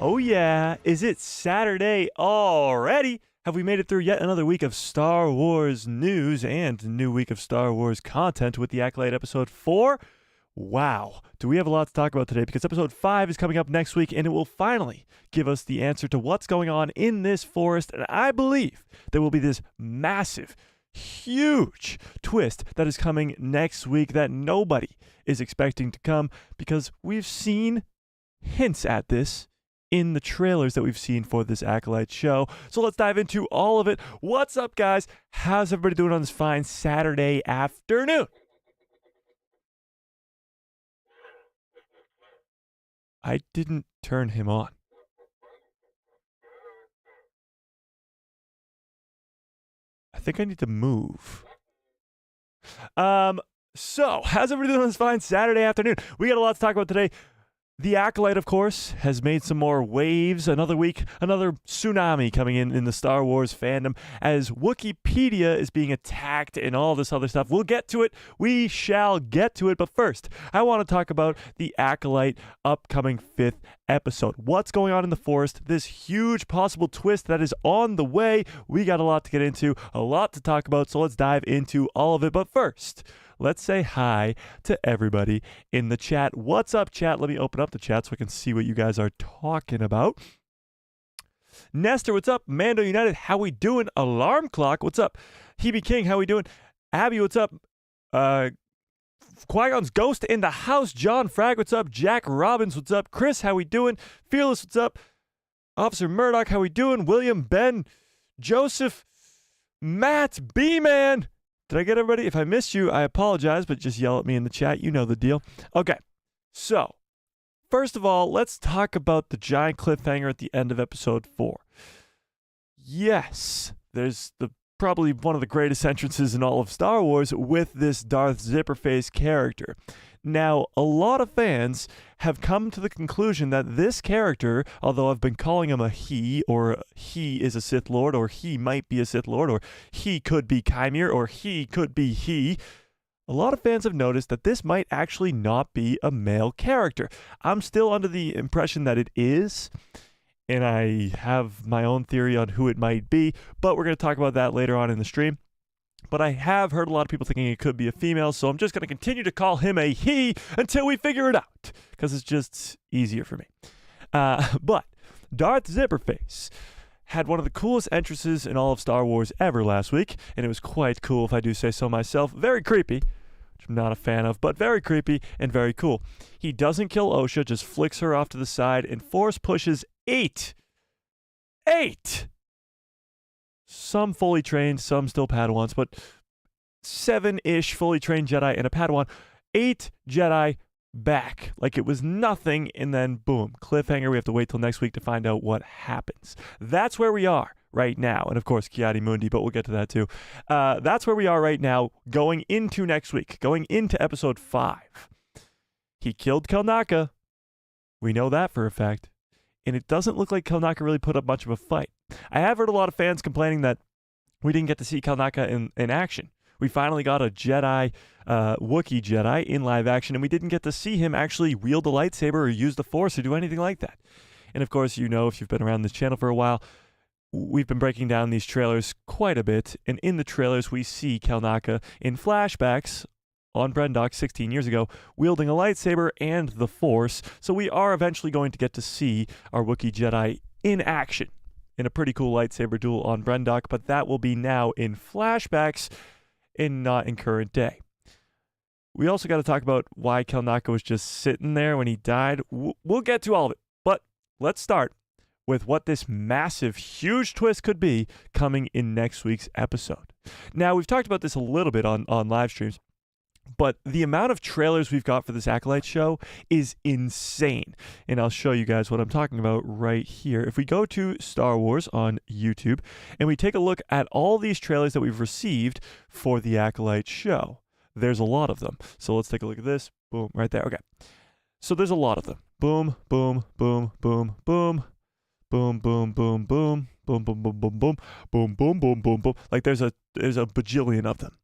Oh yeah, is it Saturday already? Have we made it through yet another week of Star Wars news and a new week of Star Wars content with the Acolyte episode 4? Wow, do we have a lot to talk about today because episode 5 is coming up next week and it will finally give us the answer to what's going on in this forest, and I believe there will be this massive, huge twist that is coming next week that nobody is expecting to come because we've seen hints at this in the trailers that we've seen for this Acolyte show. So let's dive into all of it. What's up, guys? How's everybody doing on this fine Saturday afternoon? I didn't turn him on. I think I need to move. So how's everybody doing on this fine Saturday afternoon? We got a lot to talk about today. The Acolyte, of course, has made some more waves. Another week, another tsunami coming in the Star Wars fandom as Wikipedia is being attacked and all this other stuff. We'll get to it. We shall get to it. But first, I want to talk about the Acolyte upcoming 5th episode. What's going on in the forest? This huge possible twist that is on the way. We got a lot to get into, a lot to talk about, so let's dive into all of it. But first, let's say hi to everybody in the chat. What's up, chat? Let me open up the chat so I can see what you guys are talking about. Nestor, what's up? Mando United, how we doing? Alarm Clock, what's up? Hebe King, how we doing? Abby, what's up? Qui-Gon's Ghost in the house. John Frag, what's up? Jack Robbins, what's up? Chris, how we doing? Fearless, what's up? Officer Murdoch, how we doing? William, Ben, Joseph, Matt, B-Man. Did I get everybody? If I missed you, I apologize, but just yell at me in the chat. You know the deal. Okay, so first of all, let's talk about the giant cliffhanger at the end of episode 4. Yes, there's probably one of the greatest entrances in all of Star Wars with this Darth Zipperface character. Now, a lot of fans have come to the conclusion that this character, although I've been calling him a he, or he is a Sith Lord, or he might be a Sith Lord, or he could be Chimere, or he could be he, a lot of fans have noticed that this might actually not be a male character. I'm still under the impression that it is, and I have my own theory on who it might be, but we're going to talk about that later on in the stream. But I have heard a lot of people thinking it could be a female, so I'm just going to continue to call him a he until we figure it out, because it's just easier for me. But Darth Zipperface had one of the coolest entrances in all of Star Wars ever last week, and it was quite cool if I do say so myself. Very creepy, which I'm not a fan of, but very creepy and very cool. He doesn't kill Osha, just flicks her off to the side and force pushes 8! Some fully trained, some still Padawans, but 7-ish fully trained Jedi and a Padawan. 8 Jedi back like it was nothing, and then boom, cliffhanger. We have to wait till next week to find out what happens. That's where we are right now. And of course, Kiadi Mundi, but we'll get to that too. That's where we are right now going into next week, going into episode 5. He killed Kelnaka. We know that for a fact. And it doesn't look like Kelnaka really put up much of a fight. I have heard a lot of fans complaining that we didn't get to see Kelnaka in action. We finally got a Jedi, Wookiee Jedi in live action, and we didn't get to see him actually wield a lightsaber or use the Force or do anything like that. And of course, you know, if you've been around this channel for a while, we've been breaking down these trailers quite a bit, and in the trailers we see Kelnaka in flashbacks on Brendok 16 years ago, wielding a lightsaber and the Force, so we are eventually going to get to see our Wookiee Jedi in action in a pretty cool lightsaber duel on Brendok, but that will be now in flashbacks and not in current day. We also got to talk about why Kelnaka was just sitting there when he died. We'll get to all of it, but let's start with what this massive, huge twist could be coming in next week's episode. Now, we've talked about this a little bit on live streams, but the amount of trailers we've got for this Acolyte show is insane. And I'll show you guys what I'm talking about right here. If we go to Star Wars on YouTube and we take a look at all these trailers that we've received for the Acolyte show, there's a lot of them. So let's take a look at this. Boom, right there. Okay. So there's a lot of them. Boom, boom, boom, boom, boom. Boom, boom, boom, boom. Boom, boom, boom, boom, boom. Boom, boom, boom, boom, boom. Like there's a bajillion of them.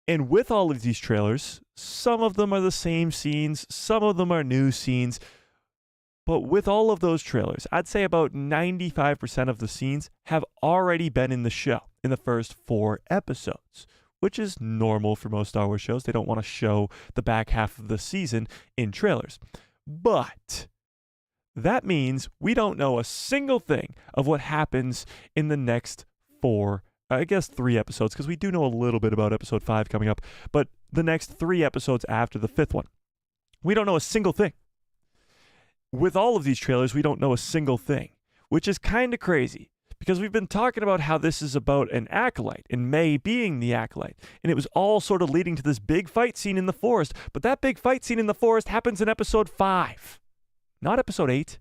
And with all of these trailers, some of them are the same scenes, some of them are new scenes. But with all of those trailers, I'd say about 95% of the scenes have already been in the show in the first 4 episodes, which is normal for most Star Wars shows. They don't want to show the back half of the season in trailers. But that means we don't know a single thing of what happens in the next 3 episodes, because we do know a little bit about episode 5 coming up, but the next 3 episodes after the 5th one. We don't know a single thing. With all of these trailers, we don't know a single thing, which is kind of crazy, because we've been talking about how this is about an acolyte, and May being the acolyte, and it was all sort of leading to this big fight scene in the forest, but that big fight scene in the forest happens in episode 5, not episode 8,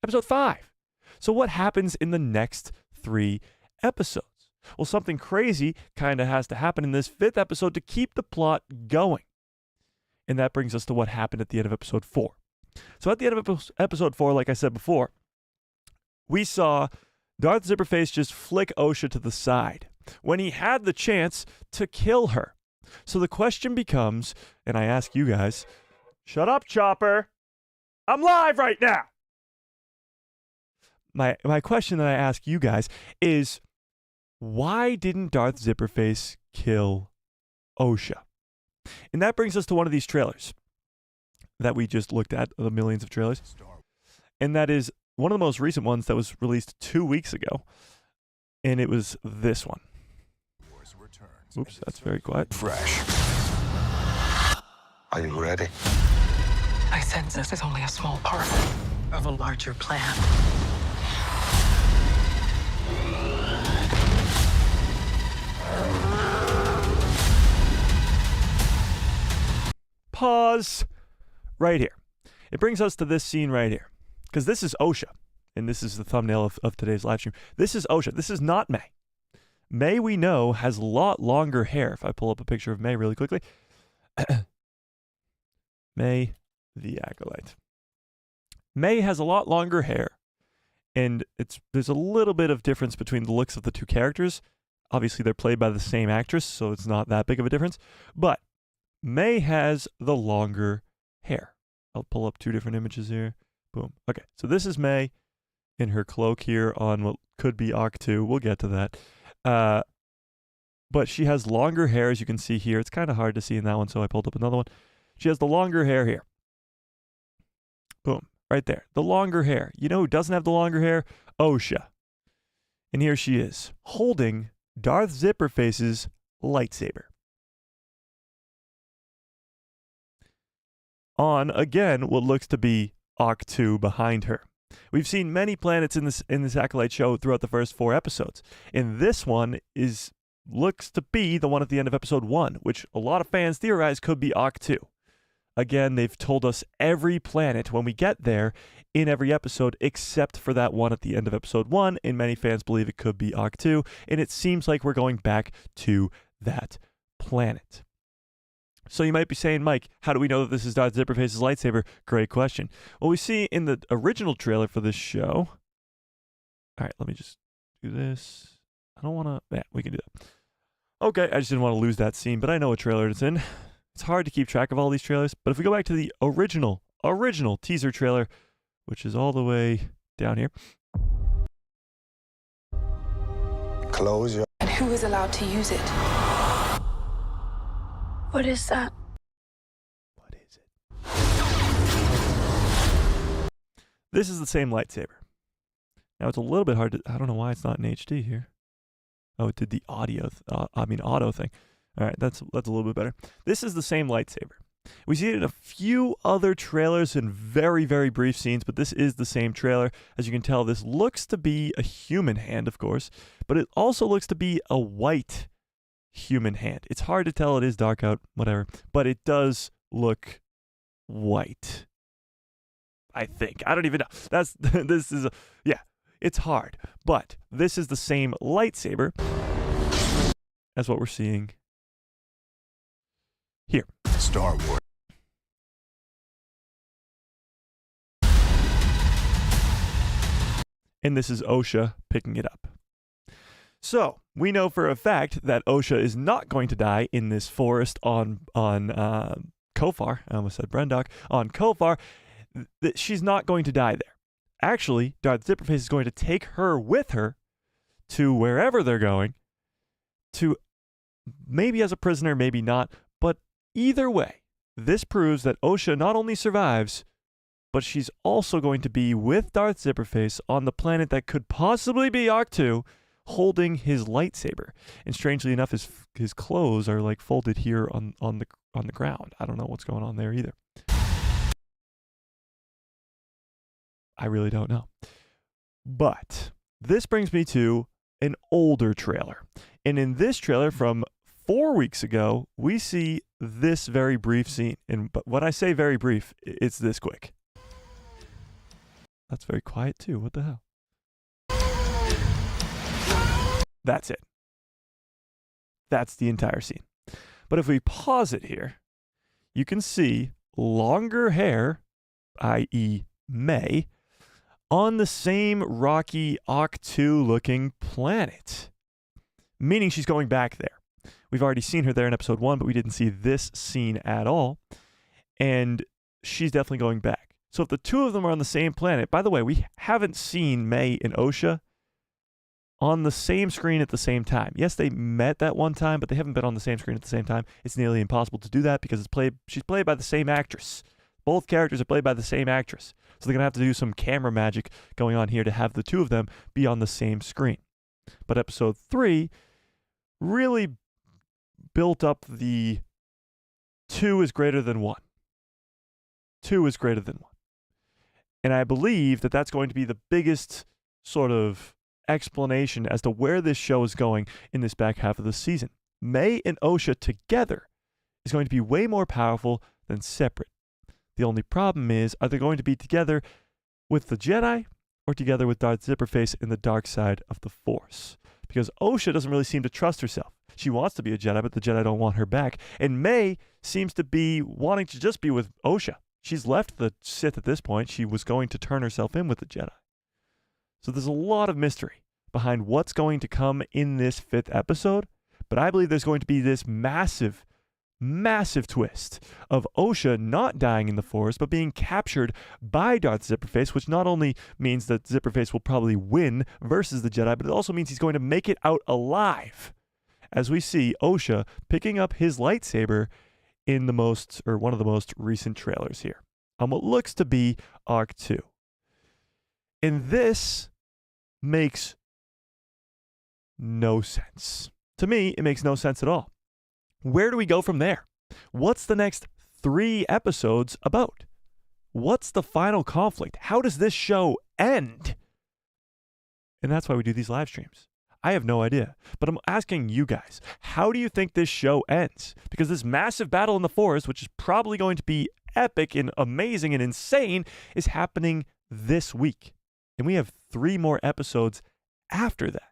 episode 5. So what happens in the next 3 episodes? Well, something crazy kind of has to happen in this 5th episode to keep the plot going. And that brings us to what happened at the end of episode 4. So at the end of episode 4, like I said before, we saw Darth Zipperface just flick Osha to the side when he had the chance to kill her. So the question becomes, and I ask you guys, shut up, Chopper. I'm live right now. My question that I ask you guys is, why didn't Darth Zipperface kill Osha? And that brings us to one of these trailers that we just looked at, the millions of trailers. And that is one of the most recent ones that was released 2 weeks ago. And it was this one. Oops, that's very quiet. Fresh. Are you ready? I sense this is only a small part of a larger plan. Pause right here. It brings us to this scene right here, because this is Osha, and this is the thumbnail of today's live stream. This is Osha. This is not May. May, we know, has a lot longer hair. If I pull up a picture of May really quickly. May, the Acolyte. May has a lot longer hair, and there's a little bit of difference between the looks of the two characters. Obviously, they're played by the same actress, so it's not that big of a difference. But May has the longer hair. I'll pull up 2 different images here. Boom. Okay, so this is May in her cloak here on what could be Arc 2. We'll get to that. But she has longer hair, as you can see here. It's kind of hard to see in that one, so I pulled up another one. She has the longer hair here. Boom. Right there. The longer hair. You know who doesn't have the longer hair? Osha. And here she is, holding Darth Zipperface's lightsaber. On, again, what looks to be Arc 2 behind her. We've seen many planets in this Acolyte show throughout the first 4 episodes. And this one looks to be the one at the end of episode 1, which a lot of fans theorize could be Arc 2. Again, they've told us every planet when we get there in every episode, except for that one at the end of episode 1, and many fans believe it could be Arc 2, and it seems like we're going back to that planet. So you might be saying, Mike, how do we know that this is Darth Zipperface's lightsaber? Great question. Well, we see in the original trailer for this show. All right, let me just do this. I don't want to. Yeah, we can do that. Okay, I just didn't want to lose that scene, but I know what trailer it's in. It's hard to keep track of all these trailers, but if we go back to the original teaser trailer, which is all the way down here. Close your... And who is allowed to use it? What is that? What is it? This is the same lightsaber. Now it's a little bit hard to... I don't know why it's not in HD here. Oh, it did the auto thing. All right, that's a little bit better. This is the same lightsaber. We see it in a few other trailers in very, very brief scenes, but this is the same trailer. As you can tell, this looks to be a human hand, of course, but it also looks to be a white human hand. It's hard to tell. It is dark out, whatever, but it does look white. I think. I don't even know. It's hard, but this is the same lightsaber as what we're seeing here. Star Wars. And this is Osha picking it up. So, we know for a fact that Osha is not going to die in this forest on Kofar. I almost said Brendok. On Kofar. she's not going to die there. Actually, Darth Zipperface is going to take her with her to wherever they're going, to maybe as a prisoner, maybe not, but either way, this proves that Osha not only survives, but she's also going to be with Darth Zipperface on the planet that could possibly be Arc-2, holding his lightsaber. And strangely enough, his clothes are like folded here on the ground. I don't know what's going on there either. I really don't know. But this brings me to an older trailer. And in this trailer from 4 weeks ago, we see this very brief scene. But when I say very brief, it's this quick. That's very quiet too. What the hell? That's it. That's the entire scene. But if we pause it here, you can see longer hair, i.e. May, on the same rocky Octu looking planet. Meaning she's going back there. We've already seen her there in episode 1, but we didn't see this scene at all. And she's definitely going back. So if the two of them are on the same planet, by the way, we haven't seen May and Osha on the same screen at the same time. Yes, they met that one time, but they haven't been on the same screen at the same time. It's nearly impossible to do that because she's played by the same actress. Both characters are played by the same actress. So they're going to have to do some camera magic going on here to have the two of them be on the same screen. But episode 3 really built up the 2 is greater than 1. 2 is greater than 1. And I believe that that's going to be the biggest sort of explanation as to where this show is going in this back half of the season. May and Osha together is going to be way more powerful than separate. The only problem is, are they going to be together with the Jedi or together with Darth Zipperface in the dark side of the Force? Because Osha doesn't really seem to trust herself. She wants to be a Jedi, but the Jedi don't want her back. And May seems to be wanting to just be with Osha. She's left the Sith at this point. She was going to turn herself in with the Jedi. So there's a lot of mystery behind what's going to come in this 5th episode. But I believe there's going to be this massive, massive twist of Osha not dying in the Force, but being captured by Darth Zipperface, which not only means that Zipperface will probably win versus the Jedi, but it also means he's going to make it out alive. As we see Osha picking up his lightsaber in one of the most recent trailers here on what looks to be Arc-2. And this makes no sense. To me, it makes no sense at all. Where do we go from there? What's the next 3 episodes about? What's the final conflict? How does this show end? And that's why we do these live streams. I have no idea, but I'm asking you guys, how do you think this show ends? Because this massive battle in the Forest, which is probably going to be epic and amazing and insane, is happening this week. And we have 3 more episodes after that.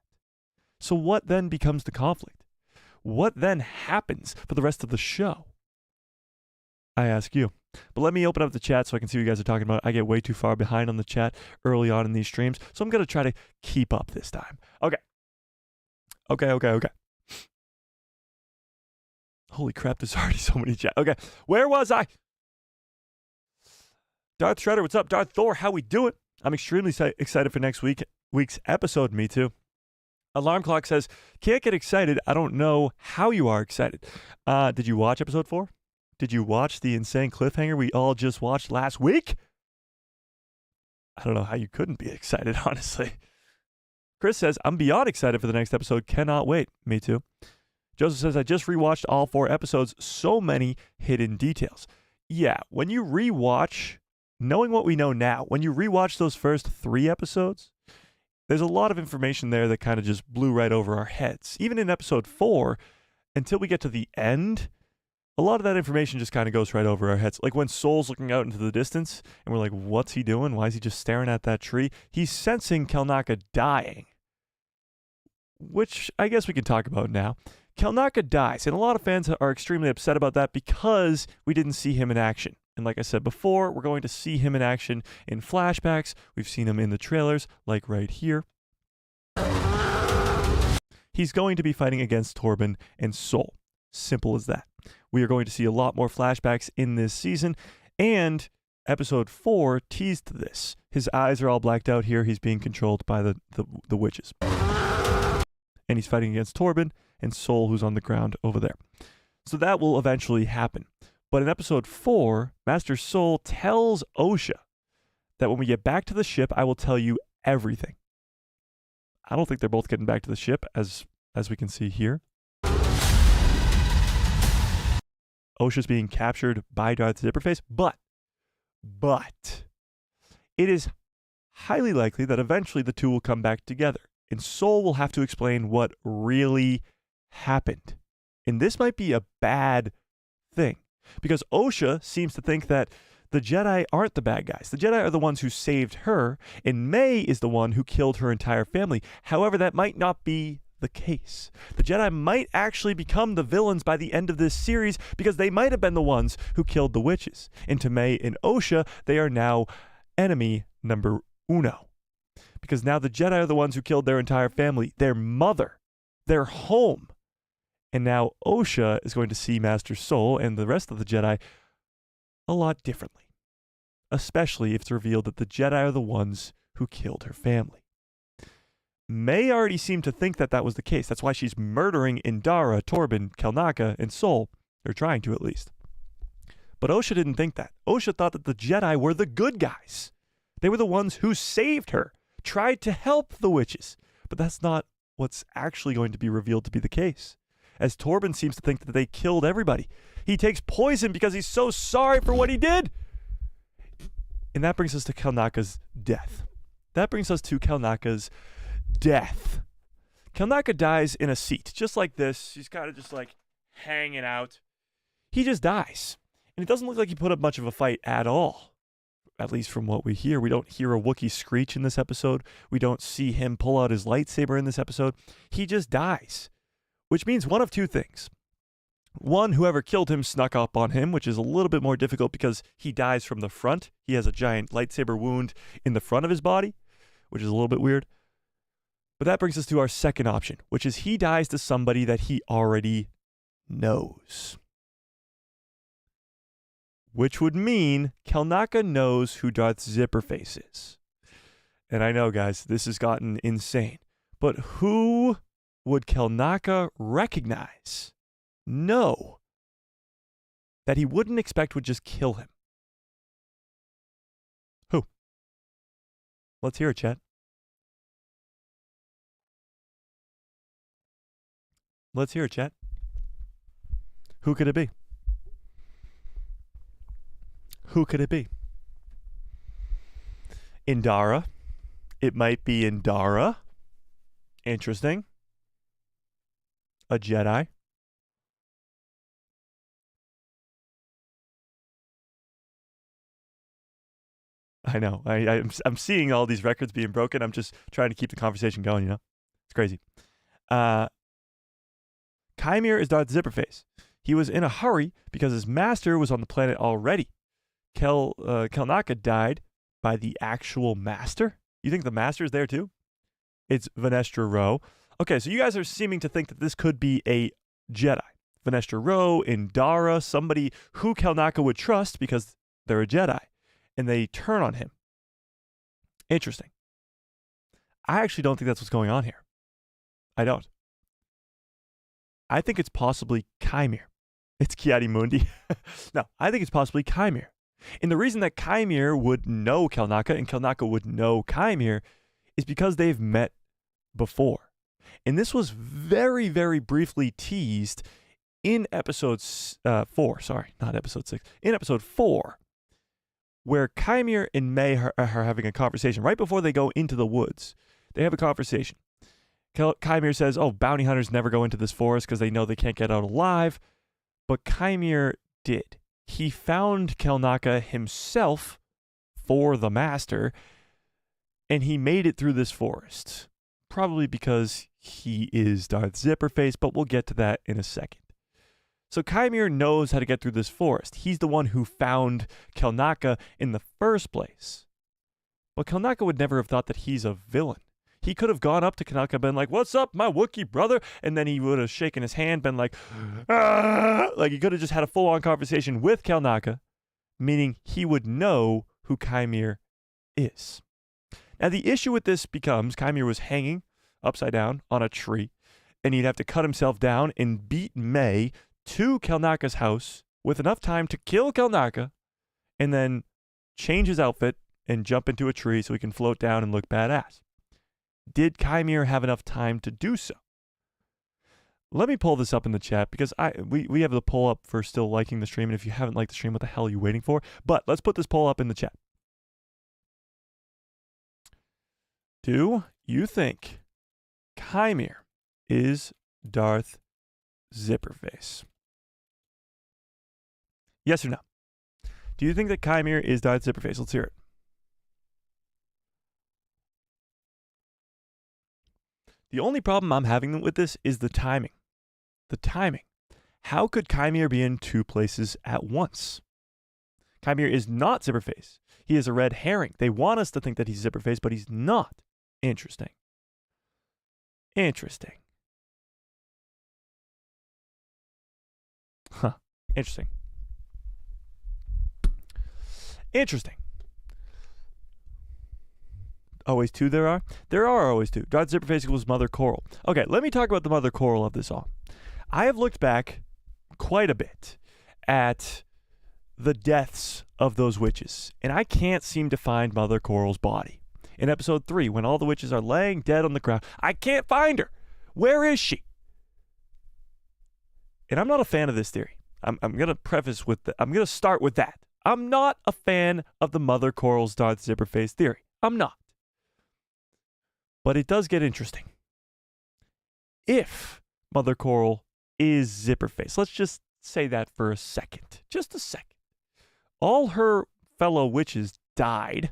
So what then becomes the conflict? What then happens for the rest of the show? I ask you. But let me open up the chat so I can see what you guys are talking about. I get way too far behind on the chat early on in these streams, so I'm going to try to keep up this time. Okay. Holy crap, there's already so many chat. Okay, where was I? Darth Shredder, what's up? Darth Thor, how we doing? I'm extremely excited for next week's episode. Me too. Alarm Clock says, can't get excited. I don't know how you are excited. Did you watch episode 4? Did you watch the insane cliffhanger we all just watched last week? I don't know how you couldn't be excited, honestly. Chris says, I'm beyond excited for the next episode. Cannot wait. Me too. Joseph says, I just rewatched all 4 episodes. So many hidden details. Yeah, when you rewatch, knowing what we know now, when you rewatch those first 3 episodes, there's a lot of information there that kind of just blew right over our heads. Even in episode 4, until we get to the end, a lot of that information just kind of goes right over our heads. Like when Soul's looking out into the distance, and we're like, what's he doing? Why is he just staring at that tree? He's sensing Kelnaka dying, which I guess we can talk about now. Kelnaka dies, and a lot of fans are extremely upset about that because we didn't see him in action. And like I said before, we're going to see him in action in flashbacks. We've seen him in the trailers, like right here. He's going to be fighting against Torben and Soul. Simple as that. We are going to see a lot more flashbacks in this season, and Episode 4 teased this. His eyes are all blacked out here. He's being controlled by the witches. And he's fighting against Torben and Sol, who's on the ground over there. So that will eventually happen. But in episode 4, Master Sol tells Osha that when we get back to the ship, I will tell you everything. I don't think they're both getting back to the ship, as we can see here. Osha's being captured by Darth Zipperface, but it is highly likely that eventually the two will come back together, and Sol will have to explain what really happened. And this might be a bad thing, because Osha seems to think that the Jedi aren't the bad guys. The Jedi are the ones who saved her, and May is the one who killed her entire family. However, that might not be the case. The Jedi might actually become the villains by the end of this series, because they might have been the ones who killed the witches. And to May and Osha, they are now enemy number uno. Because now the Jedi are the ones who killed their entire family, their mother, their home. And now Osha is going to see Master Sol and the rest of the Jedi a lot differently. Especially if it's revealed that the Jedi are the ones who killed her family. May already seemed to think that that was the case. That's why she's murdering Indara, Torben, Kelnaka, and Sol. Or trying to, at least. But Osha didn't think that. Osha thought that the Jedi were the good guys. They were the ones who saved her, tried to help the witches. But that's not what's actually going to be revealed to be the case. As Torben seems to think that they killed everybody. He takes poison because he's so sorry for what he did. And that brings us to Kelnaka's death. Kelnaka dies in a seat, just like this. She's kind of just like hanging out. He just dies. And it doesn't look like he put up much of a fight at all. At least from what we hear. We don't hear a Wookiee screech in this episode. We don't see him pull out his lightsaber in this episode. He just dies. Which means one of two things. One, whoever killed him snuck up on him, which is a little bit more difficult because he dies from the front. He has a giant lightsaber wound in the front of his body, which is a little bit weird. But that brings us to our second option, which is he dies to somebody that he already knows. Which would mean Kelnaka knows who Darth Zipperface is. And I know, guys, this has gotten insane. But who would Kelnaka recognize, know, that he wouldn't expect would just kill him? Who? Let's hear it, chat. Let's hear it, chat. Who could it be? Who could it be? Indara. It might be Indara. Interesting. A Jedi. I know. I'm seeing all these records being broken. I'm just trying to keep the conversation going, you know? It's crazy. Chimere is Darth Zipperface. He was in a hurry because his master was on the planet already. Kelnaka died by the actual master? You think the master is there too? It's Vanestra Rowe. Okay, so you guys are seeming to think that this could be a Jedi. Vanestra Rowe, Indara, somebody who Kelnaka would trust because they're a Jedi. And they turn on him. Interesting. I actually don't think that's what's going on here. I don't. I think it's possibly Chimere. It's Kiadi Mundi. No, I think it's possibly Chimere. And the reason that Chimere would know Kelnaka and Kelnaka would know Chimere is because they've met before. And this was very, very briefly teased in episode 4. Sorry, not episode 6. In episode 4, where Chimere and May are having a conversation right before they go into the woods. They have a conversation. Chimere says, oh, bounty hunters never go into this forest because they know they can't get out alive. But Chimere did. He found Kelnaka himself for the master, and he made it through this forest. Probably because he is Darth Zipperface, but we'll get to that in a second. So Chimere knows how to get through this forest. He's the one who found Kelnaka in the first place. But Kelnaka would never have thought that he's a villain. He could have gone up to Kelnaka and been like, what's up, my Wookiee brother? And then he would have shaken his hand, been like, ah! Like he could have just had a full-on conversation with Kelnaka, meaning he would know who Kymir is. Now, the issue with this becomes Kymir was hanging upside down on a tree, and he'd have to cut himself down and beat May to Kelnaka's house with enough time to kill Kelnaka and then change his outfit and jump into a tree so he can float down and look badass. Did Kymir have enough time to do so? Let me pull this up in the chat because we have the poll up for still liking the stream, and if you haven't liked the stream, what the hell are you waiting for? But let's put this poll up in the chat. Do you think Kymir is Darth Zipperface? Yes or no? Do you think that Kymir is Darth Zipperface? Let's hear it. The only problem I'm having with this is the timing. The timing. How could Kymir be in two places at once? Kymir is not Zipperface. He is a red herring. They want us to think that he's Zipperface, but he's not. Interesting. Interesting. Huh. Interesting. Interesting. Always two there are? There are always two. Darth Zipperface equals Mother Coral. Okay, let me talk about the Mother Coral of this all. I have looked back quite a bit at the deaths of those witches, and I can't seem to find Mother Coral's body. In episode 3, when all the witches are laying dead on the ground, I can't find her. Where is she? And I'm not a fan of this theory. I'm going to preface with I'm going to start with that. I'm not a fan of the Mother Coral's Darth Zipperface theory. I'm not. But it does get interesting. If Mother Coral is Zipperface, let's just say that for a second. Just a second. All her fellow witches died.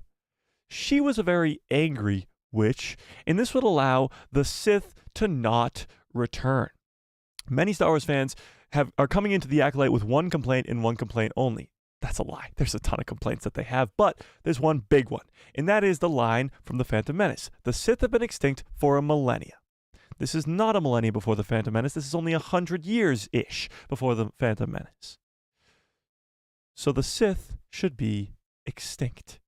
She was a very angry witch, and this would allow the Sith to not return. Many Star Wars fans are coming into the Acolyte with one complaint and one complaint only. That's a lie. There's a ton of complaints that they have, but there's one big one, and that is the line from the Phantom Menace. The Sith have been extinct for a millennia. This is not a millennia before the Phantom Menace. This is only 100 years-ish before the Phantom Menace. So the Sith should be extinct.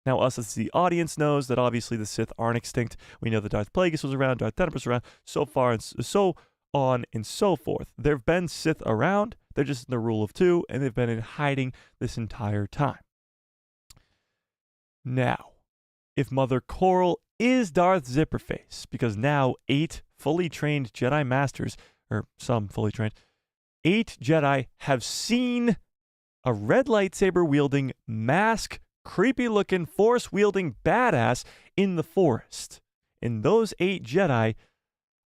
Now, us as the audience knows that obviously the Sith aren't extinct. We know that Darth Plagueis was around, Darth Tenebrous was around, so far and so on and so forth. There have been Sith around. They're just in the rule of two, and they've been in hiding this entire time. Now, if Mother Coral is Darth Zipperface, because now 8 fully trained Jedi Masters, or some fully trained, 8 Jedi have seen a red lightsaber-wielding, mask, creepy-looking, force-wielding badass in the forest. And those 8 Jedi,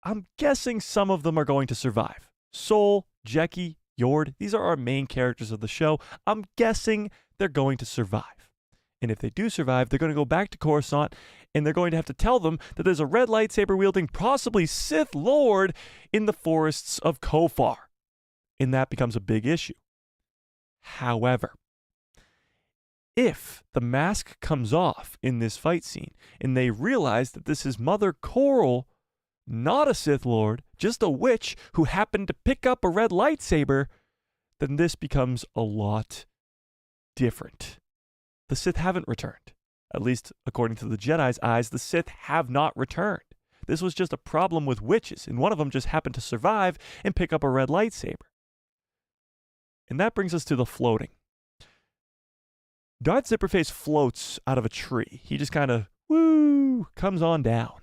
I'm guessing some of them are going to survive. Sol, Jeki, Yord, these are our main characters of the show. I'm guessing they're going to survive. And if they do survive, they're going to go back to Coruscant, and they're going to have to tell them that there's a red lightsaber-wielding, possibly Sith Lord in the forests of Kofar. And that becomes a big issue. However, if the mask comes off in this fight scene, and they realize that this is Mother Coral, not a Sith Lord, just a witch who happened to pick up a red lightsaber, then this becomes a lot different. The Sith haven't returned. At least, according to the Jedi's eyes, the Sith have not returned. This was just a problem with witches, and one of them just happened to survive and pick up a red lightsaber. And that brings us to the floating. Darth Zipperface floats out of a tree. He just kind of, comes on down.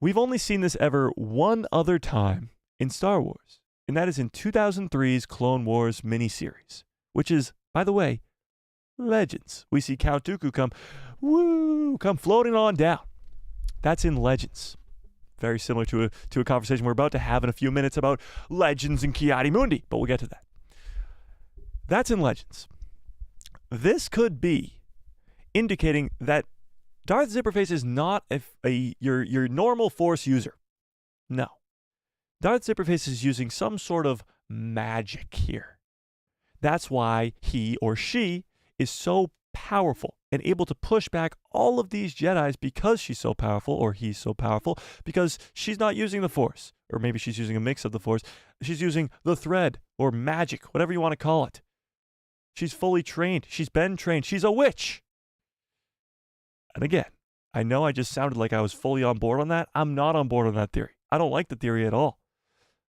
We've only seen this ever one other time in Star Wars, and that is in 2003's Clone Wars miniseries, which is, by the way, Legends. We see Count Dooku come floating on down. That's in Legends. Very similar to a conversation we're about to have in a few minutes about Legends and Ki-Adi-Mundi, but we'll get to that. That's in Legends. This could be indicating that Darth Zipperface is not your normal Force user. No. Darth Zipperface is using some sort of magic here. That's why he or she is so powerful and able to push back all of these Jedis because she's so powerful, or he's so powerful, because she's not using the Force. Or maybe she's using a mix of the Force. She's using the thread or magic, whatever you want to call it. She's fully trained. She's been trained. She's a witch. And again, I know I just sounded like I was fully on board on that. I'm not on board on that theory. I don't like the theory at all.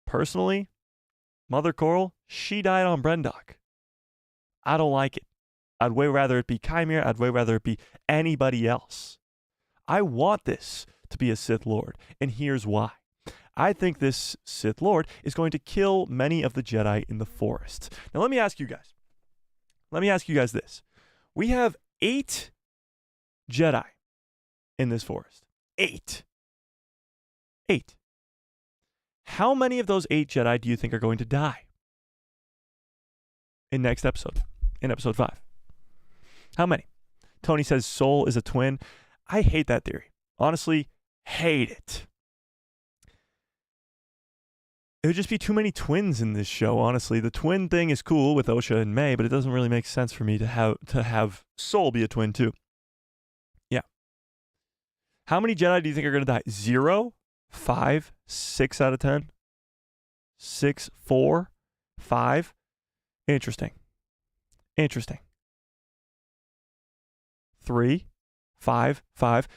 Personally, Mother Coral, she died on Brendok. I don't like it. I'd way rather it be Chimera. I'd way rather it be anybody else. I want this to be a Sith Lord, and here's why. I think this Sith Lord is going to kill many of the Jedi in the forest. Now, let me ask you guys. Let me ask you guys this. We have 8 Jedi in this forest. 8. 8. How many of those 8 Jedi do you think are going to die in next episode, in episode 5? How many? Tony says Soul is a twin. I hate that theory. Honestly, hate it. It would just be too many twins in this show, honestly. The twin thing is cool with Osha and May, but it doesn't really make sense for me to have Soul be a twin too. Yeah. How many Jedi do you think are going to die? 0? 5? 6 out of 10? 6? 4? 5? Interesting. 3? 5? 5?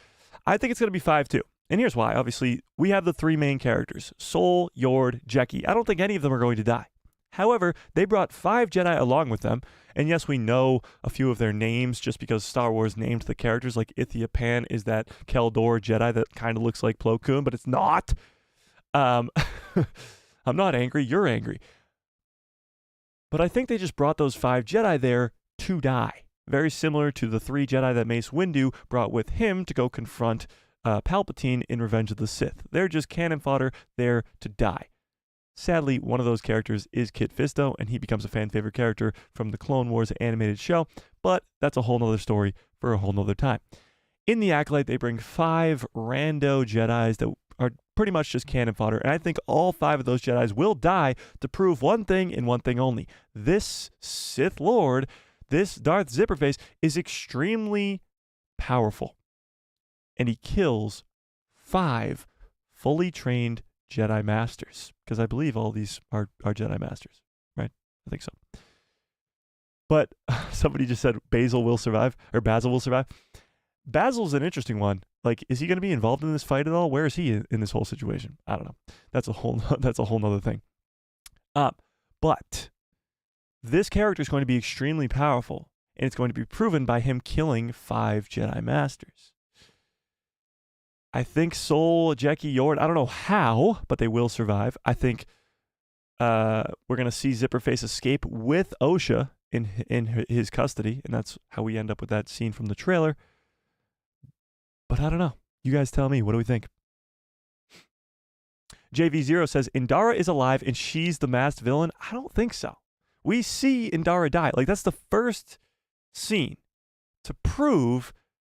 I think it's going to be 5 too. And here's why. Obviously, we have the 3 main characters, Sol, Yord, Jeki. I don't think any of them are going to die. However, they brought 5 Jedi along with them. And yes, we know a few of their names just because Star Wars named the characters. Like Ithia Pan is that Keldor Jedi that kind of looks like Plo Koon, but it's not. I'm not angry. You're angry. But I think they just brought those 5 Jedi there to die. Very similar to the 3 Jedi that Mace Windu brought with him to go confront Palpatine in Revenge of the Sith. They're just cannon fodder there to die. Sadly, one of those characters is Kit Fisto, and he becomes a fan favorite character from the Clone Wars animated show, but that's a whole nother story for a whole nother time. In the Acolyte, they bring 5 rando Jedis that are pretty much just cannon fodder, and I think all 5 of those Jedis will die to prove one thing and one thing only. This Sith Lord, this Darth Zipperface, is extremely powerful. And he kills 5 fully trained Jedi Masters. Because I believe all these are Jedi Masters, right? I think so. But somebody just said Basil will survive. Basil's an interesting one. Like, is he going to be involved in this fight at all? Where is he in this whole situation? I don't know. That's a whole nother thing. But this character is going to be extremely powerful. And it's going to be proven by him killing 5 Jedi Masters. I think Sol, Jeki, Yord, I don't know how, but they will survive. I think we're going to see Zipperface escape with Osha in his custody, and that's how we end up with that scene from the trailer. But I don't know. You guys tell me. What do we think? JV0 says, Indara is alive and she's the masked villain. I don't think so. We see Indara die. Like, that's the first scene to prove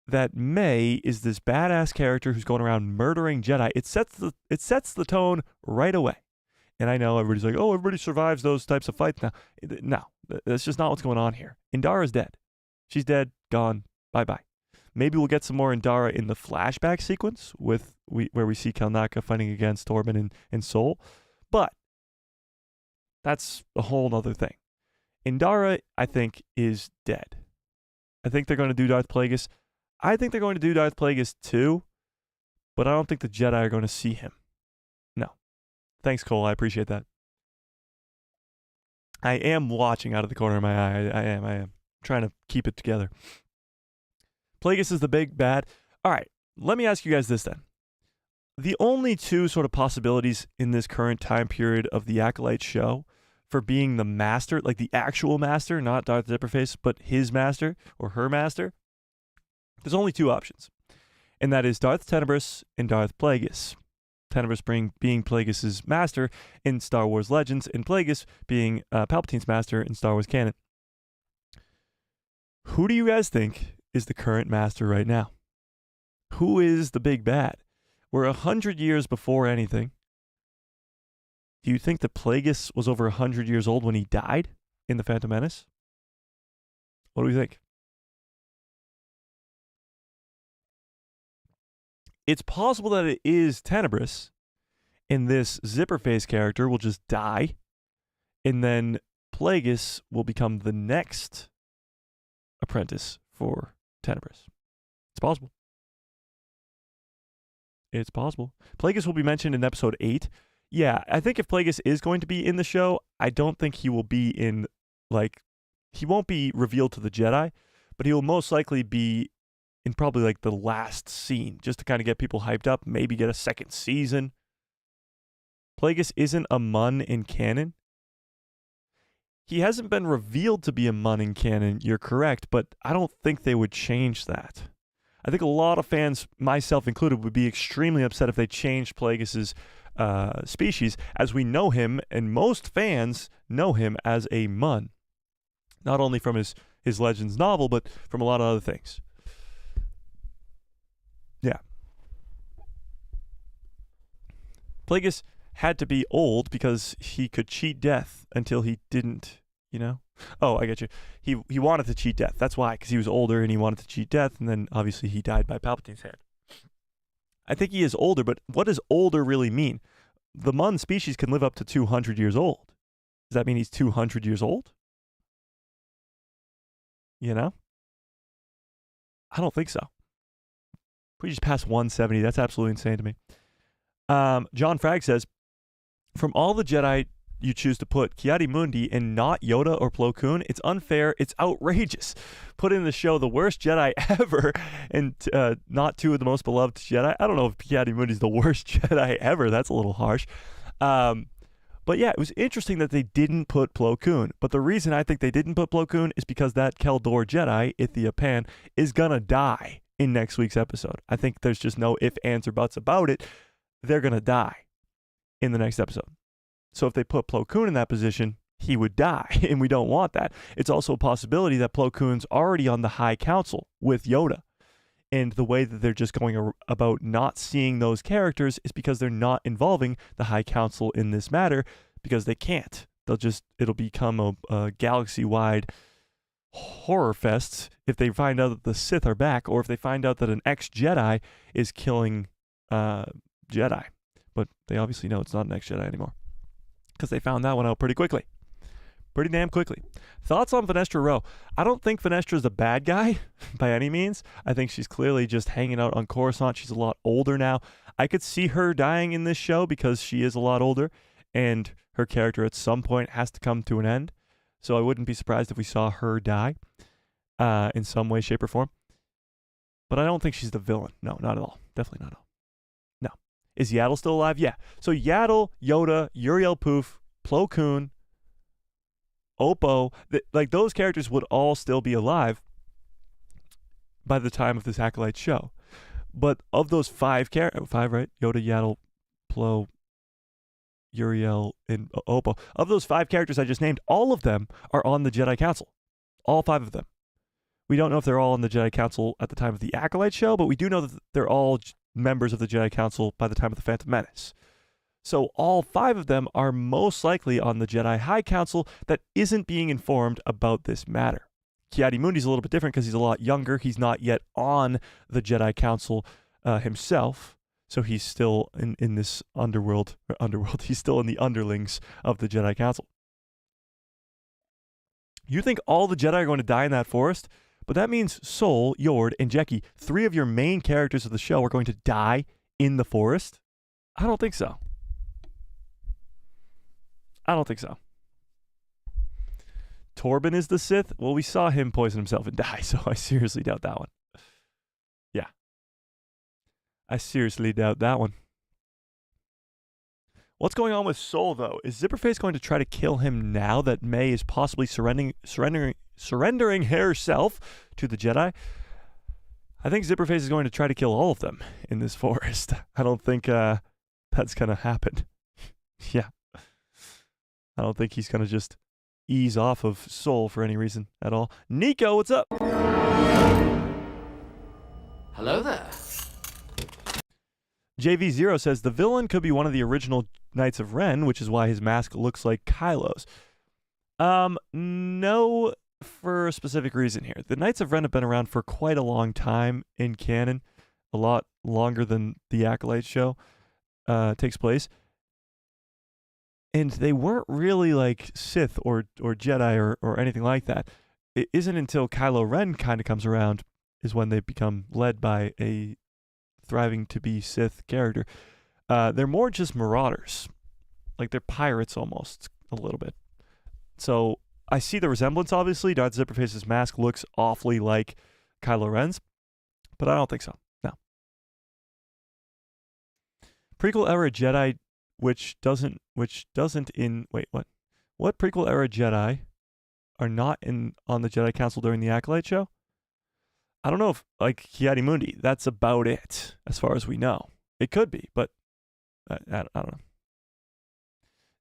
that May is this badass character who's going around murdering Jedi. It sets the tone right away. And I know everybody's like, oh, everybody survives those types of fights now. No, that's just not what's going on here. Indara's dead. She's dead, gone, bye-bye. Maybe we'll get some more Indara in the flashback sequence where we see Kalnaka fighting against Torben and Sol. But that's a whole other thing. Indara, I think, is dead. I think they're going to do Darth Plagueis. I think they're going to do Darth Plagueis too, but I don't think the Jedi are going to see him. No. Thanks, Cole. I appreciate that. I am watching out of the corner of my eye. I am. Trying to keep it together. Plagueis is the big bad. All right. Let me ask you guys this then. The only 2 sort of possibilities in this current time period of the Acolyte show for being the master, like the actual master, not Darth Zipperface, but his master or her master, there's only 2 options, and that is Darth Tenebrous and Darth Plagueis. Tenebrous being Plagueis' master in Star Wars Legends, and Plagueis being Palpatine's master in Star Wars canon. Who do you guys think is the current master right now? Who is the big bad? We're 100 years before anything. Do you think that Plagueis was over 100 years old when he died in The Phantom Menace? What do we think? It's possible that it is Tenebrous, and this Zipperface character will just die, and then Plagueis will become the next apprentice for Tenebris. It's possible. It's possible. Plagueis will be mentioned in episode 8. Yeah, I think if Plagueis is going to be in the show, I don't think he will be in, like, he won't be revealed to the Jedi, but he will most likely be in probably, like, the last scene, just to kind of get people hyped up, maybe get a second season. Plagueis isn't a Mun in canon. He hasn't been revealed to be a Mun in canon, you're correct, but I don't think they would change that. I think a lot of fans, myself included, would be extremely upset if they changed Plagueis' species as we know him, and most fans know him as a Mun. Not only from his Legends novel, but from a lot of other things. Yeah. Plagueis had to be old because he could cheat death until he didn't, you know? Oh, I get you. He wanted to cheat death. That's why, because he was older and he wanted to cheat death, and then obviously he died by Palpatine's hand. I think he is older, but what does older really mean? The Mun species can live up to 200 years old. Does that mean he's 200 years old? You know? I don't think so. We just passed 170. That's absolutely insane to me. John Frag says, from all the Jedi you choose to put Ki-Adi-Mundi and not Yoda or Plo Koon, it's unfair, it's outrageous. Put in the show the worst Jedi ever and not two of the most beloved Jedi. I don't know if Ki-Adi-Mundi is the worst Jedi ever. That's a little harsh. But yeah, it was interesting that they didn't put Plo Koon. But the reason I think they didn't put Plo Koon is because that Keldor Jedi, Ithia Pan, is gonna die in next week's episode. I think there's just no ifs, ands, or buts about it. They're gonna die in the next episode. So if they put Plo Koon in that position, he would die, and we don't want that. It's also a possibility that Plo Koon's already on the High Council with Yoda. And the way that they're just going about not seeing those characters is because they're not involving the High Council in this matter, because they can't. It'll become a galaxy-wide horror fest if they find out that the Sith are back, or if they find out that an ex-Jedi is killing Jedi. But they obviously know it's not an ex-Jedi anymore, because they found that one out pretty quickly. Pretty damn quickly. Thoughts on Vanestra Rowe? I don't think Vanestra's a bad guy by any means. I think she's clearly just hanging out on Coruscant. She's a lot older now. I could see her dying in this show because she is a lot older, and her character at some point has to come to an end. So I wouldn't be surprised if we saw her die in some way, shape, or form. But I don't think she's the villain. No, not at all. Definitely not at all. No. Is Yaddle still alive? Yeah. So Yaddle, Yoda, Uriel Poof, Plo Koon, Oppo, like those characters would all still be alive by the time of this Acolyte show. But of those five, right? Yoda, Yaddle, Plo, Uriel, and Oppo. Of those 5 characters I just named, all of them are on the Jedi Council. All 5 of them. We don't know if they're all on the Jedi Council at the time of the Acolyte show, but we do know that they're all members of the Jedi Council by the time of the Phantom Menace. So all 5 of them are most likely on the Jedi High Council that isn't being informed about this matter. Ki-Adi-Mundi's a little bit different because he's a lot younger. He's not yet on the Jedi Council himself. So he's still in this underworld. He's still in the underlings of the Jedi Council. You think all the Jedi are going to die in that forest? But that means Sol, Yord, and Jeki, 3 of your main characters of the show, are going to die in the forest? I don't think so. I don't think so. Torben is the Sith? Well, we saw him poison himself and die, so I seriously doubt that one. Yeah. I seriously doubt that one. What's going on with Sol, though? Is Zipperface going to try to kill him now that May is possibly surrendering herself to the Jedi? I think Zipperface is going to try to kill all of them in this forest. I don't think that's going to happen. Yeah. I don't think he's going to just ease off of Sol for any reason at all. Nico, what's up? Hello there. JV0 says, the villain could be one of the original Knights of Ren, which is why his mask looks like Kylo's. No, for a specific reason here. The Knights of Ren have been around for quite a long time in canon, a lot longer than the Acolyte show takes place. And they weren't really like Sith or Jedi or anything like that. It isn't until Kylo Ren kind of comes around is when they become led by a thriving to be Sith character. They're more just marauders. Like they're pirates almost a little bit. So I see the resemblance, obviously. Darth Zipperface's mask looks awfully like Kylo Ren's, but I don't think so. No. Prequel era Jedi, which doesn't in wait, what? What prequel era Jedi are not on the Jedi Council during the Acolyte show? I don't know if like Ki-Adi Mundi. That's about it as far as we know. It could be, but I don't know.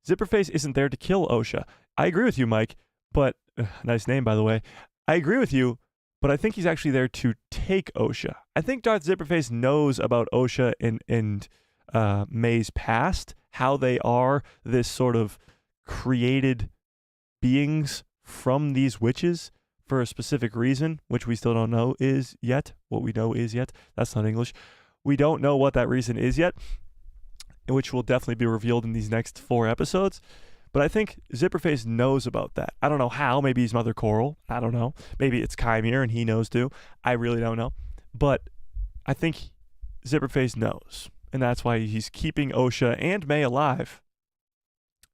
Zipperface isn't there to kill Osha. I agree with you, Mike, but nice name, by the way. I agree with you, but I think he's actually there to take Osha. I think Darth Zipperface knows about Osha and May's past, how they are this sort of created beings from these witches for a specific reason, which we still don't know is yet. What we know is yet. That's not English. We don't know what that reason is yet, which will definitely be revealed in these next 4 episodes. But I think Zipperface knows about that. I don't know how. Maybe he's Mother Coral. I don't know. Maybe it's Kymir and he knows too. I really don't know. But I think Zipperface knows. And that's why he's keeping Osha and May alive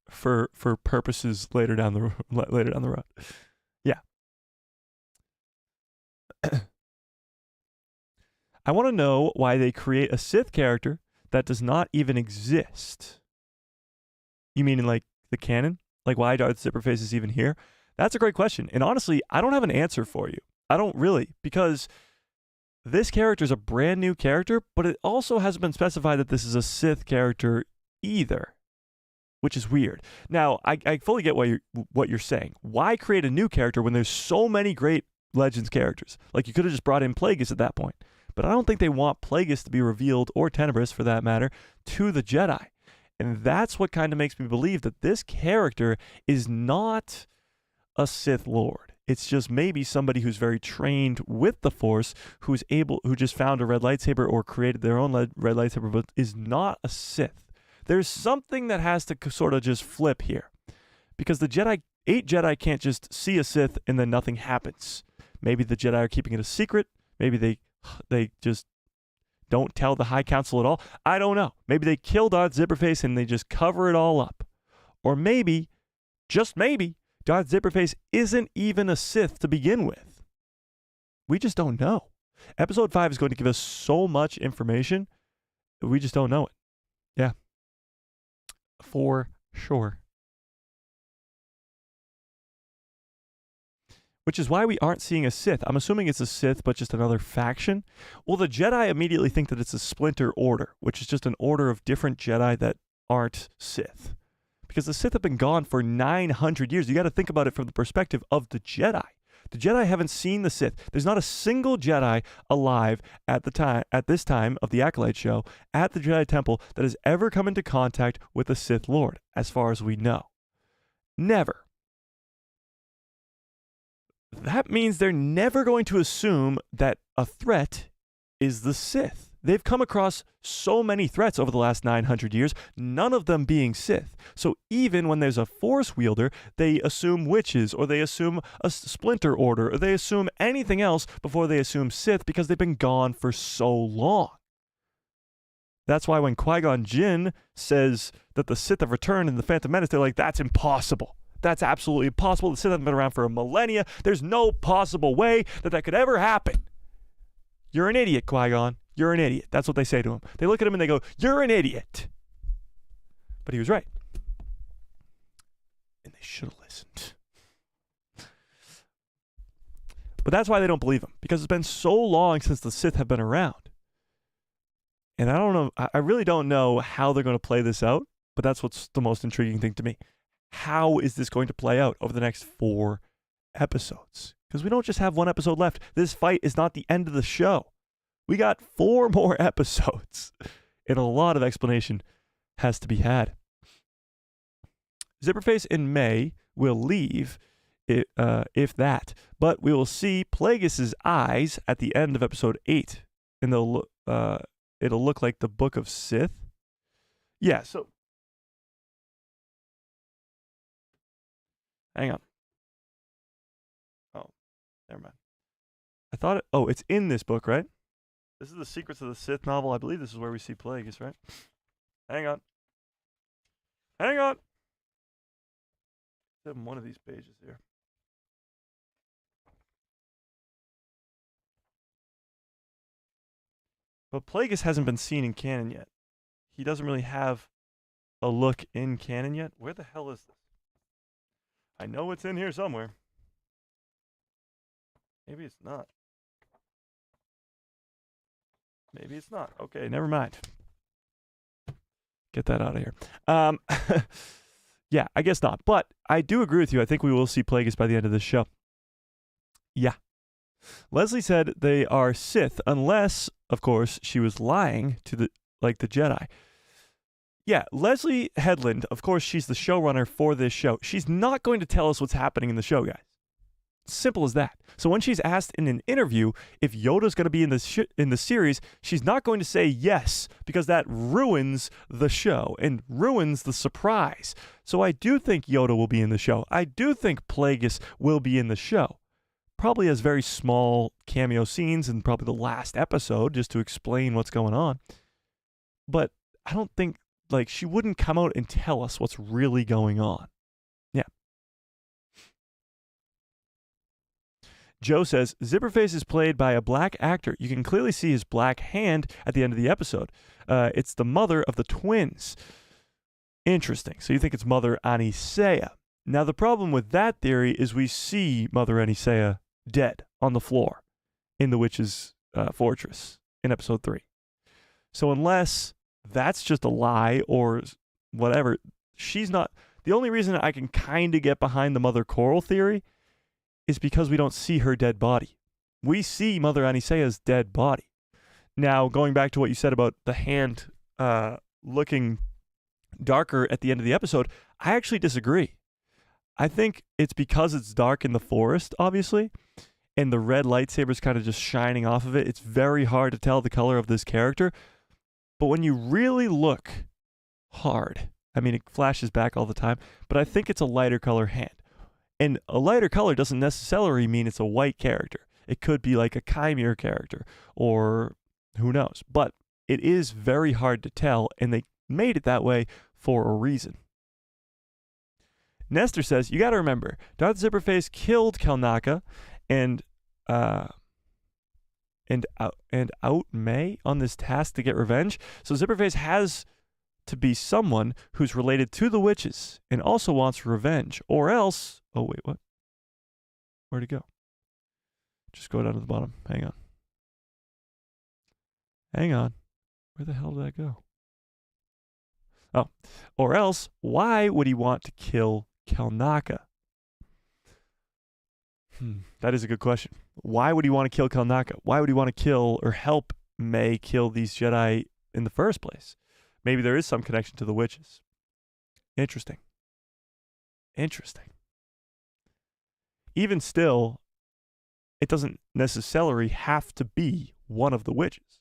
for purposes later down the road. Yeah. I want to know why they create a Sith character that does not even exist. You mean in like the canon? Like why Darth Zipperface is even here? That's a great question. And honestly, I don't have an answer for you. I don't really, because this character is a brand new character, but it also hasn't been specified that this is a Sith character either, which is weird. Now, I fully get what you're saying. Why create a new character when there's so many great Legends characters? Like you could have just brought in Plagueis at that point. But I don't think they want Plagueis to be revealed, or Tenebrous for that matter, to the Jedi. And that's what kind of makes me believe that this character is not a Sith Lord. It's just maybe somebody who's very trained with the Force, who just found a red lightsaber or created their own red lightsaber, but is not a Sith. There's something that has to sort of just flip here. Because the 8 Jedi can't just see a Sith and then nothing happens. Maybe the Jedi are keeping it a secret. Maybe they just don't tell the High Council at all. I don't know. Maybe they kill Darth Zipperface and they just cover it all up. Or maybe, just maybe, Darth Zipperface isn't even a Sith to begin with. We just don't know. Episode 5 is going to give us so much information, we just don't know it. Yeah. For sure. Which is why we aren't seeing a Sith. I'm assuming it's a Sith, but just another faction. Well, the Jedi immediately think that it's a splinter order, which is just an order of different Jedi that aren't Sith. Because the Sith have been gone for 900 years. You got to think about it from the perspective of the Jedi. The Jedi haven't seen the Sith. There's not a single Jedi alive at this time of the Acolyte show at the Jedi Temple that has ever come into contact with a Sith Lord, as far as we know. Never. That means they're never going to assume that a threat is the Sith. They've come across so many threats over the last 900 years, none of them being Sith. So even when there's a Force wielder, they assume witches, or they assume a splinter order, or they assume anything else before they assume Sith, because they've been gone for so long. That's why when Qui-Gon Jinn says that the Sith have returned in The Phantom Menace, they're like, that's impossible. That's absolutely impossible. The Sith haven't been around for a millennia. There's no possible way that could ever happen. You're an idiot, Qui-Gon. You're an idiot. That's what they say to him. They look at him and they go, you're an idiot. But he was right. And they should have listened. But that's why they don't believe him. Because it's been so long since the Sith have been around. And I don't know, I really don't know how they're going to play this out. But that's what's the most intriguing thing to me. How is this going to play out over the next 4 episodes? Because we don't just have 1 episode left. This fight is not the end of the show. We got 4 more episodes. And a lot of explanation has to be had. Zipperface and May will leave, if that. But we will see Plagueis' eyes at the end of episode 8. And it'll look like the Book of Sith. Yeah, so Hang on. Oh, never mind. I thought it... Oh, it's in this book, right? This is the Secrets of the Sith novel. I believe this is where we see Plagueis, right? Hang on. Hang on. I have one of these pages here. But Plagueis hasn't been seen in canon yet. He doesn't really have a look in canon yet. Where the hell is this? I know it's in here somewhere. Maybe it's not. Maybe it's not. Okay, never mind. Get that out of here. Yeah, I guess not. But I do agree with you. I think we will see Plagueis by the end of this show. Yeah. Leslie said they are Sith, unless, of course, she was lying to the Jedi. Yeah, Leslie Headland, of course, she's the showrunner for this show. She's not going to tell us what's happening in the show, guys. Simple as that. So when she's asked in an interview if Yoda's going to be in the series, she's not going to say yes, because that ruins the show and ruins the surprise. So I do think Yoda will be in the show. I do think Plagueis will be in the show. Probably has very small cameo scenes in probably the last episode just to explain what's going on. But I don't think, she wouldn't come out and tell us what's really going on. Yeah. Joe says, Zipperface is played by a black actor. You can clearly see his black hand at the end of the episode. It's the mother of the twins. Interesting. So you think it's Mother Anisea. Now, the problem with that theory is we see Mother Anisea dead on the floor in the witch's fortress in episode 3. So unless that's just a lie or whatever, she's not... The only reason I can kind of get behind the Mother Coral theory is because we don't see her dead body. We see Mother Anisea's dead body. Now, going back to what you said about the hand looking darker at the end of the episode, I actually disagree. I think it's because it's dark in the forest, obviously, and the red lightsaber's kind of just shining off of it. It's very hard to tell the color of this character. But when you really look hard, I mean, it flashes back all the time, but I think it's a lighter color hand. And a lighter color doesn't necessarily mean it's a white character. It could be like a Chimere character, or who knows. But it is very hard to tell, and they made it that way for a reason. Nestor says, you got to remember, Darth Zipperface killed Kelnaka and out May on this task to get revenge. So Zipperface has to be someone who's related to the witches and also wants revenge, or else... Oh, wait, what? Where'd it go? Just go down to the bottom. Hang on. Hang on. Where the hell did that go? Oh, or else, why would he want to kill Kelnaka? That is a good question. Why would he want to kill Kelnaka? Why would he want to kill or help May kill these Jedi in the first place? Maybe there is some connection to the witches. Interesting. Interesting. Even still, it doesn't necessarily have to be one of the witches.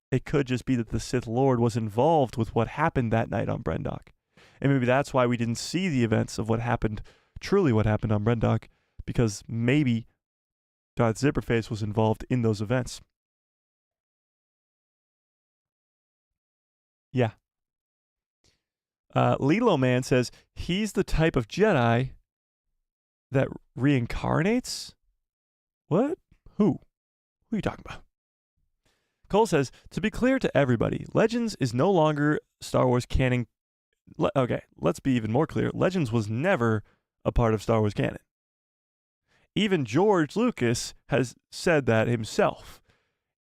It could just be that the Sith Lord was involved with what happened that night on Brendok. And maybe that's why we didn't see the events of what happened, truly what happened on Brendok, because maybe Darth Zipperface was involved in those events. Yeah. Lilo Man says, he's the type of Jedi that reincarnates? What? Who? Who are you talking about? Cole says, to be clear to everybody, Legends is no longer Star Wars canon. Okay, let's be even more clear. Legends was never a part of Star Wars canon. Even George Lucas has said that himself.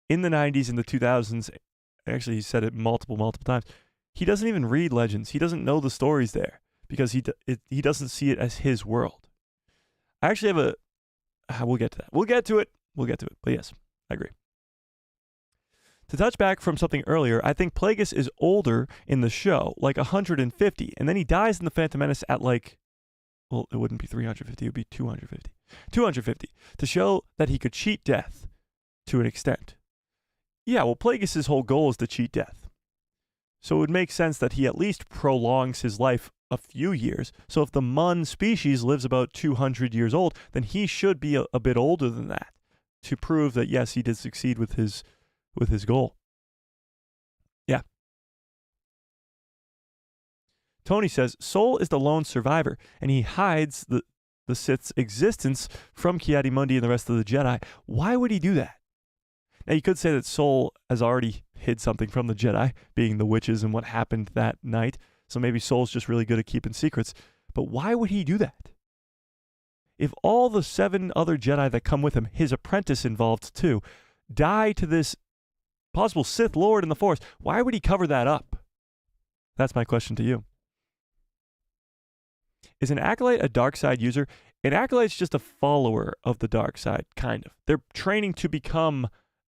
In the 90s and the 2000s, actually he said it multiple times, he doesn't even read Legends. He doesn't know the stories there because he doesn't see it as his world. I actually have we'll get to that. We'll get to it. But yes, I agree. To touch back from something earlier, I think Plagueis is older in the show, like 150, and then he dies in The Phantom Menace at it wouldn't be 350, it would be 250. 250, to show that he could cheat death to an extent. Yeah, well, Plagueis' whole goal is to cheat death. So it would make sense that he at least prolongs his life a few years. So if the Mun species lives about 200 years old, then he should be a bit older than that to prove that, yes, he did succeed with his goal. Yeah. Tony says, Sol is the lone survivor, and he hides the Sith's existence from Ki-Adi-Mundi and the rest of the Jedi. Why would he do that? Now, you could say that Sol has already hid something from the Jedi, being the witches and what happened that night. So maybe Sol's just really good at keeping secrets. But why would he do that? If all the 7 other Jedi that come with him, his apprentice involved too, die to this possible Sith Lord in the Force, why would he cover that up? That's my question to you. Is an Acolyte a dark side user? An Acolyte's just a follower of the dark side, kind of. They're training to become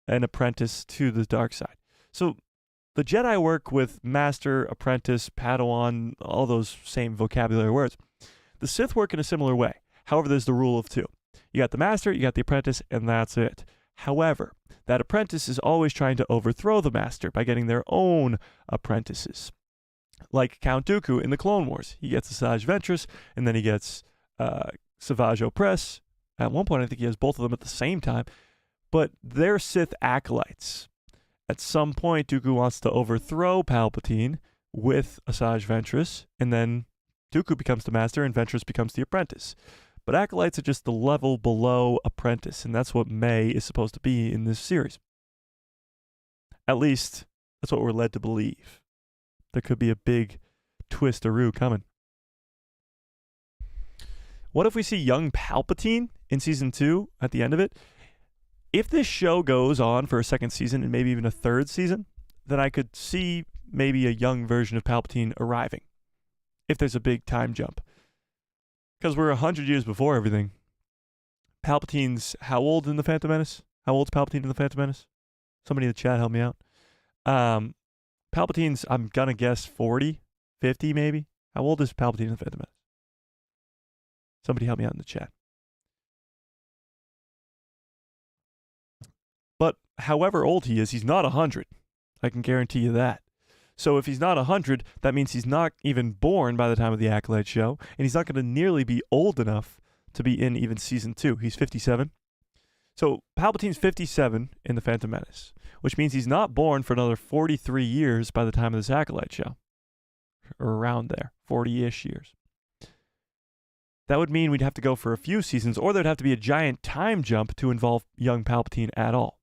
an apprentice to the dark side. So the Jedi work with master, apprentice, Padawan, all those same vocabulary words. The Sith work in a similar way. However, there's the rule of 2. You got the master, you got the apprentice, and that's it. However, that apprentice is always trying to overthrow the master by getting their own apprentices. Like Count Dooku in the Clone Wars. He gets Asajj Ventress, and then he gets Savage Opress. At one point, I think he has both of them at the same time. But they're Sith acolytes. At some point, Dooku wants to overthrow Palpatine with Asajj Ventress, and then Dooku becomes the master and Ventress becomes the apprentice. But acolytes are just the level below apprentice, and that's what May is supposed to be in this series. At least, that's what we're led to believe. There could be a big twist-a-roo coming. What if we see young Palpatine in season 2 at the end of it? If this show goes on for a second season and maybe even a third season, then I could see maybe a young version of Palpatine arriving. If there's a big time jump. Because we're 100 years before everything. Palpatine's how old in The Phantom Menace? How old's Palpatine in The Phantom Menace? Somebody in the chat help me out. Palpatine's, I'm going to guess 40, 50 maybe. How old is Palpatine in The Phantom Menace? Somebody help me out in the chat. But however old he is, he's not 100. I can guarantee you that. So if he's not 100, that means he's not even born by the time of the Acolyte show, and he's not going to nearly be old enough to be in even season 2. He's 57. So Palpatine's 57 in The Phantom Menace, which means he's not born for another 43 years by the time of this Acolyte show. Or around there, 40-ish years. That would mean we'd have to go for a few seasons, or there'd have to be a giant time jump to involve young Palpatine at all.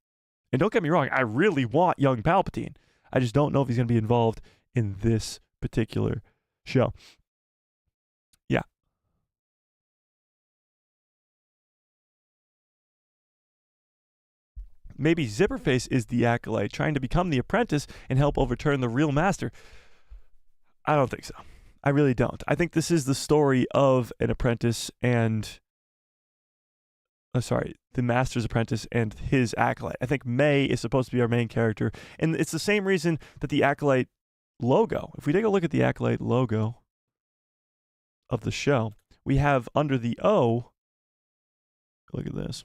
And don't get me wrong, I really want young Palpatine. I just don't know if he's going to be involved in this particular show. Yeah. Maybe Zipperface is the Acolyte trying to become the apprentice and help overturn the real master. I don't think so. I really don't. I think this is the story of an apprentice and... the master's apprentice and his Acolyte. I think May is supposed to be our main character. And it's the same reason that the Acolyte logo, if we take a look at the Acolyte logo of the show, we have under the O, look at this.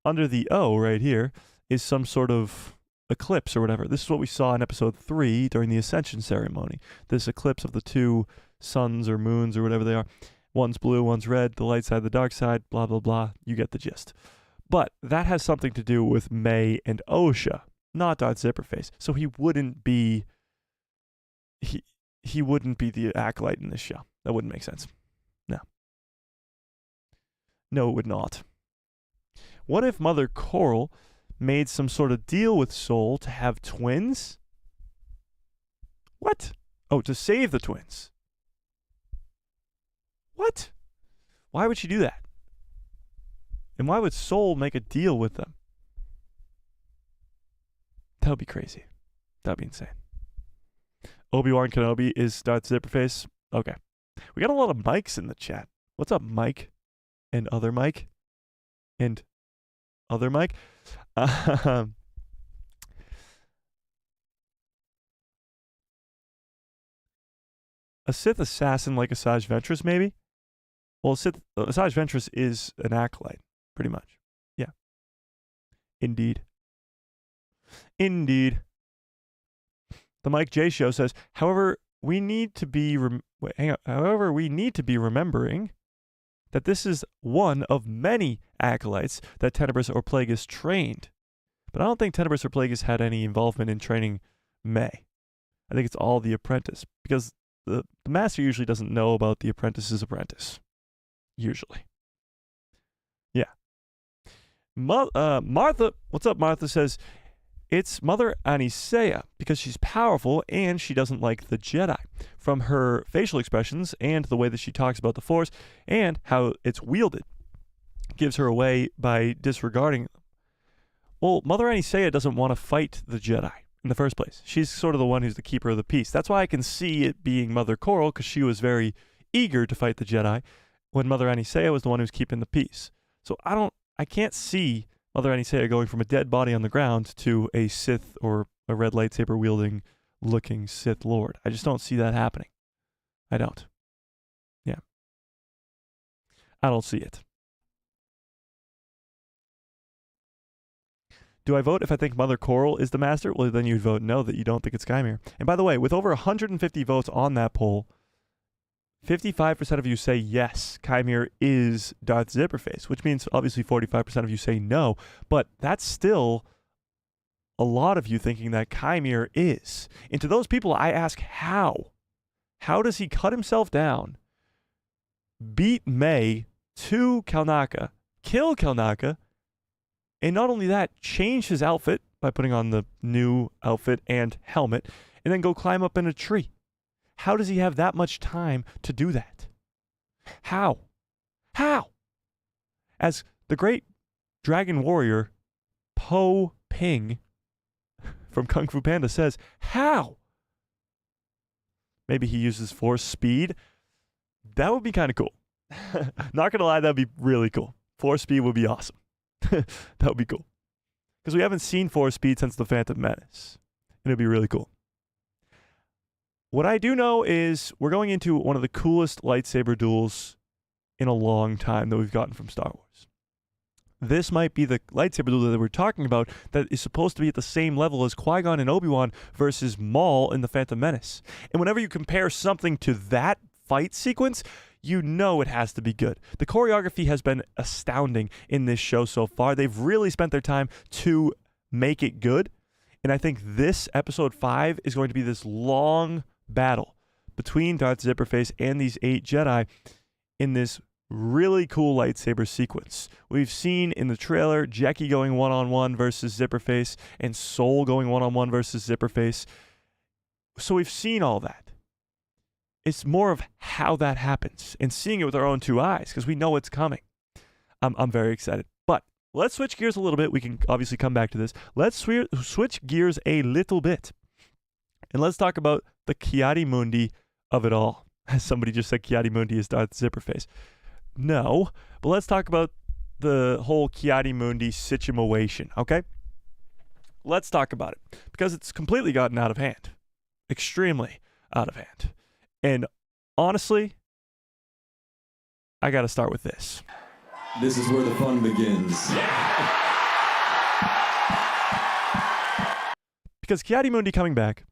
Under the O right here is some sort of eclipse or whatever. This is what we saw in episode 3 during the Ascension ceremony. This eclipse of the 2 suns or moons or whatever they are. One's blue, one's red, the light side, the dark side, blah, blah, blah. You get the gist. But that has something to do with May and Osha, not Darth Zipperface. So he wouldn't be he wouldn't be the Acolyte in this show. That wouldn't make sense. No. No, it would not. What if Mother Coral made some sort of deal with Sol to have twins? What? Oh, to save the twins. What? Why would she do that? And why would Sol make a deal with them? That would be crazy. That would be insane. Obi-Wan Kenobi is Darth Zipperface. Okay. We got a lot of mics in the chat. What's up, Mike? And other Mike? And other Mike? A Sith assassin like Asajj Ventress, maybe? Well, Asajj Ventress is an Acolyte, pretty much. Yeah. Indeed. Indeed. The Mike J Show says, however, we need to be Wait, hang on. However, we need to be remembering that this is one of many acolytes that Tenebris or Plagueis trained. But I don't think Tenebris or Plagueis had any involvement in training May. I think it's all the apprentice, because the master usually doesn't know about the apprentice's apprentice. Usually. Yeah. Martha, what's up, Martha, says, it's Mother Anisea, because she's powerful and she doesn't like the Jedi. From her facial expressions and the way that she talks about the Force and how it's wielded, gives her away by disregarding them. Well, Mother Anisea doesn't want to fight the Jedi in the first place. She's sort of the one who's the keeper of the peace. That's why I can see it being Mother Coral, because she was very eager to fight the Jedi when Mother Anisea was the one who's keeping the peace. So I can't see Mother Anisea going from a dead body on the ground to a Sith or a red lightsaber wielding looking Sith Lord. I just don't see that happening. I don't. Yeah. I don't see it. Do I vote if I think Mother Coral is the master? Well, then you'd vote no, that you don't think it's Chimera. And by the way, with over 150 votes on that poll, 55% of you say yes, Chimera is Darth Zipperface, which means obviously 45% of you say no, but that's still a lot of you thinking that Chimera is. And to those people, I ask how? How does he cut himself down, beat May to Kalnaka, kill Kalnaka, and not only that, change his outfit by putting on the new outfit and helmet, and then go climb up in a tree? How does he have that much time to do that? How? How? As the great dragon warrior Po Ping from Kung Fu Panda says, how? Maybe he uses Force speed. That would be kind of cool. Not going to lie, that would be really cool. Force speed would be awesome. That would be cool. Because we haven't seen Force speed since the Phantom Menace. And it would be really cool. What I do know is we're going into one of the coolest lightsaber duels in a long time that we've gotten from Star Wars. This might be the lightsaber duel that we're talking about that is supposed to be at the same level as Qui-Gon and Obi-Wan versus Maul in The Phantom Menace. And whenever you compare something to that fight sequence, you know it has to be good. The choreography has been astounding in this show so far. They've really spent their time to make it good. And I think this episode 5 is going to be this long battle between Darth Zipperface and these 8 Jedi in this really cool lightsaber sequence. We've seen in the trailer Jackie going one-on-one versus Zipperface and Soul going one-on-one versus Zipperface. So we've seen all that. It's more of how that happens and seeing it with our own 2 eyes because we know it's coming. I'm very excited. But let's switch gears a little bit. We can obviously come back to this. Let's switch gears a little bit. And let's talk about the Ki-Adi-Mundi of it all. As somebody just said, Ki-Adi-Mundi is Darth Zipperface. No, but let's talk about the whole Ki-Adi-Mundi situation, okay? Let's talk about it, because it's completely gotten out of hand. Extremely out of hand. And honestly, I got to start with this. This is where the fun begins. Because Ki-Adi-Mundi coming back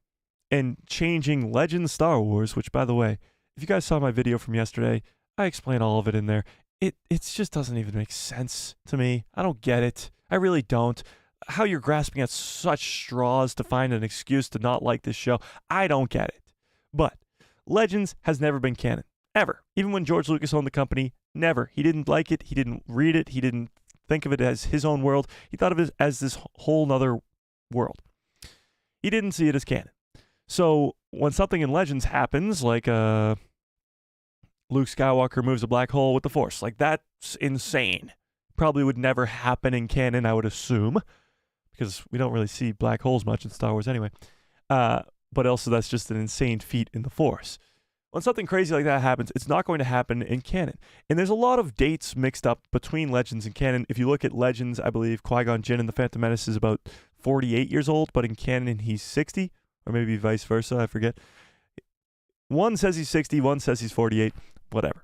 and changing Legends Star Wars, which, by the way, if you guys saw my video from yesterday, I explain all of it in there. It just doesn't even make sense to me. I don't get it. I really don't. How you're grasping at such straws to find an excuse to not like this show, I don't get it. But Legends has never been canon. Ever. Even when George Lucas owned the company, never. He didn't like it. He didn't read it. He didn't think of it as his own world. He thought of it as this whole nother world. He didn't see it as canon. So when something in Legends happens, like Luke Skywalker moves a black hole with the Force, like that's insane. Probably would never happen in canon, I would assume, because we don't really see black holes much in Star Wars anyway. But also that's just an insane feat in the Force. When something crazy like that happens, it's not going to happen in canon. And there's a lot of dates mixed up between Legends and canon. If you look at Legends, I believe Qui-Gon Jinn in The Phantom Menace is about 48 years old, but in canon he's 60, or maybe vice versa, I forget. One says he's 60, one says he's 48, whatever.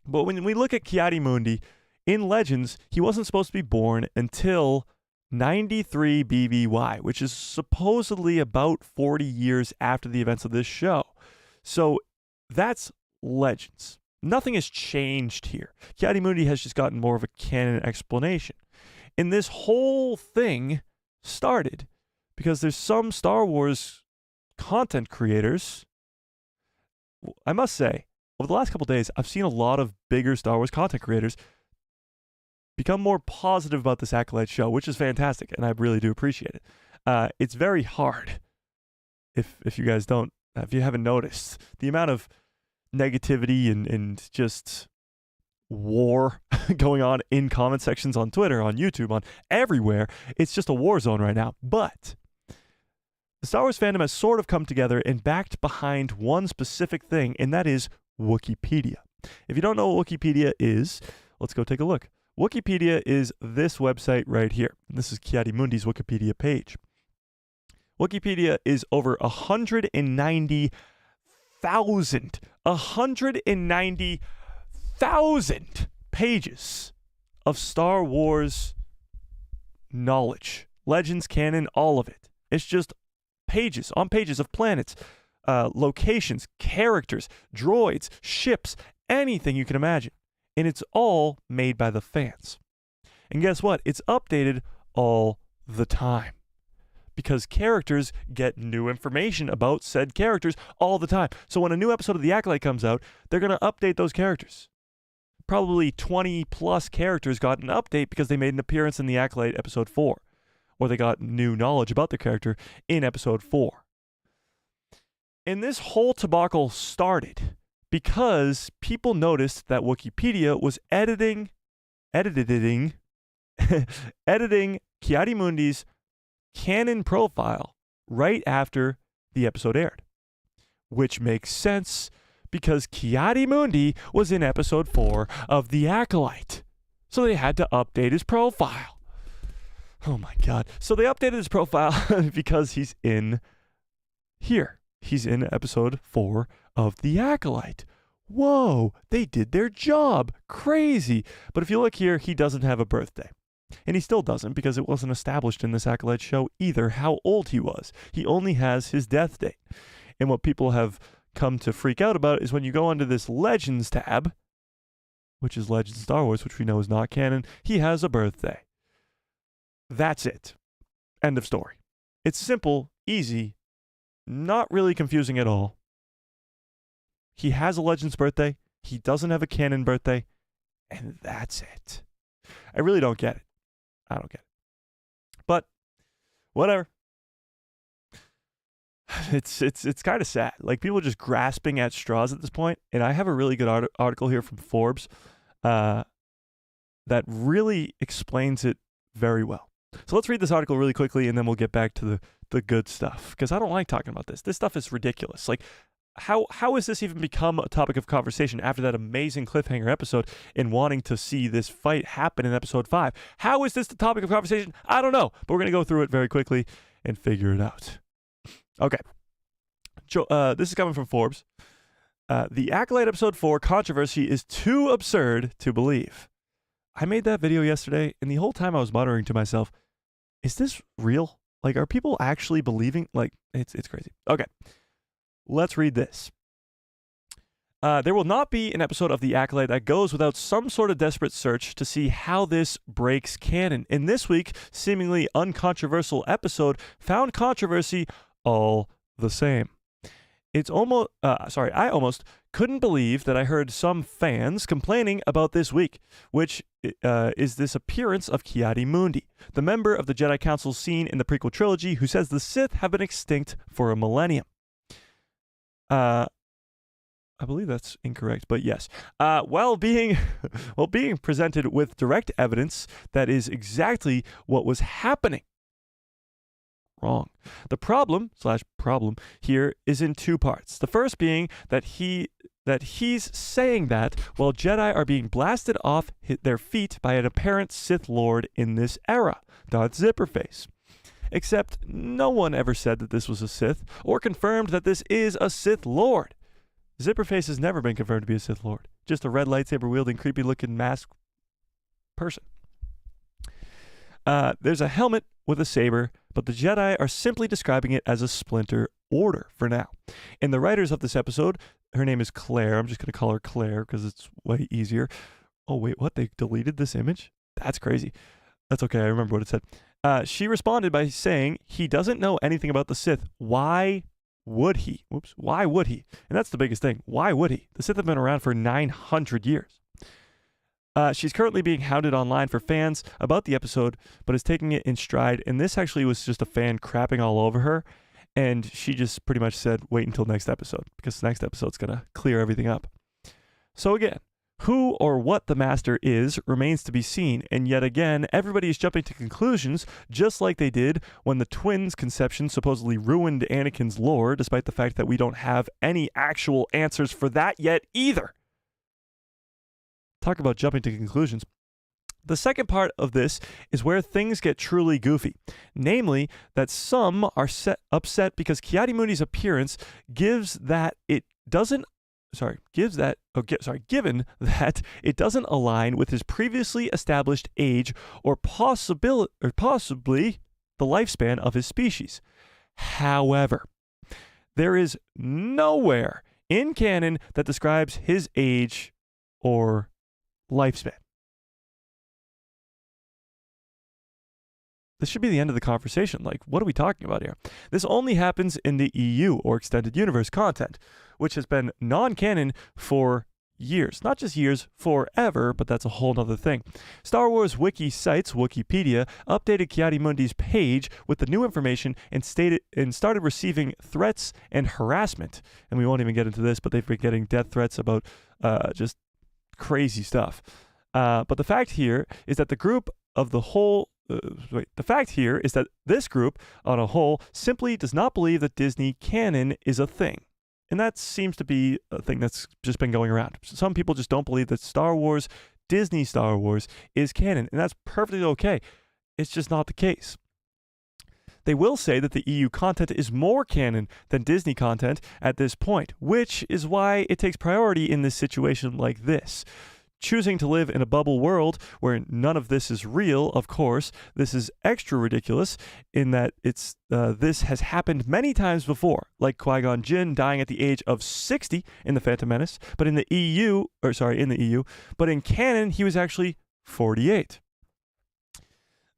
But when we look at Ki-Adi-Mundi, in Legends, he wasn't supposed to be born until 93 BBY, which is supposedly about 40 years after the events of this show. So That's Legends. Nothing has changed here. Ki-Adi-Mundi has just gotten more of a canon explanation. And this whole thing started because there's some Star Wars content creators. I must say, over the last couple days, I've seen a lot of bigger Star Wars content creators become more positive about this Acolyte show, which is fantastic, and I really do appreciate it. It's very hard, if you guys don't, if you haven't noticed, the amount of negativity and just war going on in comment sections on Twitter, on YouTube, on everywhere. It's just a war zone right now. But the Star Wars fandom has sort of come together and backed behind one specific thing, and that is Wikipedia. If you don't know what Wikipedia is, let's go take a look. Wikipedia is this website right here. This is Ki-Adi-Mundi's Wikipedia page. Wikipedia is over 190,000 pages of Star Wars knowledge. Legends, canon, all of it. It's just pages on pages of planets, locations, characters, droids, ships, anything you can imagine. And it's all made by the fans. And guess what? It's updated all the time. Because characters get new information about said characters all the time. So when a new episode of The Acolyte comes out, they're going to update those characters. Probably 20 plus characters got an update because they made an appearance in The Acolyte episode 4. Or they got new knowledge about their character in episode 4. And this whole debacle started because people noticed that Wikipedia was editing Ki-Adi-Mundi's canon profile right after the episode aired. Which makes sense because Ki-Adi-Mundi was in episode 4 of The Acolyte. So they had to update his profile. Oh my god. So they updated his profile because he's in here. He's in episode 4 of The Acolyte. Whoa, they did their job. Crazy. But if you look here, he doesn't have a birthday. And he still doesn't because it wasn't established in this Acolyte show either how old he was. He only has his death date. And what people have come to freak out about is when you go under this Legends tab, which is Legends Star Wars, which we know is not canon, he has a birthday. That's it. End of story. It's simple, easy, not really confusing at all. He has a Legends birthday. He doesn't have a canon birthday. And that's it. I really don't get it. I don't get it. But whatever. It's kind of sad. Like, people are just grasping at straws at this point. And I have a really good article here from Forbes that really explains it very well. So let's read this article really quickly, and then we'll get back to the good stuff. Because I don't like talking about this. This stuff is ridiculous. Like, how has this even become a topic of conversation after that amazing cliffhanger episode and wanting to see this fight happen in episode 5? How is this the topic of conversation? I don't know. But we're going to go through it very quickly and figure it out. Okay. This is coming from Forbes. The Acolyte episode 4 controversy is too absurd to believe. I made that video yesterday, and the whole time I was muttering to myself, is this real? Like, are people actually believing? Like, it's crazy. Okay. Let's read this. There will not be an episode of The Acolyte that goes without some sort of desperate search to see how this breaks canon. And this week, seemingly uncontroversial episode found controversy all the same. It's almost, I almost couldn't believe that I heard some fans complaining about this week, which is this appearance of Ki-Adi-Mundi, the member of the Jedi Council seen in the prequel trilogy who says the Sith have been extinct for a millennium. I believe that's incorrect, but yes. While being presented with direct evidence that is exactly what was happening. Wrong. The problem here is in two parts. The first being that he's saying that while Jedi are being blasted off their feet by an apparent Sith Lord in this era, Darth Zipperface. Except no one ever said that this was a Sith or confirmed that this is a Sith Lord. Zipperface has never been confirmed to be a Sith Lord. Just a red lightsaber wielding, creepy looking masked person. There's a helmet with a saber, but the Jedi are simply describing it as a splinter order for now. And the writers of this episode her name is Claire. I'm just going to call her Claire because it's way easier. Oh, wait, what? They deleted this image? That's crazy. That's okay. I remember what it said. She responded by saying, he doesn't know anything about the Sith. Why would he? Whoops. Why would he? And that's the biggest thing. Why would he? The Sith have been around for 900 years. She's currently being hounded online for fans about the episode, but is taking it in stride. And this actually was just a fan crapping all over her. And she just pretty much said, wait until next episode, because the next episode's going to clear everything up. So again, who or what the Master is remains to be seen, and yet again, everybody is jumping to conclusions, just like they did when the twins' conception supposedly ruined Anakin's lore, despite the fact that we don't have any actual answers for that yet either. Talk about jumping to conclusions. The second part of this is where things get truly goofy, namely that some are upset because Ki-Adi-Mundi's appearance given that it doesn't align with his previously established age or possibly the lifespan of his species. However, there is nowhere in canon that describes his age or lifespan. This should be the end of the conversation. Like, what are we talking about here? This only happens in the EU, or Extended Universe content, which has been non-canon for years. Not just years, forever, but that's a whole other thing. Star Wars wiki sites, Wikipedia, updated Ki-Adi-Mundi's page with the new information and started receiving threats and harassment. And we won't even get into this, but they've been getting death threats about just crazy stuff. But the fact here is that the fact here is that this group, on a whole, simply does not believe that Disney canon is a thing. And that seems to be a thing that's just been going around. Some people just don't believe that Disney Star Wars, is canon. And that's perfectly okay. It's just not the case. They will say that the EU content is more canon than Disney content at this point, which is why it takes priority in this situation like this. Choosing to live in a bubble world where none of this is real, of course, this is extra ridiculous in that this has happened many times before, like Qui-Gon Jinn dying at the age of 60 in The Phantom Menace, but in the EU, but in canon, he was actually 48.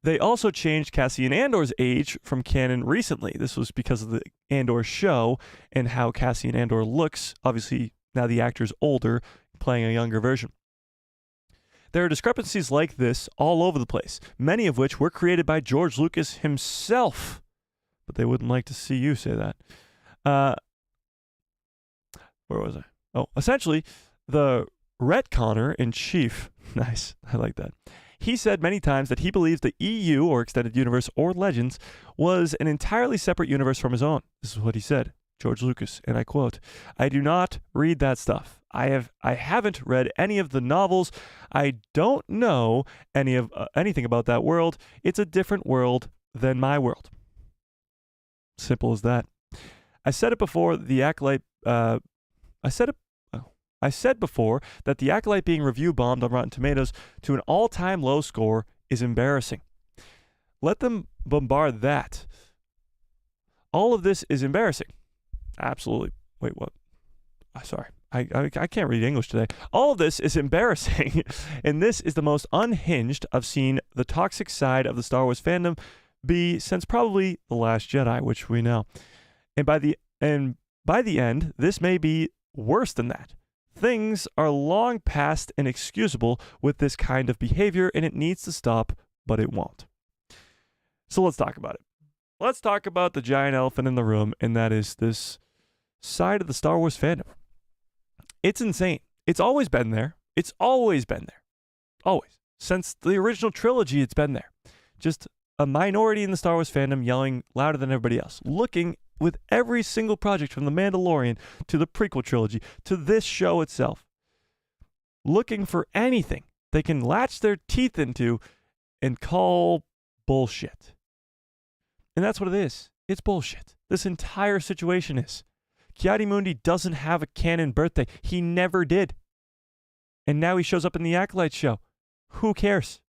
They also changed Cassian Andor's age from canon recently. This was because of the Andor show and how Cassian Andor looks. Obviously, now the actor's older, playing a younger version. There are discrepancies like this all over the place, many of which were created by George Lucas himself. But they wouldn't like to see you say that. Where was I? Oh, essentially, the retconner in chief, nice, I like that. He said many times that he believes the EU, or Extended Universe, or Legends, was an entirely separate universe from his own. This is what he said, George Lucas, and I quote, "I do not read that stuff. I haven't read any of the novels. I don't know anything about that world. It's a different world than my world." Simple as that. I said before that the Acolyte being review bombed on Rotten Tomatoes to an all-time low score is embarrassing. Let them bombard that. All of this is embarrassing. Absolutely. Wait, what? Sorry. I can't read English today. All of this is embarrassing, and this is the most unhinged I've seen the toxic side of the Star Wars fandom be since probably The Last Jedi, which we know. And by the end, this may be worse than that. Things are long past inexcusable with this kind of behavior, and it needs to stop, but it won't. So let's talk about it. Let's talk about the giant elephant in the room, and that is this side of the Star Wars fandom. It's insane. It's always been there. It's always been there. Always. Since the original trilogy, it's been there. Just a minority in the Star Wars fandom yelling louder than everybody else. Looking with every single project from The Mandalorian to the prequel trilogy to this show itself. Looking for anything they can latch their teeth into and call bullshit. And that's what it is. It's bullshit. This entire situation is. Ki-Adi-Mundi doesn't have a canon birthday. He never did. And now he shows up in the Acolyte show. Who cares?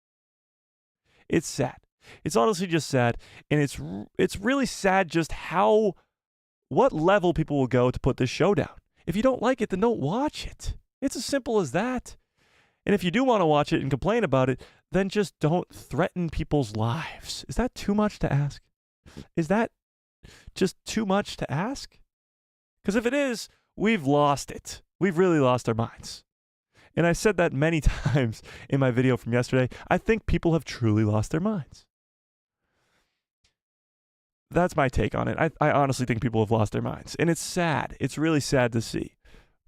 It's sad. It's honestly just sad. And it's really sad just what level people will go to put this show down. If you don't like it, then don't watch it. It's as simple as that. And if you do want to watch it and complain about it, then just don't threaten people's lives. Is that too much to ask? Is that just too much to ask? Because if it is, we've lost it. We've really lost our minds. And I said that many times in my video from yesterday. I think people have truly lost their minds. That's my take on it. I honestly think people have lost their minds. And it's sad. It's really sad to see.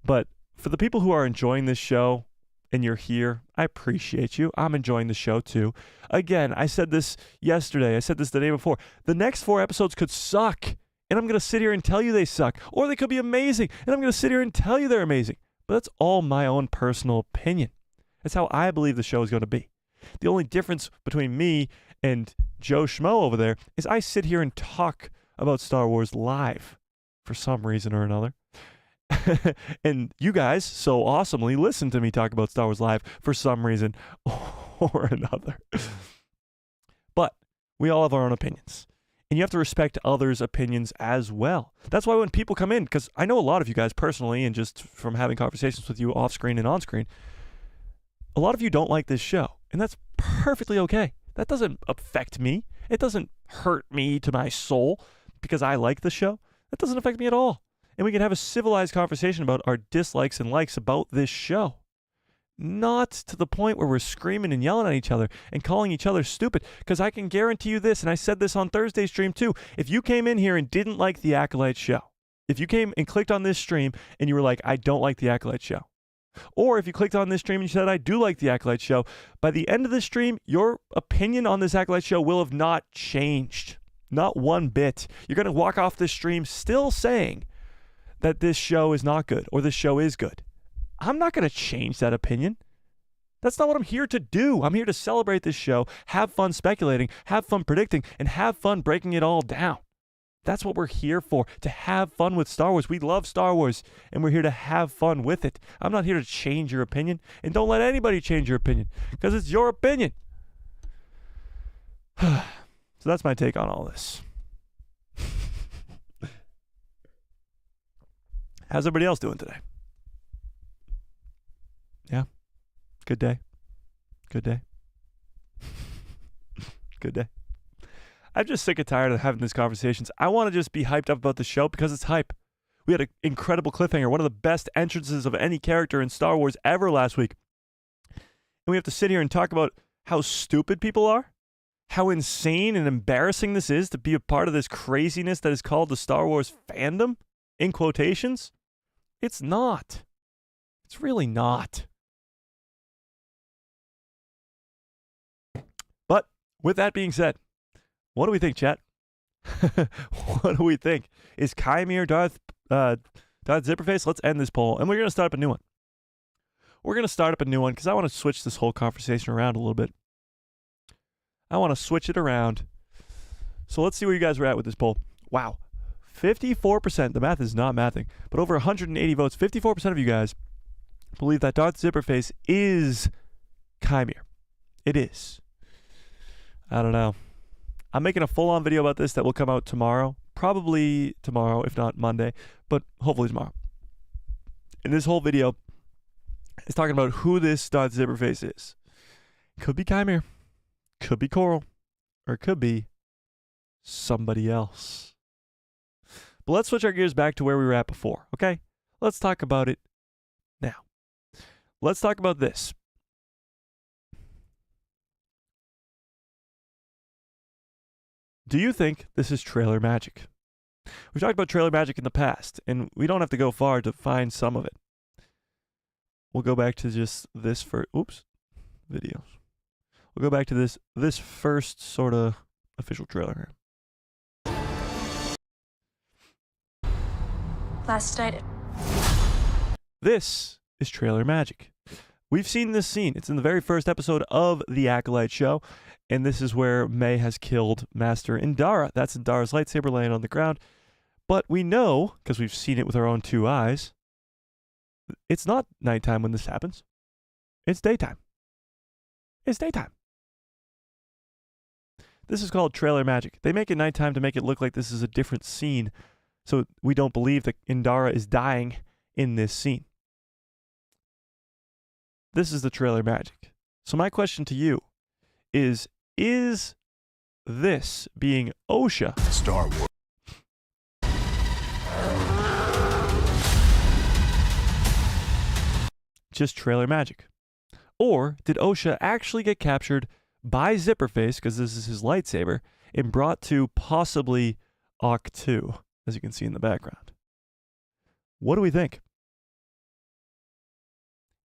But for the people who are enjoying this show and you're here, I appreciate you. I'm enjoying the show too. Again, I said this yesterday. I said this the day before. The next 4 episodes could suck. And I'm going to sit here and tell you they suck. Or they could be amazing. And I'm going to sit here and tell you they're amazing. But that's all my own personal opinion. That's how I believe the show is going to be. The only difference between me and Joe Schmo over there is I sit here and talk about Star Wars live for some reason or another. And you guys so awesomely listen to me talk about Star Wars live for some reason or another. But we all have our own opinions. And you have to respect others' opinions as well. That's why when people come in, because I know a lot of you guys personally and just from having conversations with you off screen and on screen, a lot of you don't like this show. And that's perfectly okay. That doesn't affect me. It doesn't hurt me to my soul because I like the show. That doesn't affect me at all. And we can have a civilized conversation about our dislikes and likes about this show. Not to the point where we're screaming and yelling at each other and calling each other stupid. Because I can guarantee you this, and I said this on Thursday's stream too. If you came in here and didn't like the Acolyte show, if you came and clicked on this stream and you were like, I don't like the Acolyte show, or if you clicked on this stream and you said, I do like the Acolyte show, by the end of the stream, your opinion on this Acolyte show will have not changed. Not one bit. You're going to walk off this stream still saying that this show is not good or this show is good. I'm not going to change that opinion. That's not what I'm here to do. I'm here to celebrate this show, have fun speculating, have fun predicting, and have fun breaking it all down. That's what we're here for, to have fun with Star Wars. We love Star Wars, and we're here to have fun with it. I'm not here to change your opinion, and don't let anybody change your opinion, because it's your opinion. So that's my take on all this. How's everybody else doing today? Yeah? Good day? Good day? Good day? I'm just sick and tired of having these conversations. I want to just be hyped up about the show because it's hype. We had an incredible cliffhanger, one of the best entrances of any character in Star Wars ever last week. And we have to sit here and talk about how stupid people are, how insane and embarrassing this is to be a part of this craziness that is called the Star Wars fandom, in quotations. It's not. It's really not. But with that being said, what do we think, chat? What do we think? Is Chimere Darth Zipperface? Let's end this poll, and we're going to start up a new one. We're going to start up a new one because I want to switch this whole conversation around a little bit. I want to switch it around. So let's see where you guys are at with this poll. Wow. 54%, the math is not mathing, but over 180 votes, 54% of you guys believe that Darth Zipperface is Chimere. It is. I don't know. I'm making a full-on video about this that will come out tomorrow. Probably tomorrow, if not Monday, but hopefully tomorrow. And this whole video is talking about who this Darth Zipperface is. Could be Chimere, could be Coral, or it could be somebody else. But let's switch our gears back to where we were at before, okay? Let's talk about it now. Let's talk about this. Do you think this is trailer magic? We've talked about trailer magic in the past, and we don't have to go far to find some of it. We'll go back to just this videos. We'll go back to this first sort of official trailer here. Last night. This is trailer magic. We've seen this scene. It's in the very first episode of The Acolyte show, and this is where May has killed Master Indara. That's Indara's lightsaber laying on the ground. But we know, because we've seen it with our own 2 eyes, it's not nighttime when this happens. It's daytime. It's daytime. This is called trailer magic. They make it nighttime to make it look like this is a different scene, so we don't believe that Indara is dying in this scene. This is the trailer magic. So my question to you is this being OSHA Star Wars. just trailer magic? Or did OSHA actually get captured by Zipperface, because this is his lightsaber, and brought to possibly Ock 2, as you can see in the background? What do we think?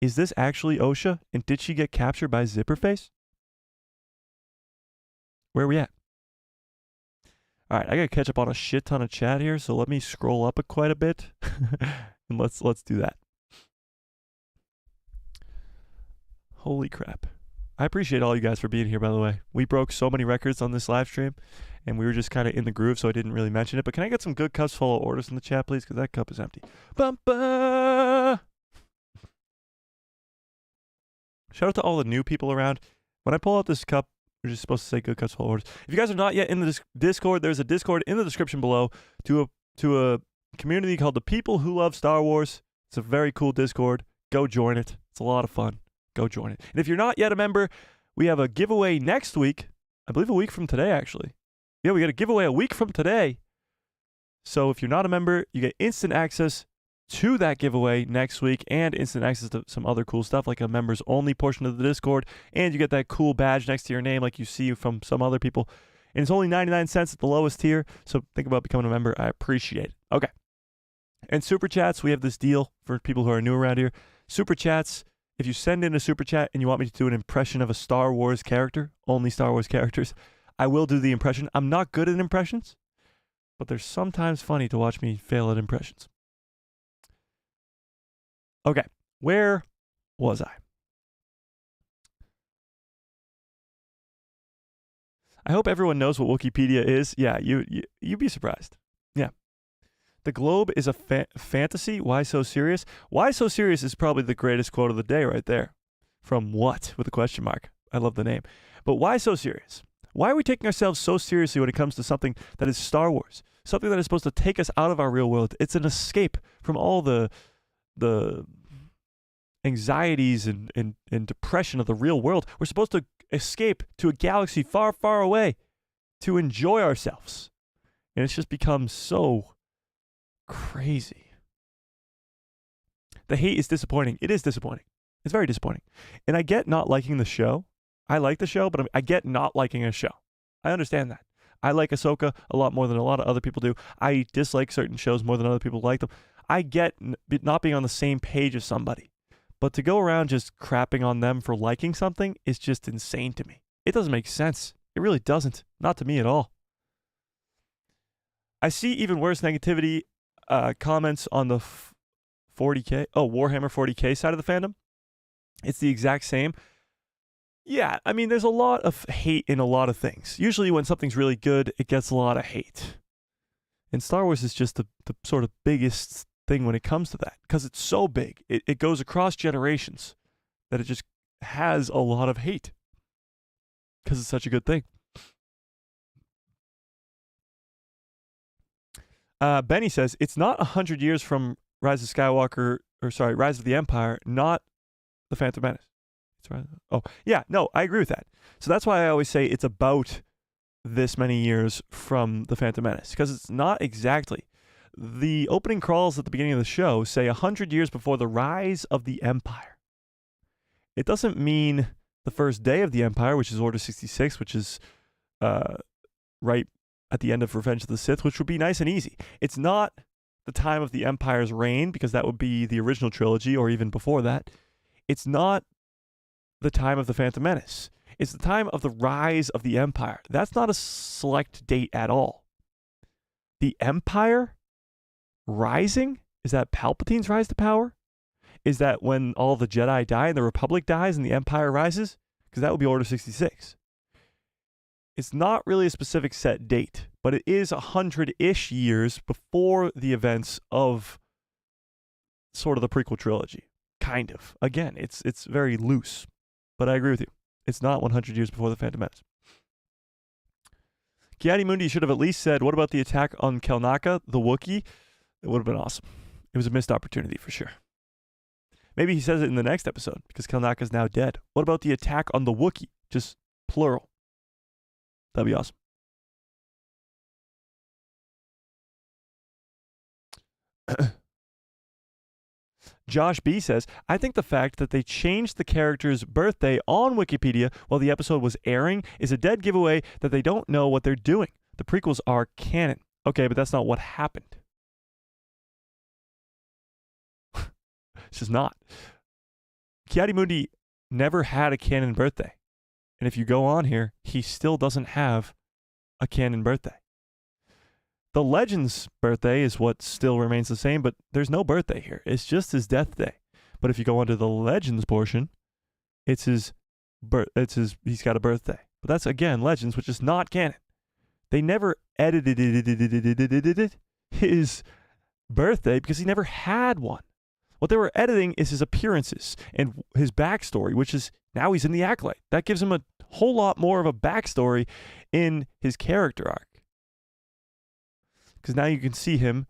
Is this actually OSHA, and did she get captured by Zipperface? Where are we at? All right, I gotta catch up on a shit ton of chat here, so let me scroll up quite a bit, and let's do that. Holy crap! I appreciate all you guys for being here. By the way, we broke so many records on this live stream, and we were just kind of in the groove, so I didn't really mention it. But can I get some good cups full of orders in the chat, please? Because that cup is empty. Bumpa! Shout out to all the new people around. When I pull out this cup, we're just supposed to say good cups full of orders. If you guys are not yet in the Discord, there's a Discord in the description below to a community called the People Who Love Star Wars. It's a very cool Discord. Go join it. It's a lot of fun. Go join it. And if you're not yet a member, we have a giveaway next week. I believe a week from today, actually. Yeah, we got a giveaway a week from today. So if you're not a member, you get instant access to that giveaway next week and instant access to some other cool stuff like a members only portion of the Discord, and you get that cool badge next to your name like you see from some other people. And it's only 99 cents at the lowest tier, so think about becoming a member. I appreciate it. Okay. And super chats, we have this deal for people who are new around here. Super chats, if you send in a super chat and you want me to do an impression of a Star Wars character, only Star Wars characters, I will do the impression. I'm not good at impressions, but they're sometimes funny to watch me fail at impressions. Okay, where was I? I hope everyone knows what Wikipedia is. Yeah, you'd be surprised. Yeah. The globe is a fantasy. Why so serious? Why so serious is probably the greatest quote of the day right there. From what? With a question mark. I love the name. But why so serious? Why are we taking ourselves so seriously when it comes to something that is Star Wars? Something that is supposed to take us out of our real world. It's an escape from all the anxieties and depression of the real world. We're supposed to escape to a galaxy far, far away to enjoy ourselves. And it's just become so crazy. The hate is disappointing. It is disappointing. It's very disappointing. And I get not liking the show. I like the show, but I get not liking a show. I understand that. I like Ahsoka a lot more than a lot of other people do. I dislike certain shows more than other people like them. I get not being on the same page as somebody. But to go around just crapping on them for liking something is just insane to me. It doesn't make sense. It really doesn't. Not to me at all. I see even worse negativity comments on the 40K, Warhammer 40K side of the fandom. It's the exact same. Yeah, I mean, there's a lot of hate in a lot of things. Usually when something's really good, it gets a lot of hate. And Star Wars is just the sort of biggest thing when it comes to that, because it's so big. It goes across generations that it just has a lot of hate because it's such a good thing. Benny says, it's not 100 years from Rise of the Empire, not The Phantom Menace. It's right. Oh, yeah, no, I agree with that. So that's why I always say it's about this many years from The Phantom Menace, because it's not exactly. The opening crawls at the beginning of the show say 100 years before the rise of the Empire. It doesn't mean the first day of the Empire, which is Order 66, which is right at the end of Revenge of the Sith, which would be nice and easy. It's not the time of the Empire's reign, because that would be the original trilogy or even before that. It's not the time of the Phantom Menace. It's the time of the rise of the Empire. That's not a select date at all. The Empire rising? Is that Palpatine's rise to power? Is that when all the Jedi die and the Republic dies and the Empire rises? Because that would be Order 66. It's not really a specific set date, but it is 100-ish years before the events of sort of the prequel trilogy. Kind of. Again, it's very loose, but I agree with you. It's not 100 years before the Phantom Menace. Kiadi Mundi should have at least said, what about the attack on Kelnaka, the Wookiee? It would have been awesome. It was a missed opportunity for sure. Maybe he says it in the next episode because Kelnaka's now dead. What about the attack on the Wookiee? Just plural. That'd be awesome. Josh B says, I think the fact that they changed the character's birthday on Wikipedia while the episode was airing is a dead giveaway that they don't know what they're doing. The prequels are canon. Okay, but that's not what happened. It's just not. Ki-Adi-Mundi never had a canon birthday. And if you go on here, he still doesn't have a canon birthday. The Legend's birthday is what still remains the same, but there's no birthday here. It's just his death day. But if you go under the Legends portion, it's he's got a birthday. But that's, again, Legends, which is not canon. They never edited his birthday because he never had one. What they were editing is his appearances and his backstory, which is now he's in the Acolyte. That gives him a whole lot more of a backstory in his character arc. Because now you can see him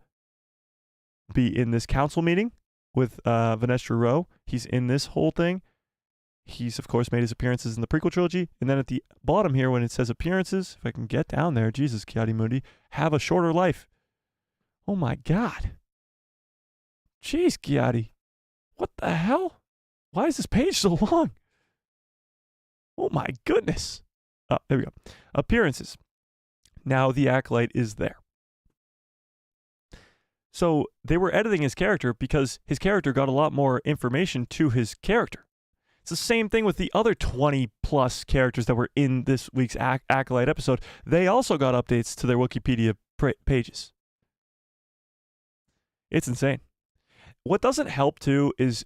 be in this council meeting with Vanestra Rao. He's in this whole thing. He's, of course, made his appearances in the prequel trilogy. And then at the bottom here, when it says appearances, if I can get down there, Jesus, Ki-Adi-Mundi, have a shorter life. Oh, my God. Jeez, Ki-Adi. What the hell? Why is this page so long? Oh, my goodness. Oh, there we go. Appearances. Now the Acolyte is there. So they were editing his character because his character got a lot more information to his character. It's the same thing with the other 20 plus characters that were in this week's Acolyte episode. They also got updates to their Wikipedia pages. It's insane. What doesn't help too is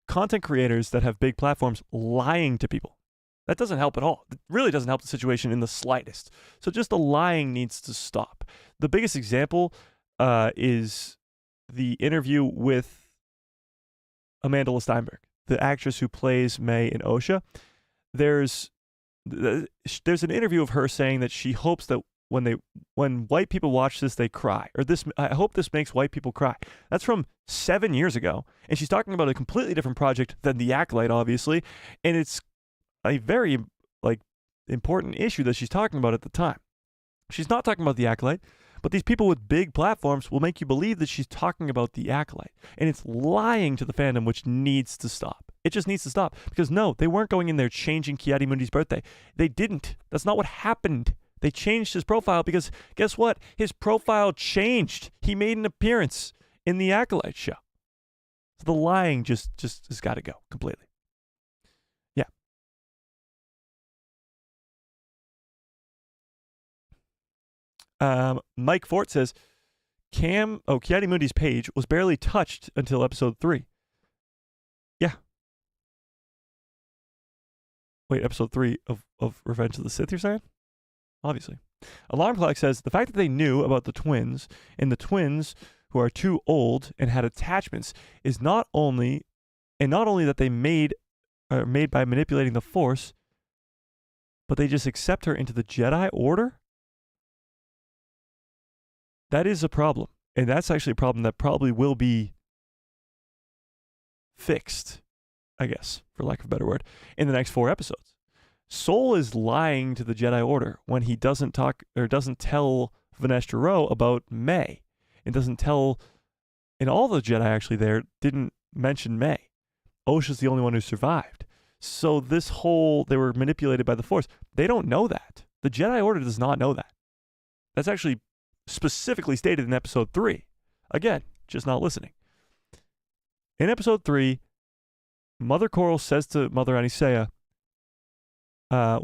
content creators that have big platforms lying to people. That doesn't help at all. It really doesn't help the situation in the slightest. So just the lying needs to stop. The biggest example is the interview with Amanda Steinberg, the actress who plays May in Osha. There's an interview of her saying that she hopes that when white people watch this, they cry. I hope this makes white people cry. That's from 7 years ago. And she's talking about a completely different project than The Acolyte, obviously. And it's a very important issue that she's talking about at the time. She's not talking about The Acolyte. But these people with big platforms will make you believe that she's talking about The Acolyte. And it's lying to the fandom, which needs to stop. It just needs to stop. Because no, they weren't going in there changing Ki-Adi-Mundi's birthday. They didn't. That's not what happened. They changed his profile because guess what? His profile changed. He made an appearance in the Acolyte show. So the lying just has got to go completely. Yeah. Mike Fort says, Ki-Adi-Mundi's page was barely touched until episode 3. Yeah. Wait, episode 3 of Revenge of the Sith, you're saying? Obviously. Alarm Clock says, the fact that they knew about the twins, and the twins who are too old and had attachments, is not only that they are made by manipulating the Force, but they just accept her into the Jedi Order? That is a problem. And that's actually a problem that probably will be fixed, I guess, for lack of a better word, in the next 4 episodes. Sol is lying to the Jedi Order when he doesn't tell Vanestra Rao about May. And doesn't tell, and all the Jedi actually there didn't mention May. Osha's the only one who survived. So they were manipulated by the Force. They don't know that. The Jedi Order does not know that. That's actually specifically stated in episode 3. Again, just not listening. In episode 3, Mother Coral says to Mother Anisea,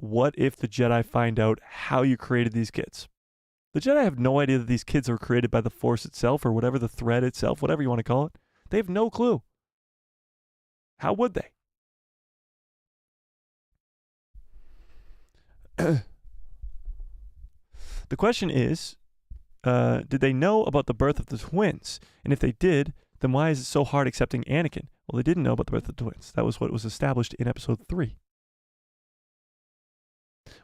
what if the Jedi find out how you created these kids? The Jedi have no idea that these kids are created by the Force itself or whatever, the thread itself, whatever you want to call it. They have no clue. How would they? The question is, did they know about the birth of the twins? And if they did, then why is it so hard accepting Anakin? Well, they didn't know about the birth of the twins. That was what was established in episode 3.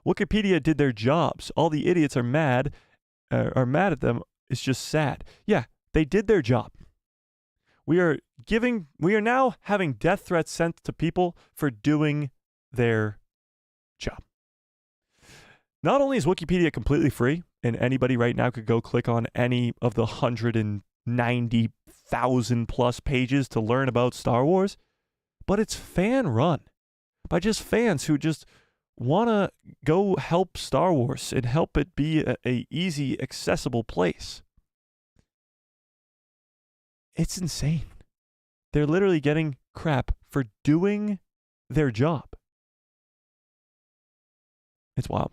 Wikipedia did their jobs. All the idiots are mad at them. It's just sad. Yeah, they did their job. We are now having death threats sent to people for doing their job. Not only is Wikipedia completely free, and anybody right now could go click on any of the 190,000 plus pages to learn about Star Wars, but it's fan run by just fans who just want to go help Star Wars and help it be a easy, accessible place. It's insane. They're literally getting crap for doing their job. It's wild.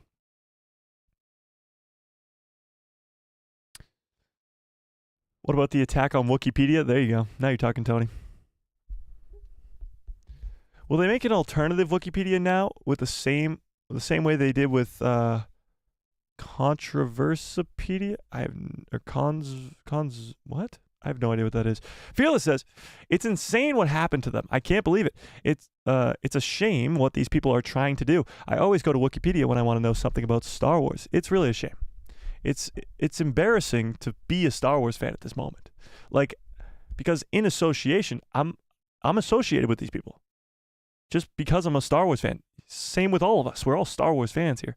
What about the attack on Wikipedia? There you go. Now you're talking, Tony. Will they make an alternative Wikipedia now with the same way they did with Controversipedia? What? I have no idea what that is. Fearless says, it's insane what happened to them. I can't believe it. It's a shame what these people are trying to do. I always go to Wikipedia when I want to know something about Star Wars. It's really a shame. It's embarrassing to be a Star Wars fan at this moment. Like, because in association, I'm associated with these people. Just because I'm a Star Wars fan. Same with all of us. We're all Star Wars fans here.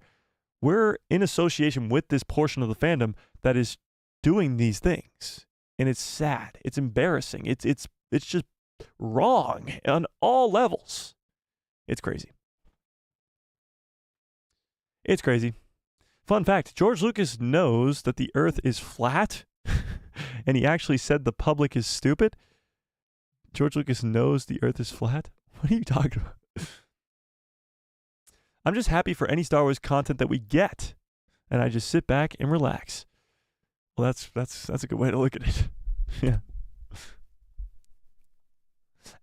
We're in association with this portion of the fandom that is doing these things. And it's sad. It's embarrassing. It's just wrong on all levels. It's crazy. It's crazy. Fun fact, George Lucas knows that the Earth is flat, and he actually said the public is stupid. George Lucas knows the Earth is flat? What are you talking about? I'm just happy for any Star Wars content that we get, and I just sit back and relax. Well, that's a good way to look at it. Yeah.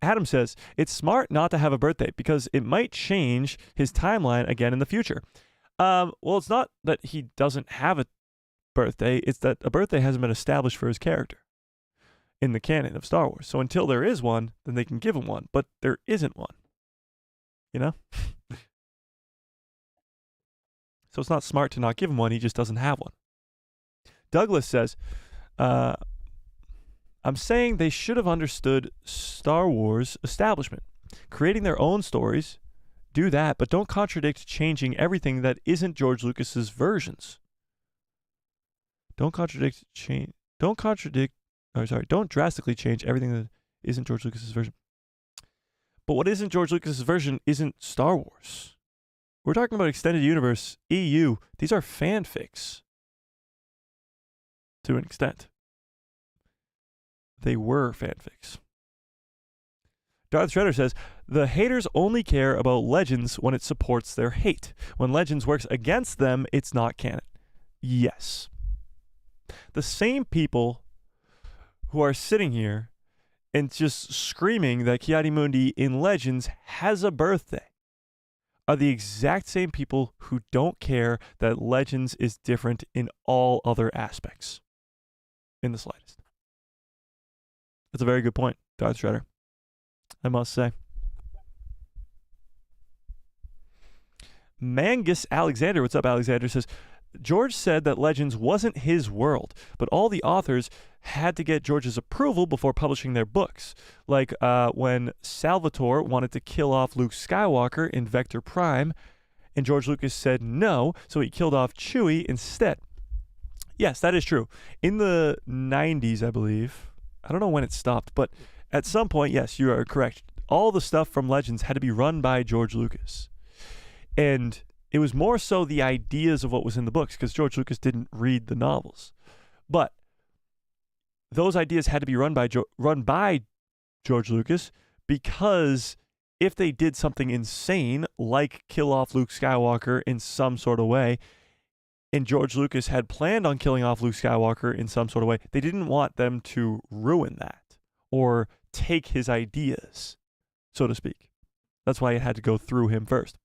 Adam says, it's smart not to have a birthday because it might change his timeline again in the future. Well, it's not that he doesn't have a birthday. It's that a birthday hasn't been established for his character in the canon of Star Wars. So until there is one, then they can give him one. But there isn't one. You know? So it's not smart to not give him one. He just doesn't have one. Douglas says, I'm saying they should have understood Star Wars establishment. Creating their own stories, do that, but don't contradict changing everything that isn't George Lucas's versions. Don't drastically change everything that isn't George Lucas's version. But what isn't George Lucas's version isn't Star Wars. We're talking about Extended Universe, EU. These are fanfics. To an extent. They were fanfics. Darth Shredder says, the haters only care about Legends when it supports their hate. When Legends works against them, it's not canon. Yes. The same people who are sitting here and just screaming that Ki-Adi-Mundi in Legends has a birthday are the exact same people who don't care that Legends is different in all other aspects. In the slightest. That's a very good point, Darth Shredder. I must say. Mangus Alexander, what's up, Alexander, says, George said that Legends wasn't his world, but all the authors had to get George's approval before publishing their books. Like when Salvatore wanted to kill off Luke Skywalker in Vector Prime, and George Lucas said no, so he killed off Chewie instead. Yes, that is true. In the 90s, I believe, I don't know when it stopped, but at some point, yes, you are correct. All the stuff from Legends had to be run by George Lucas. And it was more so the ideas of what was in the books, because George Lucas didn't read the novels. But those ideas had to be run by George Lucas, because if they did something insane, like kill off Luke Skywalker in some sort of way, and George Lucas had planned on killing off Luke Skywalker in some sort of way, they didn't want them to ruin that or take his ideas, so to speak. That's why it had to go through him first.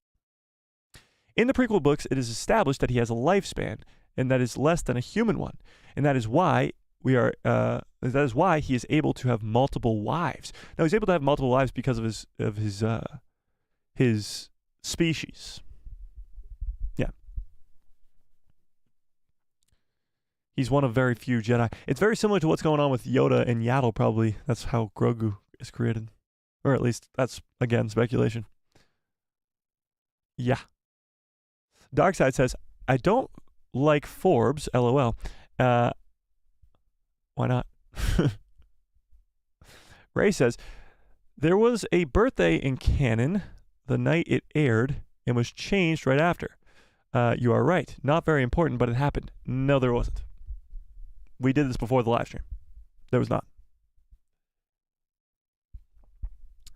In the prequel books, it is established that he has a lifespan, and that is less than a human one, and that is why he is able to have multiple wives. Now, he's able to have multiple wives because of his species. Yeah. He's one of very few Jedi. It's very similar to what's going on with Yoda and Yaddle, probably. That's how Grogu is created. Or at least, that's, again, speculation. Yeah. Darkseid says, I don't like Forbes, LOL. Why not? Ray says, there was a birthday in canon the night it aired and was changed right after. You are right. Not very important, but it happened. No, there wasn't. We did this before the live stream. There was not.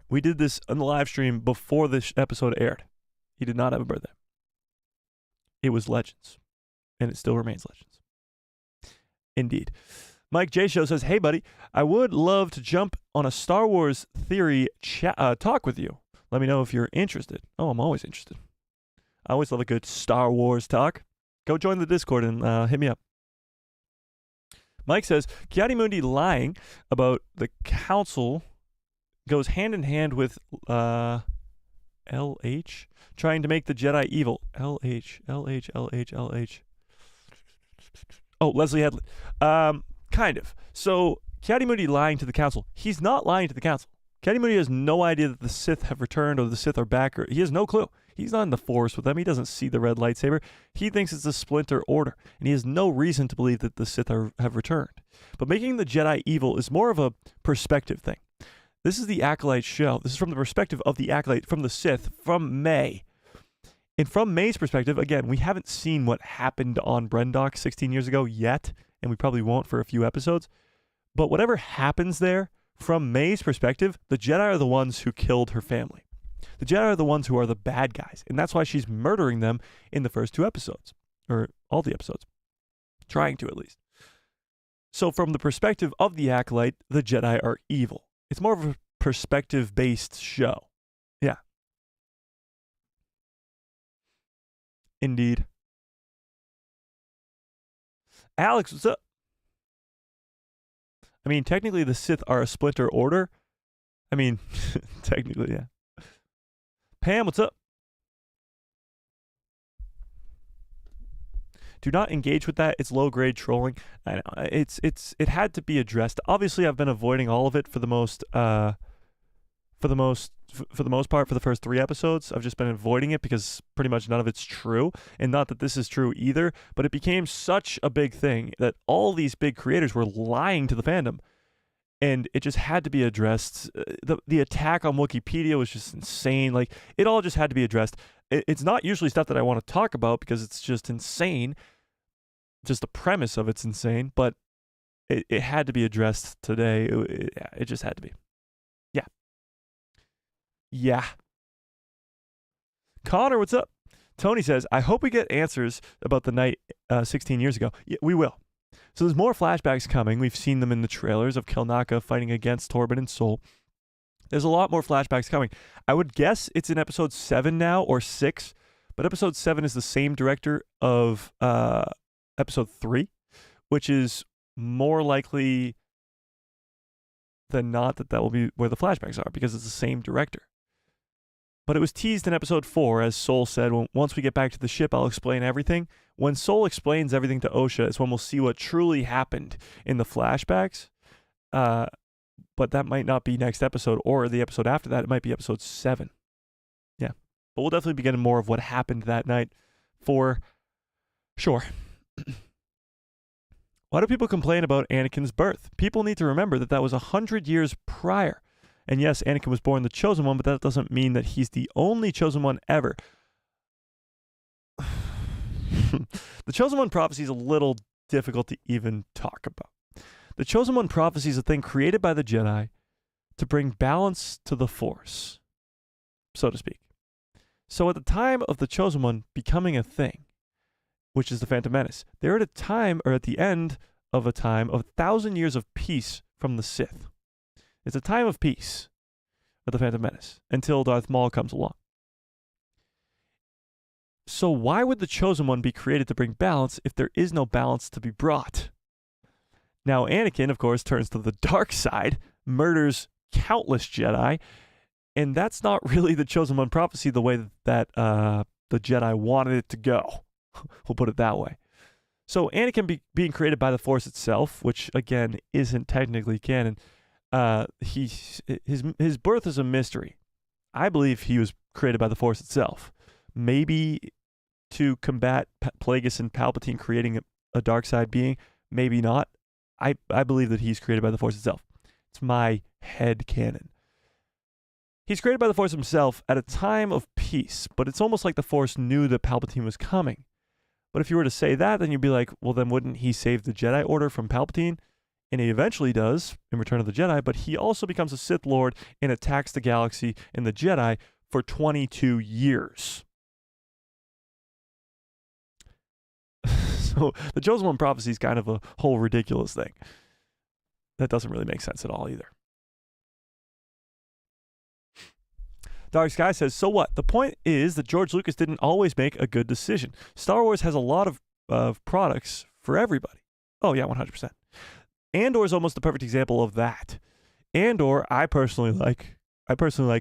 We did this on the live stream before this episode aired. He did not have a birthday. It was Legends. And it still remains Legends. Indeed. Mike J. Show says, hey, buddy, I would love to jump on a Star Wars theory talk with you. Let me know if you're interested. Oh, I'm always interested. I always love a good Star Wars talk. Go join the Discord and hit me up. Mike says, Ki-Adi-Mundi lying about the council goes hand in hand with LH trying to make the Jedi evil. LH. Oh, Leslie Headland. Kind of. So, Ki-Adi-Mundi lying to the council. He's not lying to the council. Ki-Adi-Mundi has no idea that the Sith have returned or the Sith are back. He has no clue. He's not in the Force with them. He doesn't see the red lightsaber. He thinks it's a splinter order, and he has no reason to believe that the Sith have returned. But making the Jedi evil is more of a perspective thing. This is the Acolyte show. This is from the perspective of the Acolyte, from the Sith, from May. And from May's perspective, again, we haven't seen what happened on Brendok 16 years ago yet, and we probably won't for a few episodes. But whatever happens there, from May's perspective, the Jedi are the ones who killed her family. The Jedi are the ones who are the bad guys, and that's why she's murdering them in the first 2 episodes, or all the episodes. Trying to, at least. So from the perspective of the Acolyte, the Jedi are evil. It's more of a perspective-based show. Yeah. Indeed. Alex, what's up? I mean, technically the Sith are a splinter order. I mean, technically, yeah. Pam, what's up? Do not engage with that. It's low-grade trolling. I know. It had to be addressed. Obviously, I've been avoiding all of it for the most part for the first 3 episodes. I've just been avoiding it because pretty much none of it's true, and not that this is true either. But it became such a big thing that all these big creators were lying to the fandom, and it just had to be addressed. The attack on Wikipedia was just insane. Like, it all just had to be addressed. It's not usually stuff that I want to talk about because it's just insane. Just the premise of it's insane, but it had to be addressed today. It just had to be. Yeah. Yeah. Connor, what's up? Tony says, I hope we get answers about the night 16 years ago. Yeah, we will. So there's more flashbacks coming. We've seen them in the trailers of Kelnaka fighting against Torben and Sol. There's a lot more flashbacks coming. I would guess it's in episode 7 now, or 6, but episode 7 is the same director of episode 3, which is more likely than not that will be where the flashbacks are, because it's the same director. But it was teased in episode 4, as Sol said, once we get back to the ship, I'll explain everything. When Sol explains everything to Osha is when we'll see what truly happened in the flashbacks. But that might not be next episode or the episode after that. It might be episode 7. Yeah. But we'll definitely be getting more of what happened that night for sure. Why do people complain about Anakin's birth? People need to remember that was 100 years prior. And yes, Anakin was born the chosen one, but that doesn't mean that he's the only chosen one ever. The chosen one prophecy is a little difficult to even talk about. The chosen one prophecy is a thing created by the Jedi to bring balance to the Force, so to speak. So at the time of the chosen one becoming a thing, which is the Phantom Menace, they're at a time, or at the end of a time, of 1,000 years of peace from the Sith. It's a time of peace of the Phantom Menace until Darth Maul comes along. So why would the chosen one be created to bring balance if there is no balance to be brought? Now, Anakin, of course, turns to the dark side, murders countless Jedi, and that's not really the chosen one prophecy the way that the Jedi wanted it to go. We'll put it that way. So Anakin being created by the Force itself, which again isn't technically canon, his birth is a mystery. I believe he was created by the Force itself. Maybe to combat Plagueis and Palpatine creating a dark side being, maybe not. I believe that he's created by the Force itself. It's my head canon. He's created by the Force himself at a time of peace, but it's almost like the Force knew that Palpatine was coming. But if you were to say that, then you'd be like, well, then wouldn't he save the Jedi Order from Palpatine? And he eventually does in Return of the Jedi, but he also becomes a Sith Lord and attacks the galaxy and the Jedi for 22 years. So the Chosen One prophecy is kind of a whole ridiculous thing. That doesn't really make sense at all either. Dark Sky says, so what? The point is that George Lucas didn't always make a good decision. Star Wars has a lot of products for everybody. Oh, yeah, 100%. Andor is almost the perfect example of that. Andor, I personally like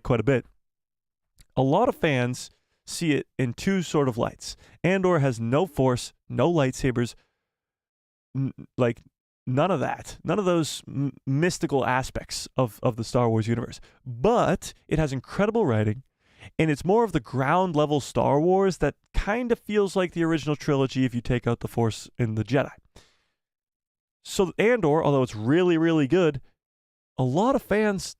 quite a bit. A lot of fans see it in two sort of lights. Andor has no Force, no lightsabers, none of that. None of those mystical aspects of the Star Wars universe. But it has incredible writing, and it's more of the ground level Star Wars that kind of feels like the original trilogy if you take out the Force and the Jedi. So Andor, although it's really, really good, a lot of fans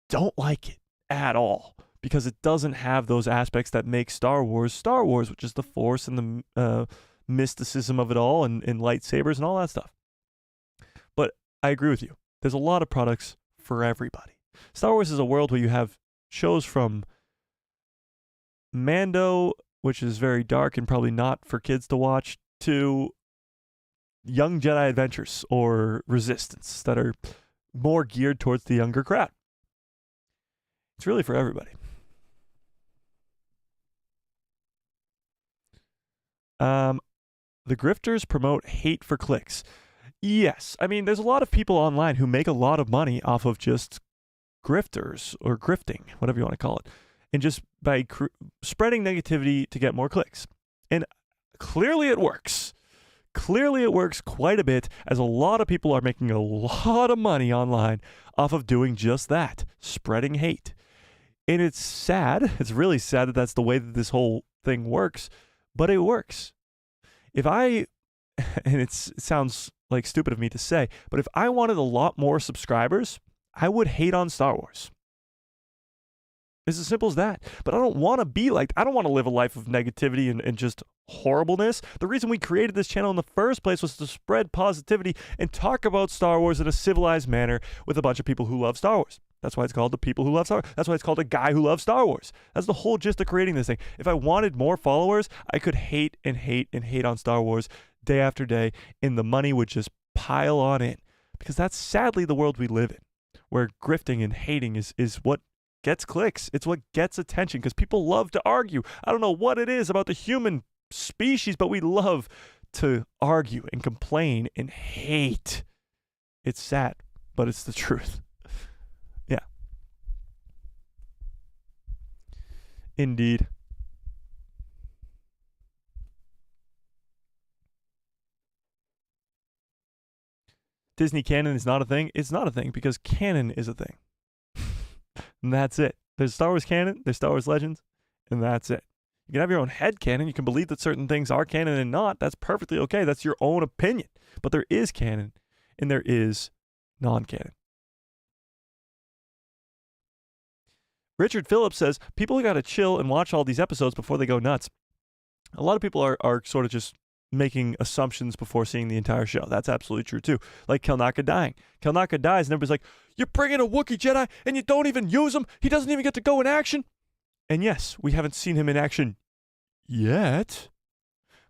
don't like it at all because it doesn't have those aspects that make Star Wars, which is the Force and the mysticism of it all and lightsabers and all that stuff. But I agree with you. There's a lot of products for everybody. Star Wars is a world where you have shows from Mando, which is very dark and probably not for kids to watch, to Young Jedi Adventures or Resistance that are more geared towards the younger crowd. It's really for everybody. The grifters promote hate for clicks. Yes, I mean, there's a lot of people online who make a lot of money off of just grifters or grifting, whatever you want to call it, and just by spreading negativity to get more clicks. And clearly it works. Clearly it works quite a bit, as a lot of people are making a lot of money online off of doing just that, spreading hate. And it's sad. It's really sad that that's the way that this whole thing works, but it works. And it sounds like stupid of me to say, but if I wanted a lot more subscribers, I would hate on Star Wars. It's as simple as that. But I don't want to be like, I don't want to live a life of negativity and just horribleness. The reason we created this channel in the first place was to spread positivity and talk about Star Wars in a civilized manner with a bunch of people who love Star Wars. That's why it's called The People Who Love Star Wars. That's why it's called A Guy Who Loves Star Wars. That's the whole gist of creating this thing. If I wanted more followers, I could hate and hate and hate on Star Wars day after day, and the money would just pile on in. Because that's sadly the world we live in, where grifting and hating is what gets clicks. It's what gets attention, because people love to argue. I don't know what it is about the human species, but we love to argue and complain and hate. It's sad, but it's the truth. Yeah. Indeed. Disney canon is not a thing. It's not a thing because canon is a thing. And that's it. There's Star Wars canon, there's Star Wars Legends, and that's it. You can have your own head canon. You can believe that certain things are canon and not. That's perfectly okay. That's your own opinion. But there is canon and there is non-canon. Richard Phillips says, people got to chill and watch all these episodes before they go nuts. A lot of people are sort of just making assumptions before seeing the entire show. That's absolutely true too. Like Kelnaka dying. Kelnaka dies and everybody's like, you're bringing a Wookiee Jedi and you don't even use him. He doesn't even get to go in action. And yes, we haven't seen him in action yet,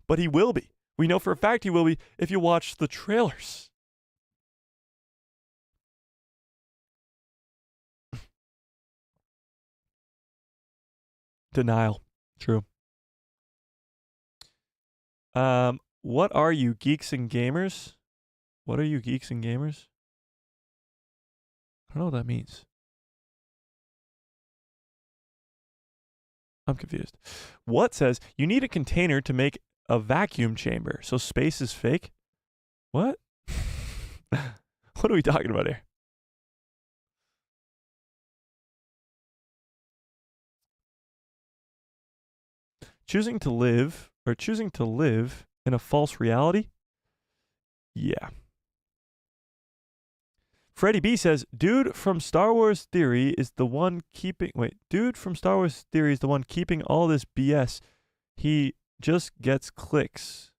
but he will be. We know for a fact he will be if you watch the trailers. Denial. True. What are you, geeks and gamers? What are you, geeks and gamers? I don't know what that means. I'm confused. What says, you need a container to make a vacuum chamber. So space is fake? What? What are we talking about here? Choosing to live in a false reality? Yeah. Freddie B says, dude from Star Wars Theory is the one keeping all this BS. He just gets clicks.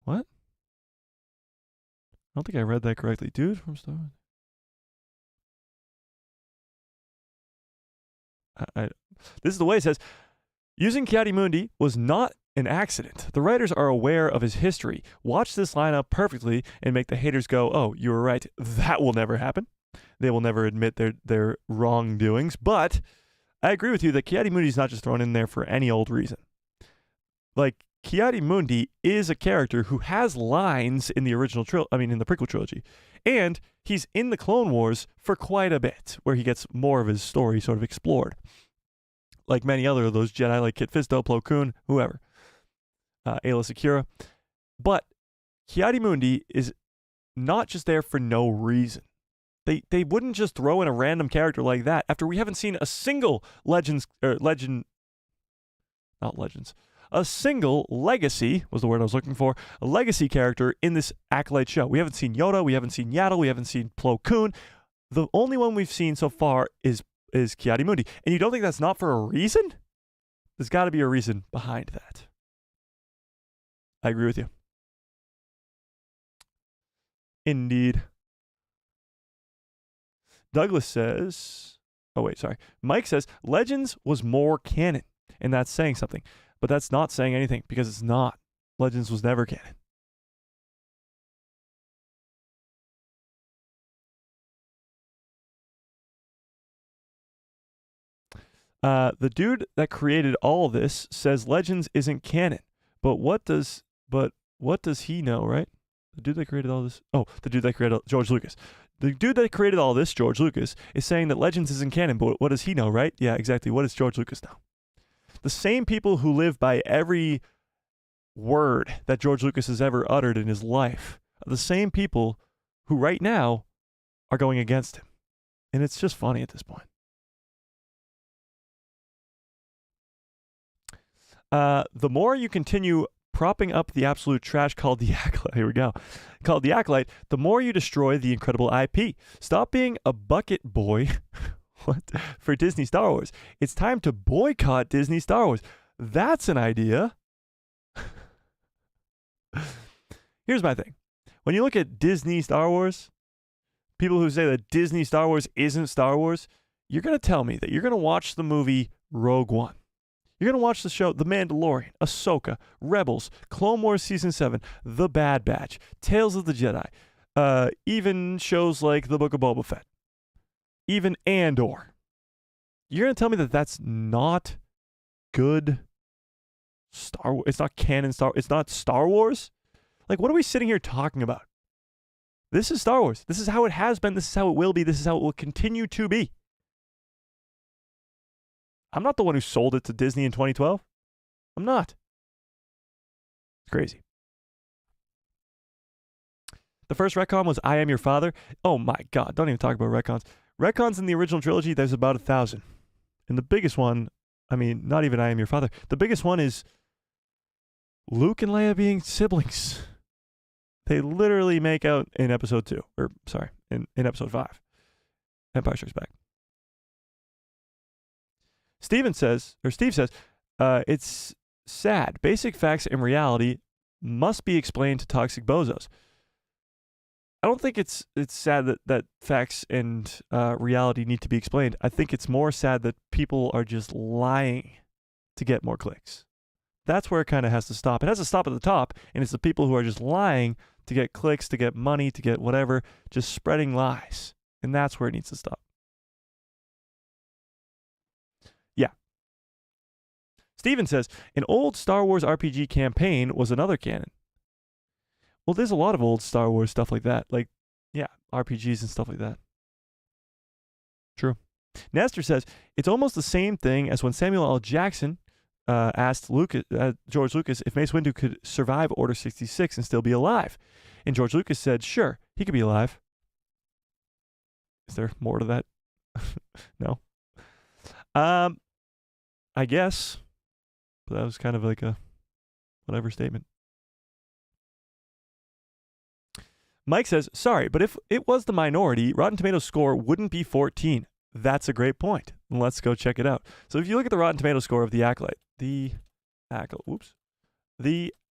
What? I don't think I read that correctly. Dude from Star Wars. This is the way it says, using Ki-Adi-Mundi was not an accident. The writers are aware of his history. Watch this line up perfectly and make the haters go, oh, you were right. That will never happen. They will never admit their wrongdoings. But I agree with you that Ki-Adi-Mundi is not just thrown in there for any old reason. Like, Ki-Adi-Mundi is a character who has lines in the in the prequel trilogy. And he's in the Clone Wars for quite a bit, where he gets more of his story sort of explored. Like many other of those Jedi, like Kit Fisto, Plo Koon, whoever. Ayla Secura. But Ki-Adi-Mundi is not just there for no reason. They wouldn't just throw in a random character like that after we haven't seen a single a single legacy, was the word I was looking for, a legacy character in this Acolyte show. We haven't seen Yoda, we haven't seen Yaddle, we haven't seen Plo Koon. The only one we've seen so far is Ki-Adi-Mundi. And you don't think that's not for a reason? There's got to be a reason behind that. I agree with you. Indeed. Douglas says, Mike says, Legends was more canon, and that's saying something. But that's not saying anything, because it's not. Legends was never canon. The dude that created all this says Legends isn't canon. But what does he know, right? The dude that created all this. Oh, the dude that created George Lucas. The dude that created all this, George Lucas, is saying that Legends isn't canon. But what does he know, right? Yeah, exactly. What does George Lucas know? The same people who live by every word that George Lucas has ever uttered in his life are the same people who right now are going against him. And it's just funny at this point. The more you continue propping up the absolute trash called the Acolyte, here we go, called the Acolyte, the more you destroy the incredible IP. Stop being a bucket boy for Disney Star Wars. It's time to boycott Disney Star Wars. That's an idea. Here's my thing. When you look at Disney Star Wars, people who say that Disney Star Wars isn't Star Wars, you're going to tell me that you're going to watch the movie Rogue One. You're going to watch the show The Mandalorian, Ahsoka, Rebels, Clone Wars Season 7, The Bad Batch, Tales of the Jedi, even shows like The Book of Boba Fett, even Andor. You're going to tell me that that's not good Star Wars? It's not canon it's not Star Wars? Like, what are we sitting here talking about? This is Star Wars. This is how it has been. This is how it will be. This is how it will continue to be. I'm not the one who sold it to Disney in 2012. I'm not. It's crazy. The first retcon was I Am Your Father. Oh my God, don't even talk about retcons. Retcons in the original trilogy, there's about 1,000. And the biggest one, I mean, not even I Am Your Father. The biggest one is Luke and Leia being siblings. They literally make out in episode 2. Or, sorry, in episode 5. Empire Strikes Back. Steve says, it's sad. Basic facts and reality must be explained to toxic bozos. I don't think it's sad that facts and reality need to be explained. I think it's more sad that people are just lying to get more clicks. That's where it kind of has to stop. It has to stop at the top, and it's the people who are just lying to get clicks, to get money, to get whatever, just spreading lies. And that's where it needs to stop. Yeah. Steven says, an old Star Wars RPG campaign was another canon. Well, there's a lot of old Star Wars stuff like that. Like, yeah, RPGs and stuff like that. True. Nestor says, it's almost the same thing as when Samuel L. Jackson asked George Lucas if Mace Windu could survive Order 66 and still be alive. And George Lucas said, sure, he could be alive. Is there more to that? No. I guess. But that was kind of like a whatever statement. Mike says, sorry, but if it was the minority, Rotten Tomatoes score wouldn't be 14. That's a great point. Let's go check it out. So if you look at the Rotten Tomatoes score of The Acolyte, The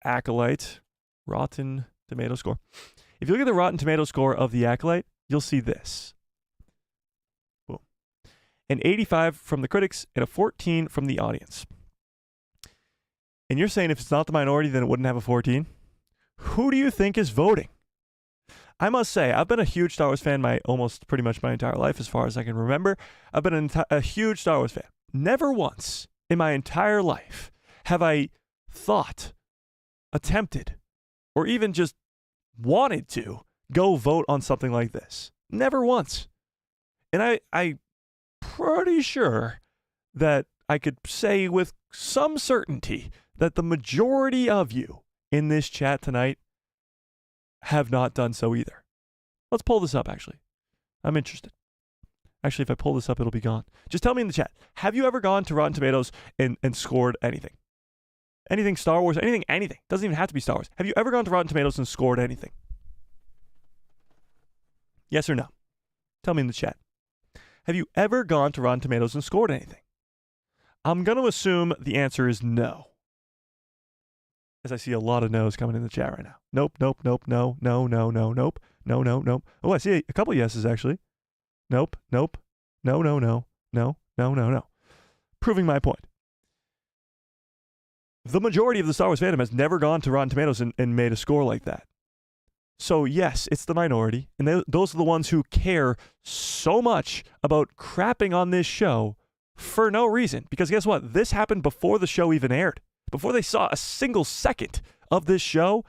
Acolyte Rotten Tomatoes score. If you look at the Rotten Tomatoes score of The Acolyte, you'll see this. Boom. An 85 from the critics and a 14 from the audience. And you're saying if it's not the minority, then it wouldn't have a 14? Who do you think is voting? I must say, I've been a huge Star Wars fan almost pretty much my entire life, as far as I can remember. I've been a huge Star Wars fan. Never once in my entire life have I thought, attempted, or even just wanted to go vote on something like this. Never once. And I'm pretty sure that I could say with some certainty that the majority of you in this chat tonight have not done so either. Let's pull this up, actually. I'm interested. Actually, if I pull this up, it'll be gone. Just tell me in the chat. Have you ever gone to Rotten Tomatoes and scored anything? Anything Star Wars, anything. Doesn't even have to be Star Wars. Have you ever gone to Rotten Tomatoes and scored anything? Yes or no? Tell me in the chat. Have you ever gone to Rotten Tomatoes and scored anything? I'm going to assume the answer is no. As I see a lot of no's coming in the chat right now. Nope, nope, nope, no, no, no, no, nope, no, no, nope. Oh, I see a couple of yeses, actually. Nope, nope, no, no, no, no, no, no, no. Proving my point. The majority of the Star Wars fandom has never gone to Rotten Tomatoes and made a score like that. So, yes, it's the minority, and those are the ones who care so much about crapping on this show for no reason. Because guess what? This happened before the show even aired. Before they saw a single second of this show,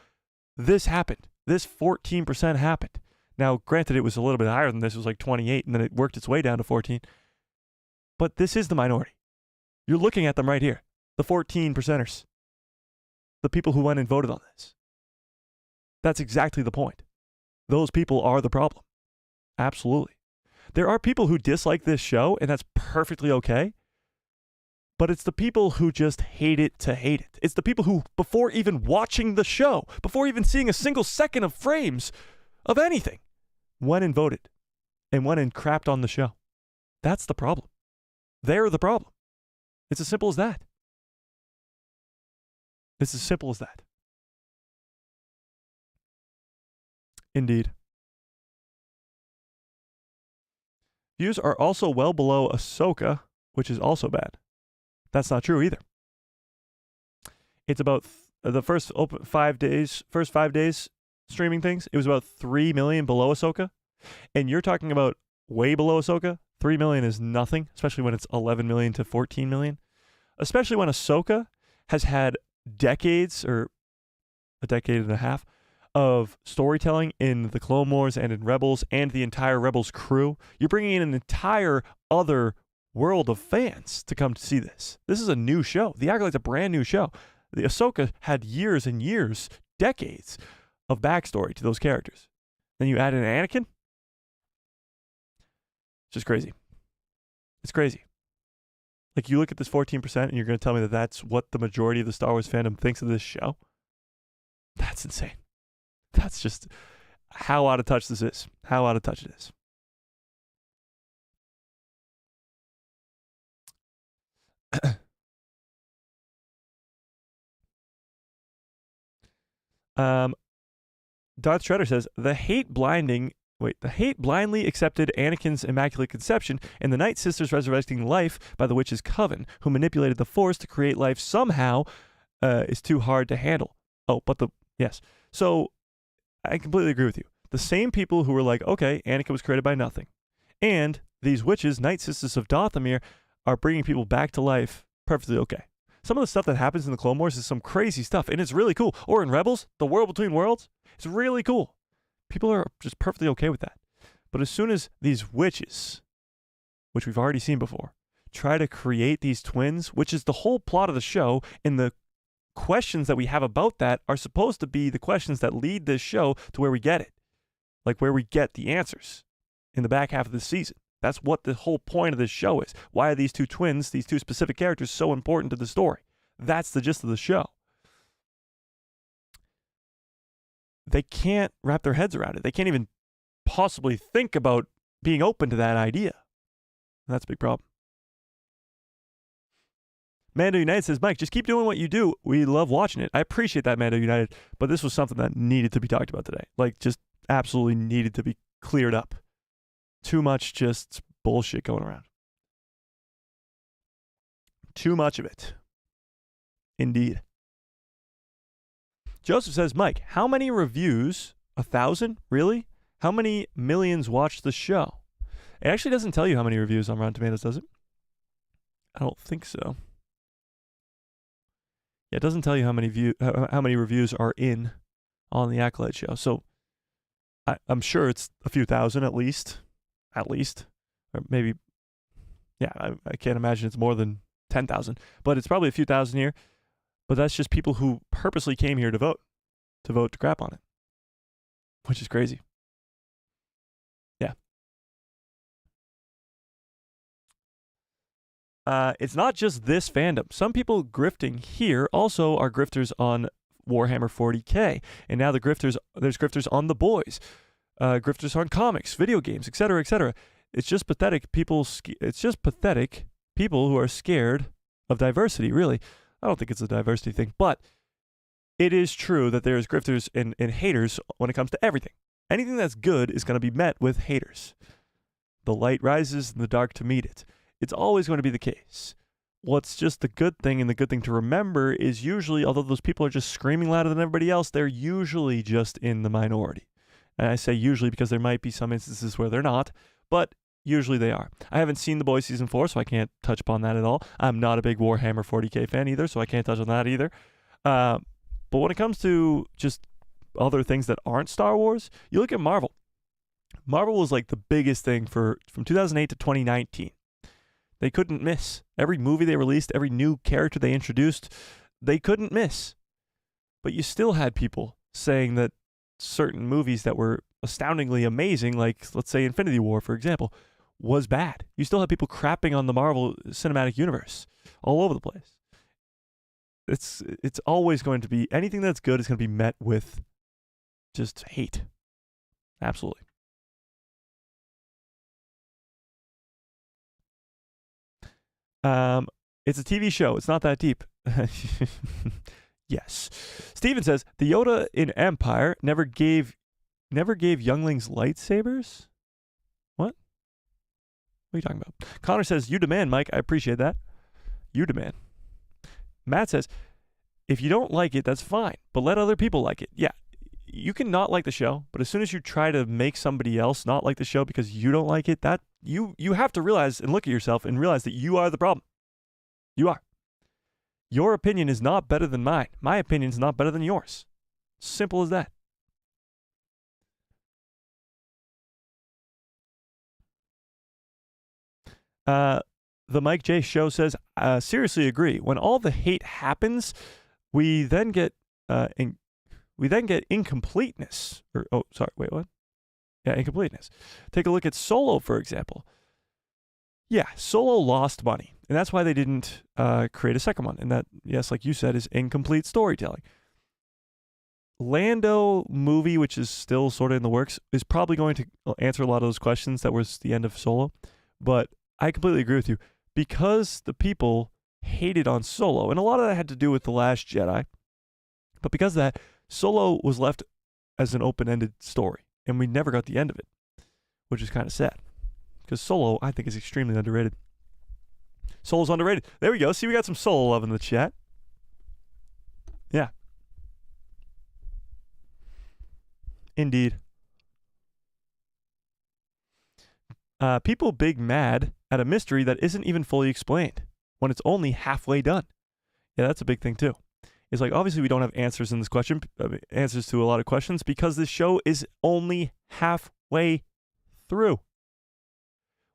this happened. This 14% happened. Now, granted, it was a little bit higher than this. It was like 28, and then it worked its way down to 14. But this is the minority. You're looking at them right here. The 14%ers. The people who went and voted on this. That's exactly the point. Those people are the problem. Absolutely. There are people who dislike this show, and that's perfectly okay. But it's the people who just hate it to hate it. It's the people who, before even watching the show, before even seeing a single second of frames of anything, went and voted and went and crapped on the show. That's the problem. They're the problem. It's as simple as that. It's as simple as that. Indeed. Views are also well below Ahsoka, which is also bad. That's not true either. It's about the first 5 days streaming things. It was about 3 million below Ahsoka. And you're talking about way below Ahsoka. 3 million is nothing, especially when it's 11 million to 14 million. Especially when Ahsoka has had decades or a decade and a half of storytelling in the Clone Wars and in Rebels and the entire Rebels crew. You're bringing in an entire other world of fans to come to see this. This is a new show. The Acolyte's a brand new show. The Ahsoka had years and years, decades of backstory to those characters. Then you add in Anakin. It's just crazy. It's crazy. Like, you look at this 14% and you're going to tell me that that's what the majority of the Star Wars fandom thinks of this show? That's insane. That's just how out of touch this is. How out of touch it is. Darth Shredder says, the hate blindly accepted Anakin's Immaculate Conception and the Night Sisters resurrecting life by the Witch's Coven, who manipulated the Force to create life somehow, is too hard to handle. Yes. So, I completely agree with you. The same people who were like, okay, Anakin was created by nothing. And these witches, Night Sisters of Dathomir, are bringing people back to life perfectly okay. Some of the stuff that happens in the Clone Wars is some crazy stuff, and it's really cool. Or in Rebels, the world between worlds, it's really cool. People are just perfectly okay with that. But as soon as these witches, which we've already seen before, try to create these twins, which is the whole plot of the show, and the questions that we have about that are supposed to be the questions that lead this show to where we get it, like where we get the answers in the back half of the season. That's what the whole point of this show is. Why are these two twins, these two specific characters, so important to the story? That's the gist of the show. They can't wrap their heads around it. They can't even possibly think about being open to that idea. That's a big problem. Mando United says, Mike, just keep doing what you do. We love watching it. I appreciate that, Mando United, but this was something that needed to be talked about today. Like, just absolutely needed to be cleared up. Too much just bullshit going around. Too much of it. Indeed. Joseph says, Mike, how many reviews? 1,000? Really? How many millions watched the show? It actually doesn't tell you how many reviews on Rotten Tomatoes, does it? I don't think so. Yeah, it doesn't tell you how many reviews are in on the Acolyte show. So I'm sure it's a few thousand at least. Or maybe, yeah, I can't imagine it's more than 10,000. But it's probably a few thousand here. But that's just people who purposely came here to vote to crap on it. Which is crazy. Yeah. It's not just this fandom. Some people grifting here also are grifters on Warhammer 40K. And now there's grifters on The Boys. Grifters on comics, video games, etc., etc. It's just pathetic people who are scared of diversity, really. I don't think it's a diversity thing, but it is true that there's grifters and haters when it comes to everything. Anything that's good is going to be met with haters. The light rises and the dark to meet it. It's always going to be the case. What's just the good thing, and the good thing to remember is usually, although those people are just screaming louder than everybody else, they're usually just in the minority. And I say usually because there might be some instances where they're not, but usually they are. I haven't seen The Boys Season 4, so I can't touch upon that at all. I'm not a big Warhammer 40K fan either, so I can't touch on that either. But when it comes to just other things that aren't Star Wars, you look at Marvel. Marvel was like the biggest thing from 2008 to 2019. They couldn't miss. Every movie they released, every new character they introduced, they couldn't miss. But you still had people saying that certain movies that were astoundingly amazing, like let's say Infinity War, for example, was bad. You still have people crapping on the Marvel Cinematic Universe all over the place. It's always going to be, anything that's good is going to be met with just hate. Absolutely. It's a TV show. It's not that deep. Yes. Steven says, the Yoda in Empire never gave younglings lightsabers? What are you talking about? Connor says, you demand, Mike. I appreciate that. You demand. Matt says, if you don't like it, that's fine, but let other people like it. Yeah, you can not like the show, but as soon as you try to make somebody else not like the show because you don't like it, that you have to realize and look at yourself and realize that you are the problem. You are. Your opinion is not better than mine. My opinion is not better than yours. Simple as that. The Mike J Show says, seriously agree. When all the hate happens, we then get incompleteness. Incompleteness. Take a look at Solo, for example. Yeah, Solo lost money, and that's why they didn't create a second one. And that, yes, like you said, is incomplete storytelling. Lando movie, which is still sort of in the works, is probably going to answer a lot of those questions. That was the end of Solo. But I completely agree with you. Because the people hated on Solo, and a lot of that had to do with The Last Jedi, but because of that, Solo was left as an open-ended story, and we never got the end of it, which is kind of sad. Because Solo, I think, is extremely underrated. Solo's underrated. There we go. See, we got some Solo love in the chat. Yeah. Indeed. People big mad at a mystery that isn't even fully explained when it's only halfway done. Yeah, that's a big thing too. It's like, obviously we don't have answers in this question, answers to a lot of questions, because this show is only halfway through.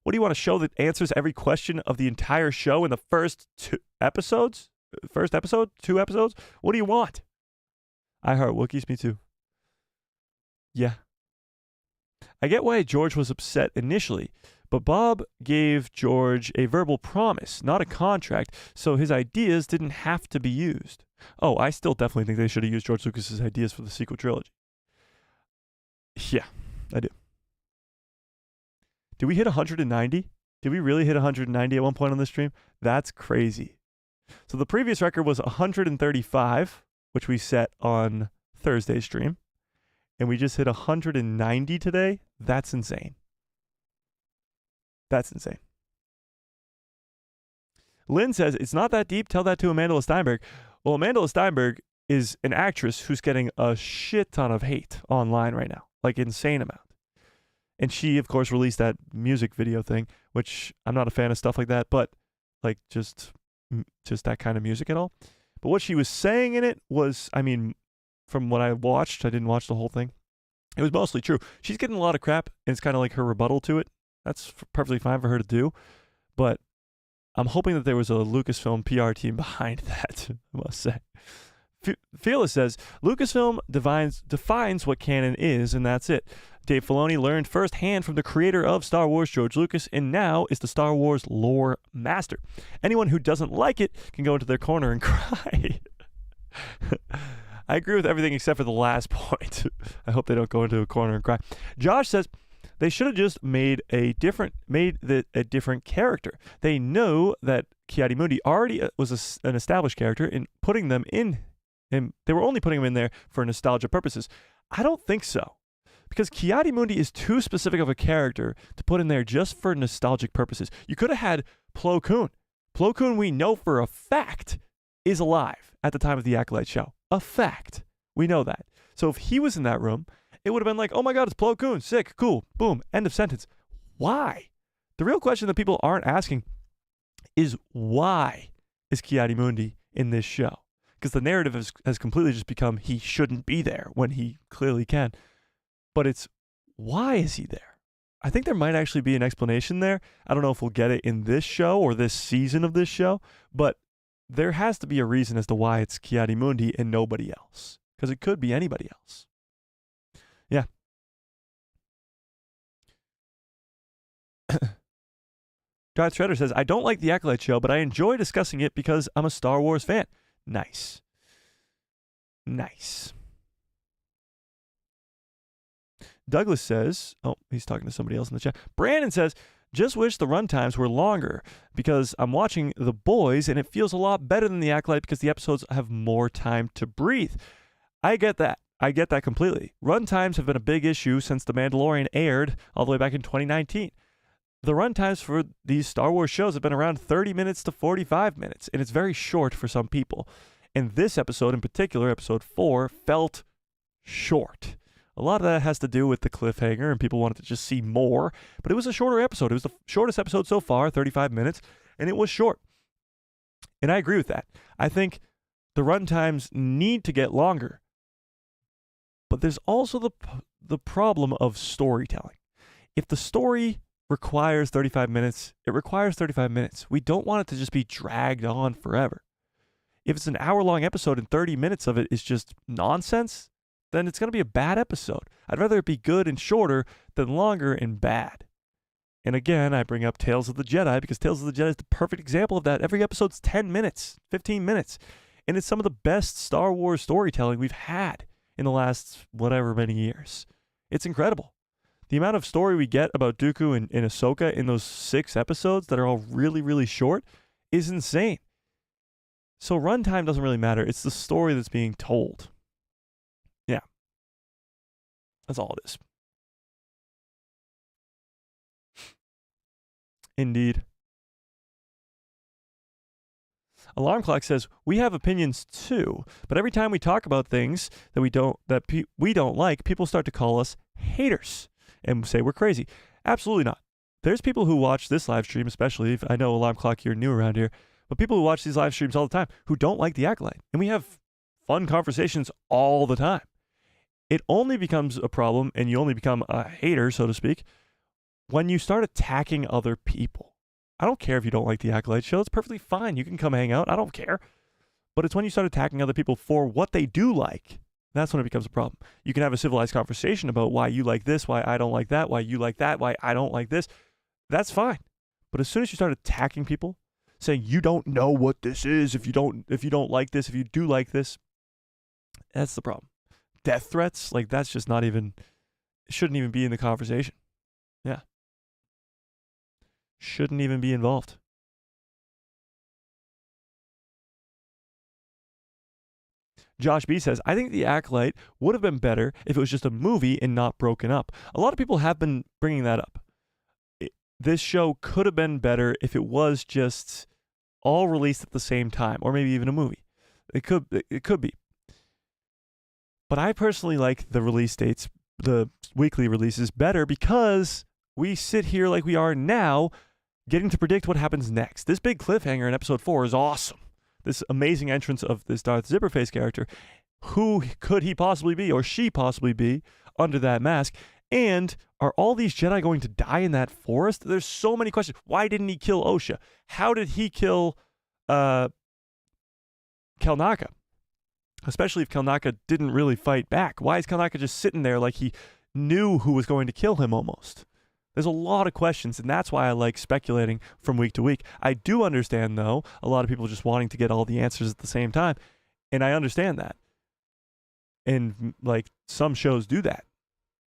What do you want, a show that answers every question of the entire show in the first 2 episodes? First episode? 2 episodes? What do you want? I heart Wookiees, me too. Yeah. I get why George was upset initially, but Bob gave George a verbal promise, not a contract, so his ideas didn't have to be used. Oh, I still definitely think they should have used George Lucas's ideas for the sequel trilogy. Yeah, I do. Did we hit 190? Did we really hit 190 at one point on this stream? That's crazy. So the previous record was 135, which we set on Thursday's stream. And we just hit 190 today. That's insane. That's insane. Lynn says, it's not that deep. Tell that to Amanda Steinberg. Well, Amanda Steinberg is an actress who's getting a shit ton of hate online right now. Like, insane amount. And she, of course, released that music video thing, which I'm not a fan of stuff like that, but like just that kind of music at all. But what she was saying in it was, I mean, from what I watched, I didn't watch the whole thing. It was mostly true. She's getting a lot of crap, and it's kind of like her rebuttal to it. That's perfectly fine for her to do. But I'm hoping that there was a Lucasfilm PR team behind that, I must say. Fearless says, Lucasfilm defines what canon is, and that's it. Dave Filoni learned firsthand from the creator of Star Wars, George Lucas, and now is the Star Wars lore master. Anyone who doesn't like it can go into their corner and cry. I agree with everything except for the last point. I hope they don't go into a corner and cry. Josh says, they should have just made a different character. They know that Ki-Adi-Mundi already was an established character, and putting them in, and they were only putting him in there for nostalgia purposes. I don't think so. Because Ki-Adi-Mundi is too specific of a character to put in there just for nostalgic purposes. You could have had Plo Koon. Plo Koon, we know for a fact, is alive at the time of the Acolyte show. A fact. We know that. So if he was in that room, it would have been like, oh my God, it's Plo Koon. Sick. Cool. Boom. End of sentence. Why? The real question that people aren't asking is, why is Ki-Adi-Mundi in this show? Because the narrative has completely just become he shouldn't be there when he clearly can. But it's, why is he there? I think there might actually be an explanation there. I don't know if we'll get it in this show or this season of this show, but there has to be a reason as to why it's Ki-Adi-Mundi and nobody else. Because it could be anybody else. Yeah. Darth Shredder says, I don't like the Acolyte show, but I enjoy discussing it because I'm a Star Wars fan. Nice. Nice. Douglas says, oh, he's talking to somebody else in the chat. Brandon says, just wish the runtimes were longer because I'm watching The Boys and it feels a lot better than The Acolyte because the episodes have more time to breathe. I get that. I get that completely. Runtimes have been a big issue since The Mandalorian aired all the way back in 2019. The runtimes for these Star Wars shows have been around 30 minutes to 45 minutes, and it's very short for some people. And this episode in particular, episode 4, felt short. A lot of that has to do with the cliffhanger, and people wanted to just see more. But it was a shorter episode. It was the shortest episode so far, 35 minutes, and it was short. And I agree with that. I think the runtimes need to get longer. But there's also the problem of storytelling. If the story requires 35 minutes, it requires 35 minutes. We don't want it to just be dragged on forever. If it's an hour-long episode and 30 minutes of it is just nonsense, then it's going to be a bad episode. I'd rather it be good and shorter than longer and bad. And again, I bring up Tales of the Jedi because Tales of the Jedi is the perfect example of that. Every episode's 10 minutes, 15 minutes. And it's some of the best Star Wars storytelling we've had in the last whatever many years. It's incredible. The amount of story we get about Dooku and Ahsoka in those 6 episodes that are all really, really short is insane. So runtime doesn't really matter. It's the story that's being told. Yeah. That's all it is. Indeed. Alarm Clock says, we have opinions too, but every time we talk about things that we don't like, people start to call us haters and say we're crazy. Absolutely not. There's people who watch this live stream, especially if I know Alarm Clock, you're new around here, but people who watch these live streams all the time who don't like the Acolyte. And we have fun conversations all the time. It only becomes a problem and you only become a hater, so to speak, when you start attacking other people, I don't care if you don't like the Acolyte show. It's perfectly fine. You can come hang out. I don't care. But it's when you start attacking other people for what they do like, that's when it becomes a problem. You can have a civilized conversation about why you like this, why I don't like that, why you like that, why I don't like this. That's fine. But as soon as you start attacking people, saying you don't know what this is, if you don't like this, if you do like this, that's the problem. Death threats, like that's just not even, shouldn't even be in the conversation. Yeah. Shouldn't even be involved. Josh B says, I think The Acolyte would have been better if it was just a movie and not broken up. A lot of people have been bringing that up. This show could have been better if it was just all released at the same time, or maybe even a movie. It could be. But I personally like the release dates, the weekly releases, better because we sit here like we are now, getting to predict what happens next. This big cliffhanger in episode 4 is awesome. This amazing entrance of this Darth Zipperface character. Who could he possibly be, or she possibly be, under that mask? And are all these Jedi going to die in that forest? There's so many questions. Why didn't he kill Osha? How did he kill Kelnaka? Especially if Kelnaka didn't really fight back. Why is Kelnaka just sitting there like he knew who was going to kill him almost? There's a lot of questions, and that's why I like speculating from week to week. I do understand, though, a lot of people just wanting to get all the answers at the same time, and I understand that. And, like, some shows do that.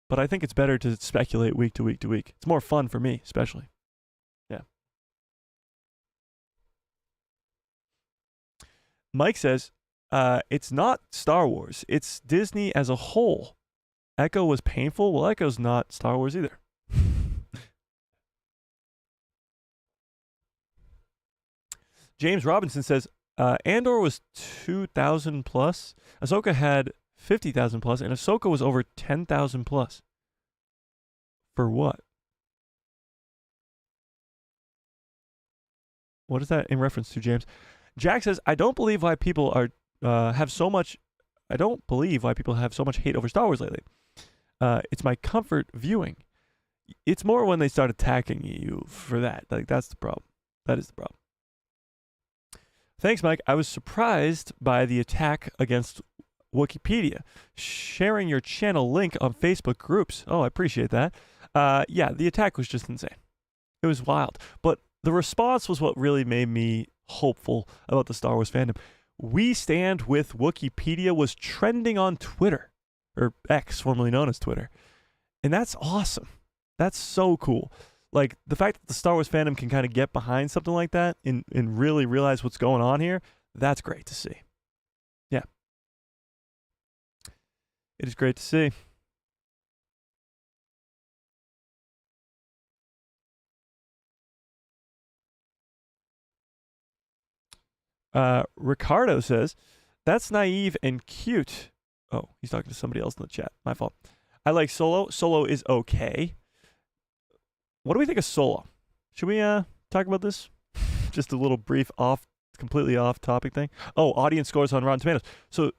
But I think it's better to speculate week to week to week. It's more fun for me, especially. Yeah. Mike says, it's not Star Wars. It's Disney as a whole. Echo was painful. Well, Echo's not Star Wars either. James Robinson says, Andor was 2,000 plus. Ahsoka had 50,000 plus, and Ahsoka was over 10,000 plus. For what? What is that in reference to, James? Jack says, I don't believe why people have so much hate over Star Wars lately. It's my comfort viewing. It's more when they start attacking you for that. Like, that's the problem. That is the problem. Thanks, Mike. I was surprised by the attack against Wikipedia. Sharing your channel link on Facebook groups. Oh, I appreciate that. Yeah, the attack was just insane. It was wild. But the response was what really made me hopeful about the Star Wars fandom. We Stand with Wikipedia was trending on Twitter, or X, formerly known as Twitter. And that's awesome. That's so cool. Like, the fact that the Star Wars fandom can kind of get behind something like that and really realize what's going on here, that's great to see. Yeah. It is great to see. Ricardo says, that's naive and cute. Oh, he's talking to somebody else in the chat. My fault. I like Solo. Solo is okay. What do we think of Solo? Should we talk about this? Just a little brief completely off topic thing. Oh, audience scores on Rotten Tomatoes. So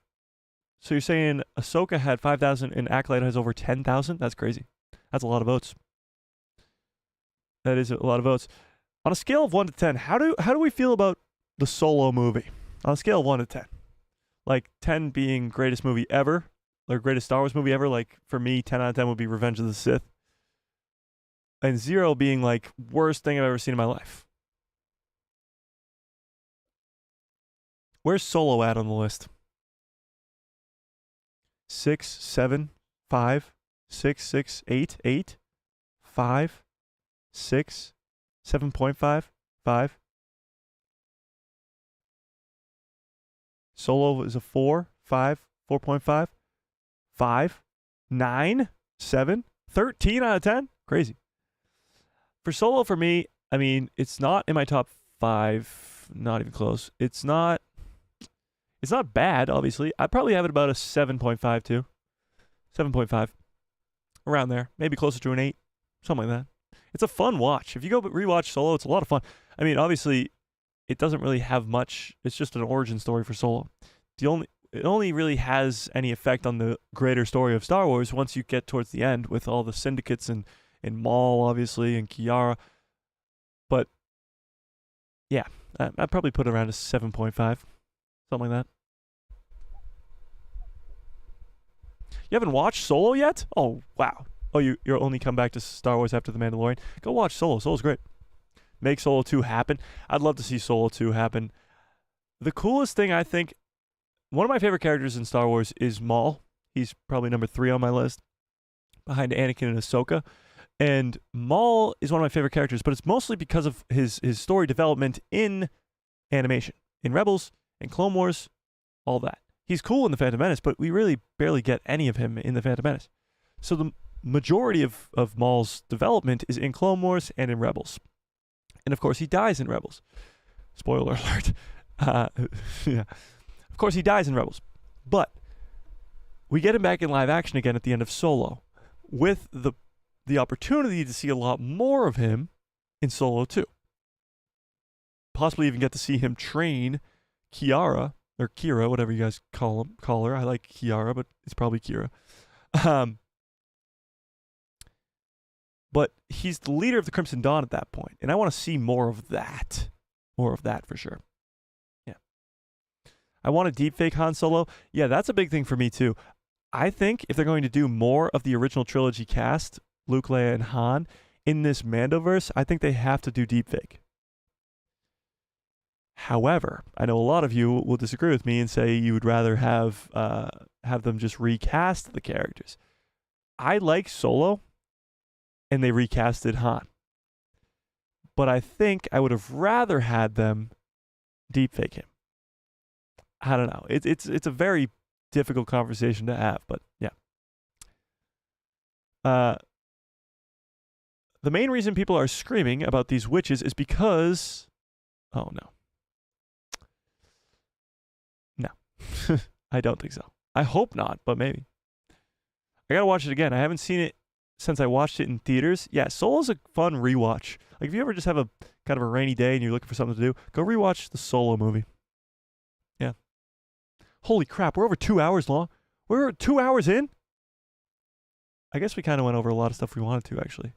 you're saying Ahsoka had 5,000 and Acolyte has over 10,000? That's crazy. That's a lot of votes. That is a lot of votes. On a scale of 1 to 10, how do we feel about the Solo movie? On a scale of 1 to 10. Like 10 being greatest movie ever, or greatest Star Wars movie ever. Like for me, 10 out of 10 would be Revenge of the Sith. And 0 being like worst thing I've ever seen in my life. Where's Solo at on the list? 6, 7, 5, 6, 6, 8, 8, 5, 6, 7.5, 5. Solo is a 4, 5, 4.5, 5, 9, 7, 13 out of 10. Crazy. For Solo, for me, I mean, it's not in my top 5. Not even close. It's not bad, obviously. I'd probably have it about a 7.5 too. 7.5. Around there. Maybe closer to an 8. Something like that. It's a fun watch. If you go rewatch Solo, it's a lot of fun. I mean, obviously, it doesn't really have much. It's just an origin story for Solo. It only really has any effect on the greater story of Star Wars once you get towards the end with all the syndicates and and Maul, obviously, and Kiara. But, yeah, I'd probably put it around a 7.5, something like that. You haven't watched Solo yet? Oh, wow. Oh, you're only come back to Star Wars after The Mandalorian? Go watch Solo. Solo's great. Make Solo 2 happen. I'd love to see Solo 2 happen. The coolest thing, I think, one of my favorite characters in Star Wars is Maul. He's probably number 3 on my list, behind Anakin and Ahsoka. And Maul is one of my favorite characters, but it's mostly because of his story development in animation, in Rebels, in Clone Wars, all that. He's cool in The Phantom Menace, but we really barely get any of him in The Phantom Menace. So the majority of Maul's development is in Clone Wars and in Rebels. And of course, he dies in Rebels. Spoiler alert. Yeah. Of course, he dies in Rebels. But we get him back in live action again at the end of Solo, with the opportunity to see a lot more of him in Solo 2. Possibly even get to see him train Kiara, or Kira, whatever you guys call her. I like Kiara, but it's probably Kira. But he's the leader of the Crimson Dawn at that point, and I want to see more of that. More of that for sure. Yeah. I want a deepfake Han Solo. Yeah, that's a big thing for me too. I think if they're going to do more of the original trilogy cast, Luke, Leia, and Han, in this Mandoverse, I think they have to do deepfake. However, I know a lot of you will disagree with me and say you would rather have them just recast the characters. I like Solo, and they recasted Han. But I think I would have rather had them deepfake him. I don't know. It's a very difficult conversation to have, but yeah. The main reason people are screaming about these witches is because... Oh, no. No. I don't think so. I hope not, but maybe. I gotta watch it again. I haven't seen it since I watched it in theaters. Yeah, Solo's a fun rewatch. Like, if you ever just have a kind of a rainy day and you're looking for something to do, go rewatch the Solo movie. Yeah. Holy crap, we're over 2 hours long. We're 2 hours in? I guess we kind of went over a lot of stuff we wanted to, actually.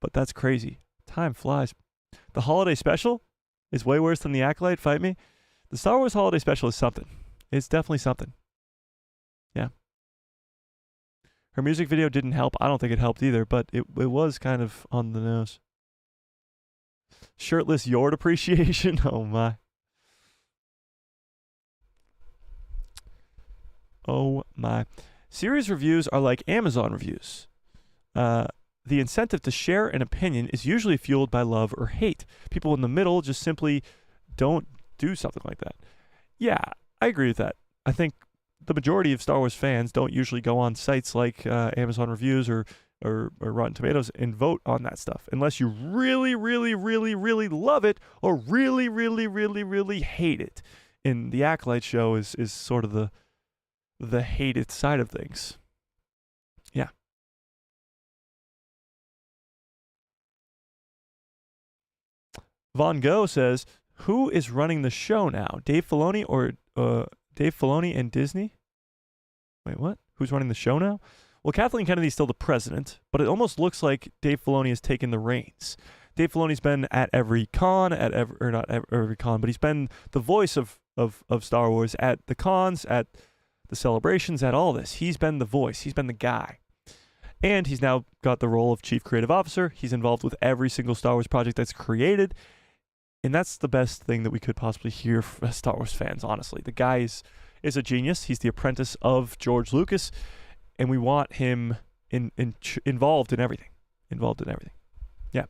But that's crazy. Time flies. The holiday special is way worse than the Acolyte. Fight me. The Star Wars holiday special is something. It's definitely something. Yeah. Her music video didn't help. I don't think it helped either, but it was kind of on the nose. Shirtless Yord appreciation. Oh, my. Oh, my. Series reviews are like Amazon reviews. The incentive to share an opinion is usually fueled by love or hate. People in the middle just simply don't do something like that. Yeah, I agree with that. I think the majority of Star Wars fans don't usually go on sites like Amazon Reviews or Rotten Tomatoes and vote on that stuff unless you really, really, really, really love it or really, really, really, really hate it. And the Acolyte show is sort of the hated side of things. Yeah. Von Gogh says, who is running the show now? Dave Filoni or Dave Filoni and Disney? Wait, what? Who's running the show now? Well, Kathleen Kennedy's still the president, but it almost looks like Dave Filoni has taken the reins. Dave Filoni's been at every con, or not every con, but he's been the voice of Star Wars at the cons, at the celebrations, at all this. He's been the voice. He's been the guy. And he's now got the role of Chief Creative Officer. He's involved with every single Star Wars project that's created. And that's the best thing that we could possibly hear from Star Wars fans, honestly. The guy is a genius. He's the apprentice of George Lucas. And we want him involved in everything. Involved in everything. Yeah.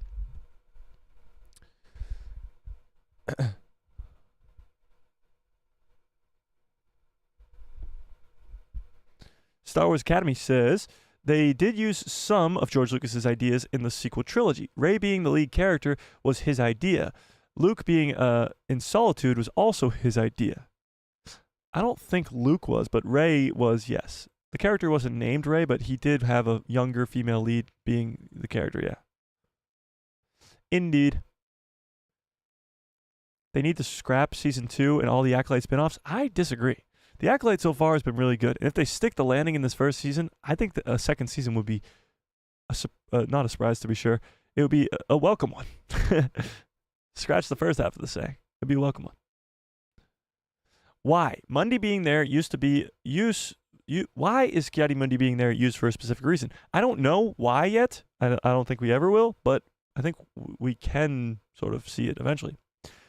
Star Wars Academy says, they did use some of George Lucas's ideas in the sequel trilogy. Rey being the lead character was his idea. Luke being in solitude was also his idea. I don't think Luke was, but Rey was, yes. The character wasn't named Rey, but he did have a younger female lead being the character, yeah. Indeed. They need to scrap Season 2 and all the Acolyte spinoffs. I disagree. The Acolyte so far has been really good. And if they stick the landing in this first season, I think that a second season would be not a surprise to be sure. It would be a welcome one. Scratch the first half of the saying. It'd be a welcome one. Why? Mundi being there used to be why is Ki-Adi-Mundi being there used for a specific reason? I don't know why yet. I don't think we ever will, but I think we can sort of see it eventually.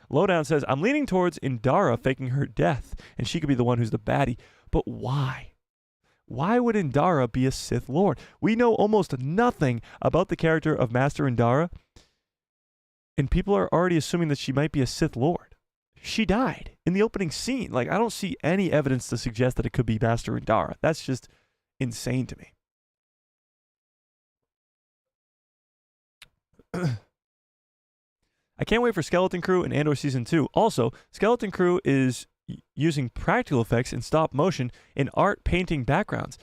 Lowdown says, I'm leaning towards Indara faking her death, and she could be the one who's the baddie. But why? Why would Indara be a Sith Lord? We know almost nothing about the character of Master Indara, and people are already assuming that she might be a Sith Lord. She died in the opening scene. Like, I don't see any evidence to suggest that it could be Master Indara. That's just insane to me. I can't wait for Skeleton Crew and Andor Season 2. Also, Skeleton Crew is using practical effects and stop motion in art painting backgrounds.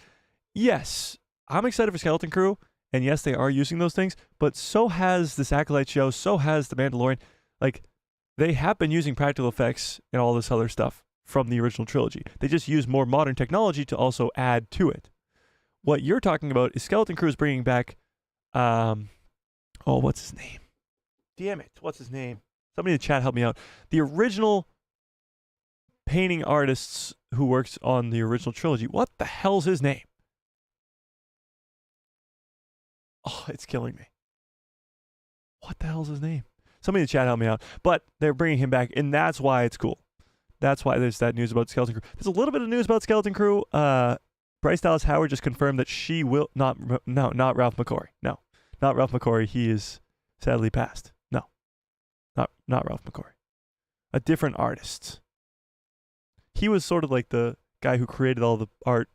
Yes, I'm excited for Skeleton Crew, and yes, they are using those things, but so has this Acolyte show, so has The Mandalorian. Like, they have been using practical effects and all this other stuff from the original trilogy. They just use more modern technology to also add to it. What you're talking about is Skeleton Crew is bringing back, what's his name? Damn it, what's his name? Somebody in the chat help me out. The original painting artists who works on the original trilogy. What the hell's his name? Oh, it's killing me. What the hell's his name? Somebody in the chat help me out. But they're bringing him back, and that's why it's cool. That's why there's that news about Skeleton Crew. There's a little bit of news about Skeleton Crew. Bryce Dallas Howard just confirmed that she will not Ralph McQuarrie. No, not Ralph McQuarrie. He is sadly passed. No, not Ralph McQuarrie. A different artist. He was sort of like the guy who created all the art,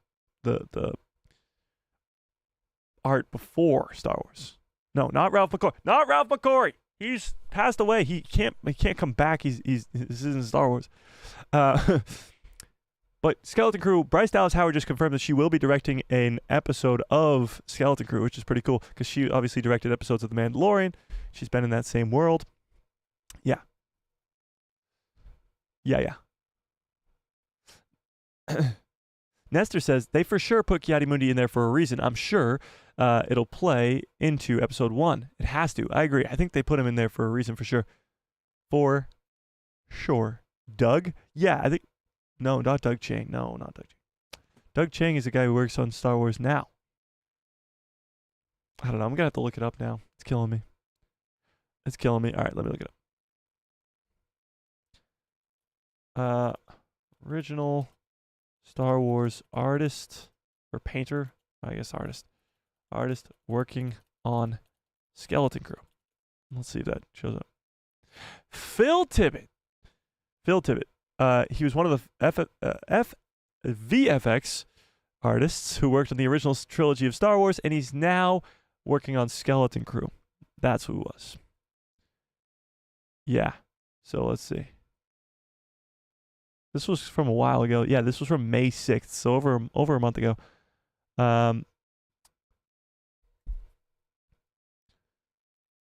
the art before Star Wars. No, not Ralph McQuarrie. Not Ralph McQuarrie. He's passed away. He can't come back. This isn't Star Wars. But Skeleton Crew, Bryce Dallas Howard just confirmed that she will be directing an episode of Skeleton Crew, which is pretty cool because she obviously directed episodes of The Mandalorian. She's been in that same world. Yeah. Nestor says, they for sure put Ki-Adi-Mundi in there for a reason. I'm sure it'll play into episode 1. It has to. I agree. I think they put him in there for a reason for sure. For sure. Doug? Yeah, I think... No, not Doug Chang. No, not Doug Chang. Doug Chang is the guy who works on Star Wars now. I don't know. I'm going to have to look it up now. It's killing me. All right, let me look it up. Original Star Wars artist or painter, I guess artist working on Skeleton Crew. Let's see if that shows up. Phil Tippett. He was one of the VFX artists who worked on the original trilogy of Star Wars, and he's now working on Skeleton Crew. That's who it was. Yeah. So let's see. This was from a while ago. Yeah, this was from May 6th, so over a month ago.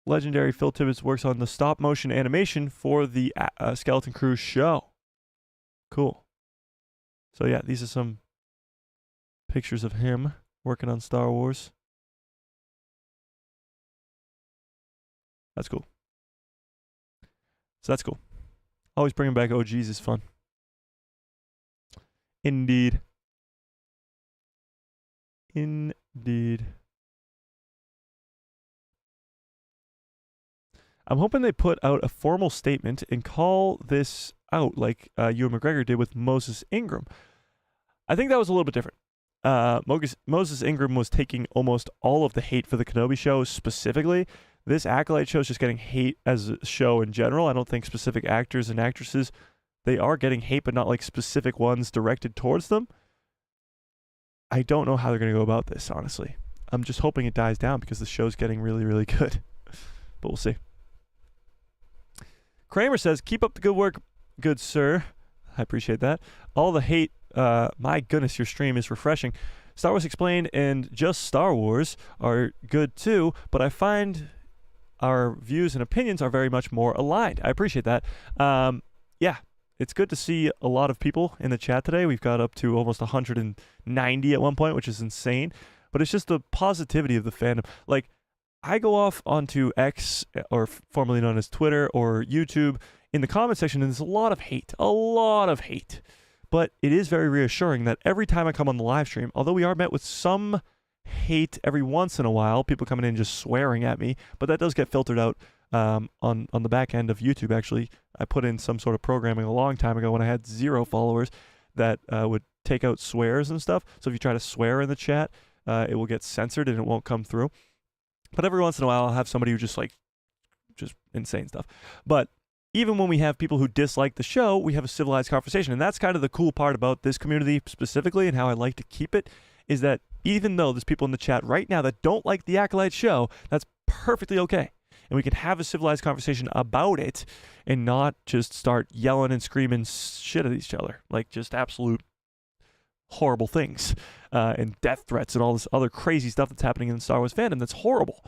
Legendary Phil Tippett works on the stop motion animation for the Skeleton Crew show. Cool. So yeah, these are some pictures of him working on Star Wars. That's cool. So that's cool. Always bringing back OGs is fun. Indeed. I'm hoping they put out a formal statement and call this out like Ewan McGregor did with Moses Ingram. I think that was a little bit different. Moses Ingram was taking almost all of the hate for the Kenobi show specifically. This Acolyte show is just getting hate as a show in general. I don't think specific actors and actresses, they are getting hate, but not like specific ones directed towards them. I don't know how they're going to go about this, honestly. I'm just hoping it dies down because the show's getting really, really good. But we'll see. Kramer says, keep up the good work, good sir. I appreciate that. All the hate, my goodness, your stream is refreshing. Star Wars Explained and Just Star Wars are good too, but I find our views and opinions are very much more aligned. I appreciate that. Yeah, it's good to see a lot of people in the chat today. We've got up to almost 190 at one point, which is insane. but it's just the positivity of the fandom. Like, I go off onto X, or formerly known as Twitter or YouTube, in the comment section, and there's a lot of hate. But it is very reassuring that every time I come on the live stream, although we are met with some hate every once in a while, people coming in just swearing at me, but that does get filtered out on the back end of YouTube. Actually, I put in some sort of programming a long time ago when I had 0 followers that would take out swears and stuff. So if you try to swear in the chat, it will get censored and it won't come through. But every once in a while, I'll have somebody who just insane stuff. But even when we have people who dislike the show, we have a civilized conversation. And that's kind of the cool part about this community specifically, and how I like to keep it, is that even though there's people in the chat right now that don't like the Acolyte show, that's perfectly okay. And we can have a civilized conversation about it and not just start yelling and screaming shit at each other. Like, just absolute horrible things and death threats and all this other crazy stuff that's happening in the Star Wars fandom that's horrible.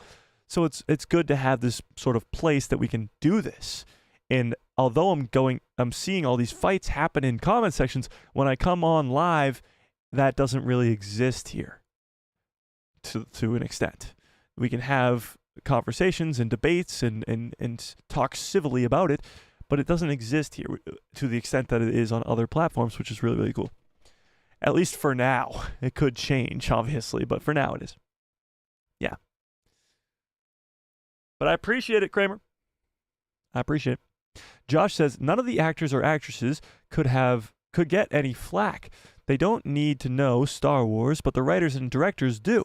So it's good to have this sort of place that we can do this. And although I'm seeing all these fights happen in comment sections, when I come on live, that doesn't really exist here to an extent. We can have conversations and debates and talk civilly about it, but it doesn't exist here to the extent that it is on other platforms, which is really, really cool. At least for now. It could change, obviously, but for now it is. Yeah. But I appreciate it, Kramer. I appreciate it. Josh says, none of the actors or actresses could get any flack. They don't need to know Star Wars, but the writers and directors do.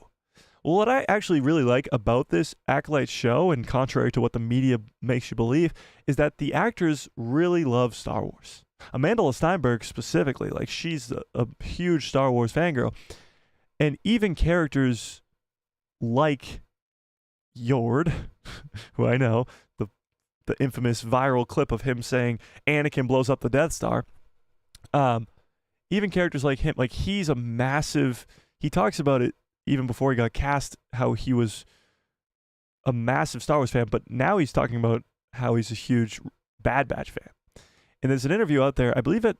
Well, what I actually really like about this Acolyte show, and contrary to what the media makes you believe, is that the actors really love Star Wars. Amanda Steinberg specifically, like, she's a huge Star Wars fangirl. And even characters like Yord, who I know, the infamous viral clip of him saying Anakin blows up the Death Star. Even characters like him, like, he's a massive, he talks about it even before he got cast, how he was a massive Star Wars fan, but now he's talking about how he's a huge Bad Batch fan. And there's an interview out there, I believe it,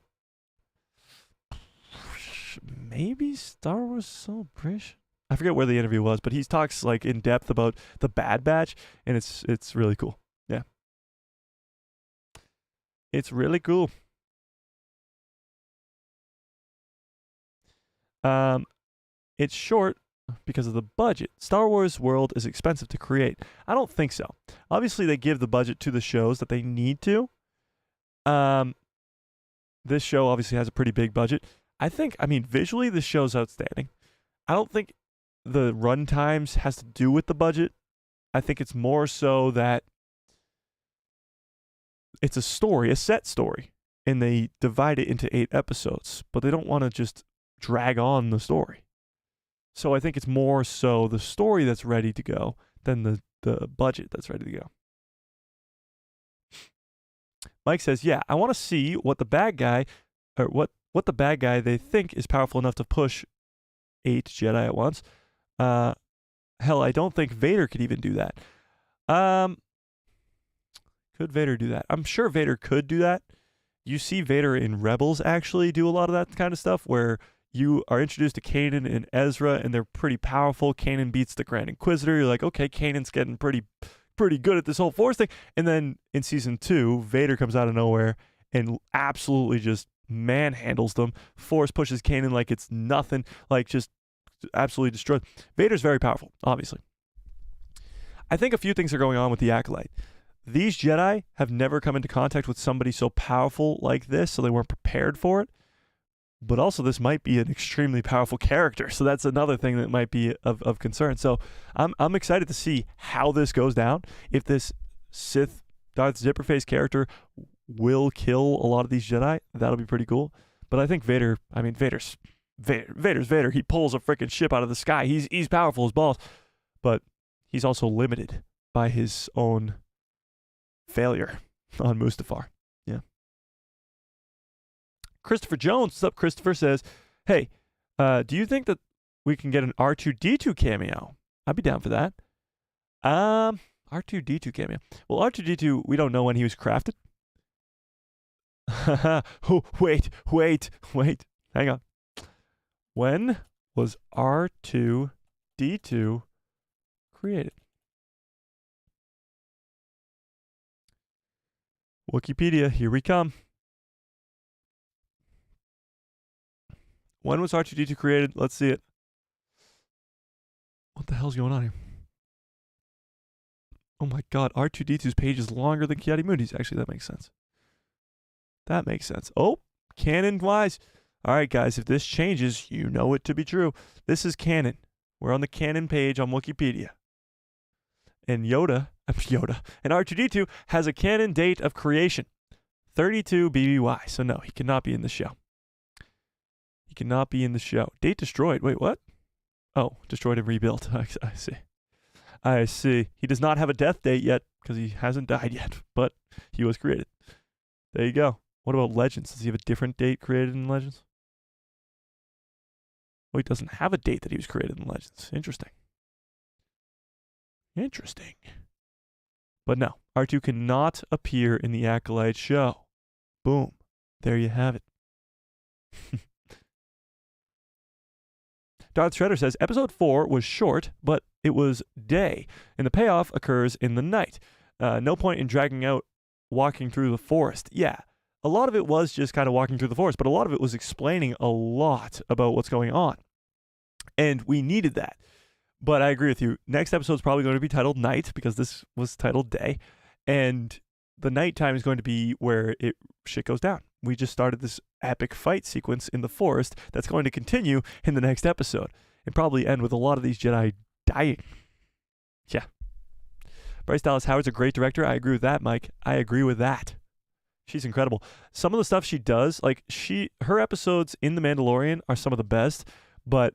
maybe Star Wars Celebration? I forget where the interview was, but he talks like in depth about the Bad Batch, and it's really cool. Yeah. It's really cool. It's short because of the budget. Star Wars World is expensive to create. I don't think so. Obviously, they give the budget to the shows that they need to. This show obviously has a pretty big budget. Visually, this show's outstanding. I don't think the run times has to do with the budget. I think it's more so that it's a story, a set story, and they divide it into 8 episodes, but they don't want to just drag on the story. So I think it's more so the story that's ready to go than the budget that's ready to go. Mike says, yeah, I want to see what the bad guy, or what the bad guy they think is powerful enough to push 8 Jedi at once. Hell, I don't think Vader could even do that. Could Vader do that? I'm sure Vader could do that. You see Vader in Rebels actually do a lot of that kind of stuff, where you are introduced to Kanan and Ezra, and they're pretty powerful. Kanan beats the Grand Inquisitor. You're like, okay, Kanan's getting pretty good at this whole Force thing. And then in season 2, Vader comes out of nowhere and absolutely just manhandles them. Force pushes Kanan like it's nothing, like just absolutely destroyed. Vader's very powerful, obviously. I think a few things are going on with the Acolyte. These Jedi have never come into contact with somebody so powerful like this, so they weren't prepared for it. But also, this might be an extremely powerful character, so that's another thing that might be of concern. So I'm excited to see how this goes down. If this Sith Darth Zipperface character will kill a lot of these Jedi, that'll be pretty cool. But I think Vader's Vader. He pulls a freaking ship out of the sky. He's powerful as balls, but he's also limited by his own failure on Mustafar. Yeah. Christopher Jones, what's up? Christopher says, hey, do you think that we can get an R2-D2 cameo? I'd be down for that. R2-D2 cameo. Well, R2-D2, we don't know when he was crafted. Oh, wait. Hang on. When was R2 R2D2 created? Wikipedia, here we come. When was R2D2 created? Let's see it. What the hell's going on here? Oh my god, R2D2's page is longer than Ki-Adi-Mundi's. Actually, that makes sense. That makes sense. Oh, canon-wise. All right, guys, if this changes, you know it to be true. This is canon. We're on the canon page on Wikipedia. And Yoda, and R2D2 has a canon date of creation. 32 BBY. So no, he cannot be in the show. He cannot be in the show. Date destroyed. Wait, what? Oh, destroyed and rebuilt. I see. I see. He does not have a death date yet because he hasn't died yet, but he was created. There you go. What about Legends? Does he have a different date created in Legends? Oh, he doesn't have a date that he was created in Legends. Interesting. Interesting. But no, R2 cannot appear in the Acolyte show. Boom. There you have it. Darth Shredder says, Episode 4 was short, but it was day, and the payoff occurs in the night. No point in dragging out walking through the forest. Yeah, a lot of it was just kind of walking through the forest, but a lot of it was explaining a lot about what's going on. And we needed that. But I agree with you. Next episode is probably going to be titled Night, because this was titled Day. And the nighttime is going to be where shit goes down. We just started this epic fight sequence in the forest that's going to continue in the next episode and probably end with a lot of these Jedi dying. Yeah. Bryce Dallas Howard's a great director. I agree with that, Mike. I agree with that. She's incredible. Some of the stuff she does, like her episodes in The Mandalorian are some of the best, but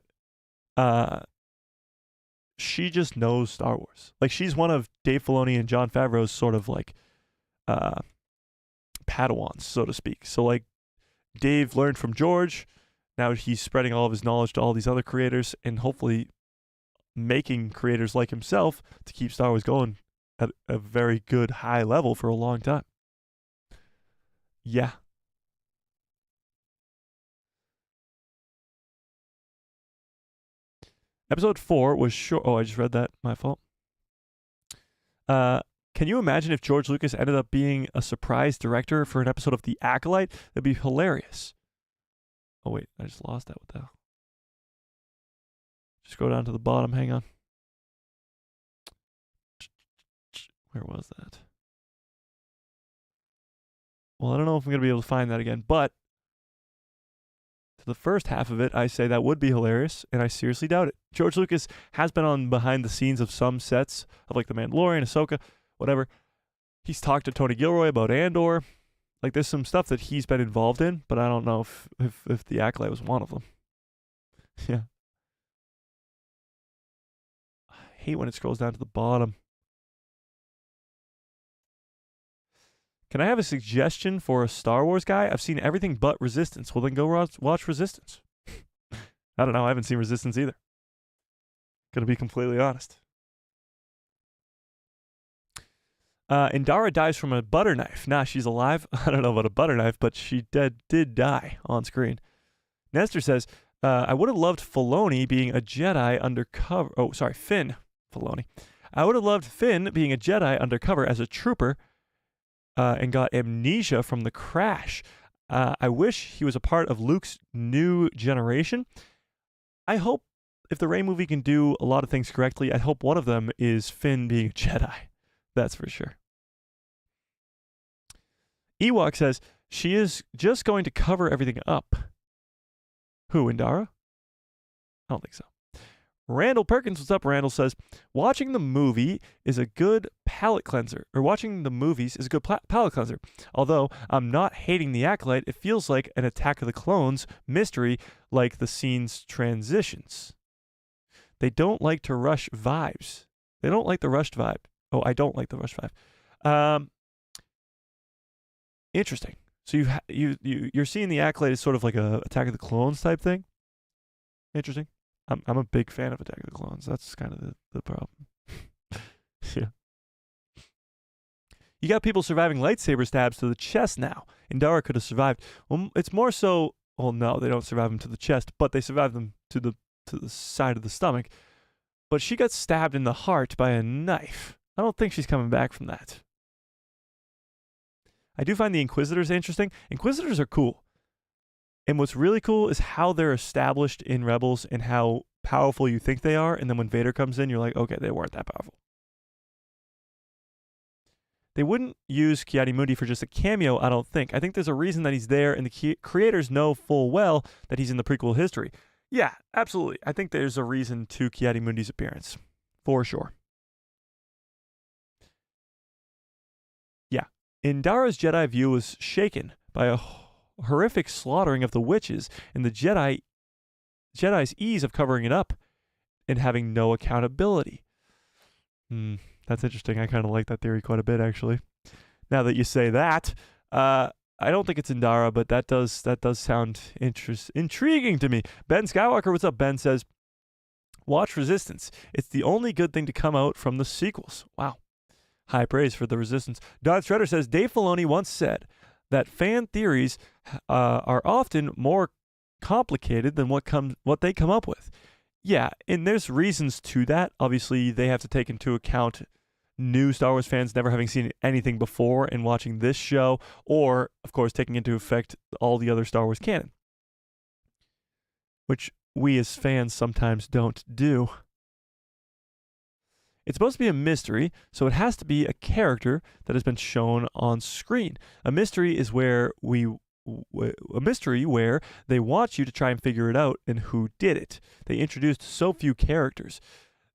she just knows Star Wars. Like, she's one of Dave Filoni and Jon Favreau's sort of like Padawans, so to speak. So like Dave learned from George. Now he's spreading all of his knowledge to all these other creators and hopefully making creators like himself to keep Star Wars going at a very good high level for a long time. Yeah. Episode 4 was short. Oh, I just read that. My fault. Can you imagine if George Lucas ended up being a surprise director for an episode of The Acolyte? That'd be hilarious. Oh, wait. I just lost that. What the hell? Just go down to the bottom. Hang on. Where was that? Well, I don't know if I'm going to be able to find that again, but to the first half of it, I say that would be hilarious, and I seriously doubt it. George Lucas has been on behind the scenes of some sets of like The Mandalorian, Ahsoka, whatever. He's talked to Tony Gilroy about Andor. Like, there's some stuff that he's been involved in, but I don't know if The Acolyte was one of them. Yeah. I hate when it scrolls down to the bottom. Can I have a suggestion for a Star Wars guy? I've seen everything but Resistance. Well, then go watch Resistance. I don't know. I haven't seen Resistance either. Gonna be completely honest. Indara dies from a butter knife. Nah, she's alive. I don't know about a butter knife, but she did die on screen. Nestor says, I would have loved Filoni being a Jedi undercover. Oh, sorry, Finn Filoni. I would have loved Finn being a Jedi undercover as a trooper and got amnesia from the crash. I wish he was a part of Luke's new generation. I hope if the Rey movie can do a lot of things correctly, I hope one of them is Finn being a Jedi. That's for sure. Ewok says, she is just going to cover everything up. Who, Indara? I don't think so. Randall Perkins, what's up? Randall says, watching the movie is a good palate cleanser. Or watching the movies is a good palate cleanser. Although I'm not hating The Acolyte, it feels like an Attack of the Clones mystery, like the scene's transitions. They don't like to rush vibes. They don't like the rushed vibe. Oh, I don't like the rushed vibe. Interesting. So you're seeing The Acolyte as sort of like a Attack of the Clones type thing. Interesting. I'm a big fan of Attack of the Clones. That's kind of the problem. Yeah. You got people surviving lightsaber stabs to the chest now. Indara could have survived. Well, it's more so. Well, no, they don't survive them to the chest, but they survive them to the side of the stomach. but she got stabbed in the heart by a knife. I don't think she's coming back from that. I do find the Inquisitors interesting. Inquisitors are cool. And what's really cool is how they're established in Rebels and how powerful you think they are. And then when Vader comes in, you're like, okay, they weren't that powerful. They wouldn't use Ki-Adi-Mundi for just a cameo, I don't think. I think there's a reason that he's there, and the creators know full well that he's in the prequel history. Yeah, absolutely. I think there's a reason to Ki-Adi-Mundi's appearance. For sure. Yeah. Indara's Jedi view was shaken by a horrific slaughtering of the witches and the Jedi's ease of covering it up and having no accountability. That's interesting. I kind of like that theory quite a bit, actually. Now that you say that, I don't think it's Indara, but that does sound intriguing to me. Ben Skywalker, what's up? Ben says, watch Resistance. It's the only good thing to come out from the sequels. Wow. High praise for the Resistance. Don Shredder says, Dave Filoni once said that fan theories are often more complicated than what they come up with. Yeah, and there's reasons to that. Obviously, they have to take into account new Star Wars fans never having seen anything before and watching this show, or, of course, taking into effect all the other Star Wars canon, which we as fans sometimes don't do. It's supposed to be a mystery, so it has to be a character that has been shown on screen. A mystery is where they want you to try and figure it out and who did it. They introduced so few characters.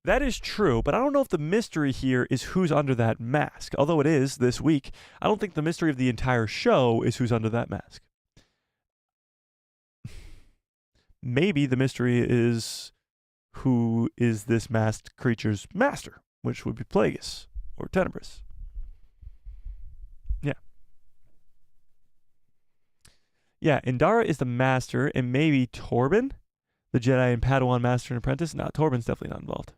That is true, but I don't know if the mystery here is who's under that mask. Although it is this week, I don't think the mystery of the entire show is who's under that mask. Maybe the mystery is who is this masked creature's master, which would be Plagueis or Tenebris. Yeah. Yeah, Indara is the master, and maybe Torben, the Jedi and Padawan master and apprentice. No, Torben's definitely not involved.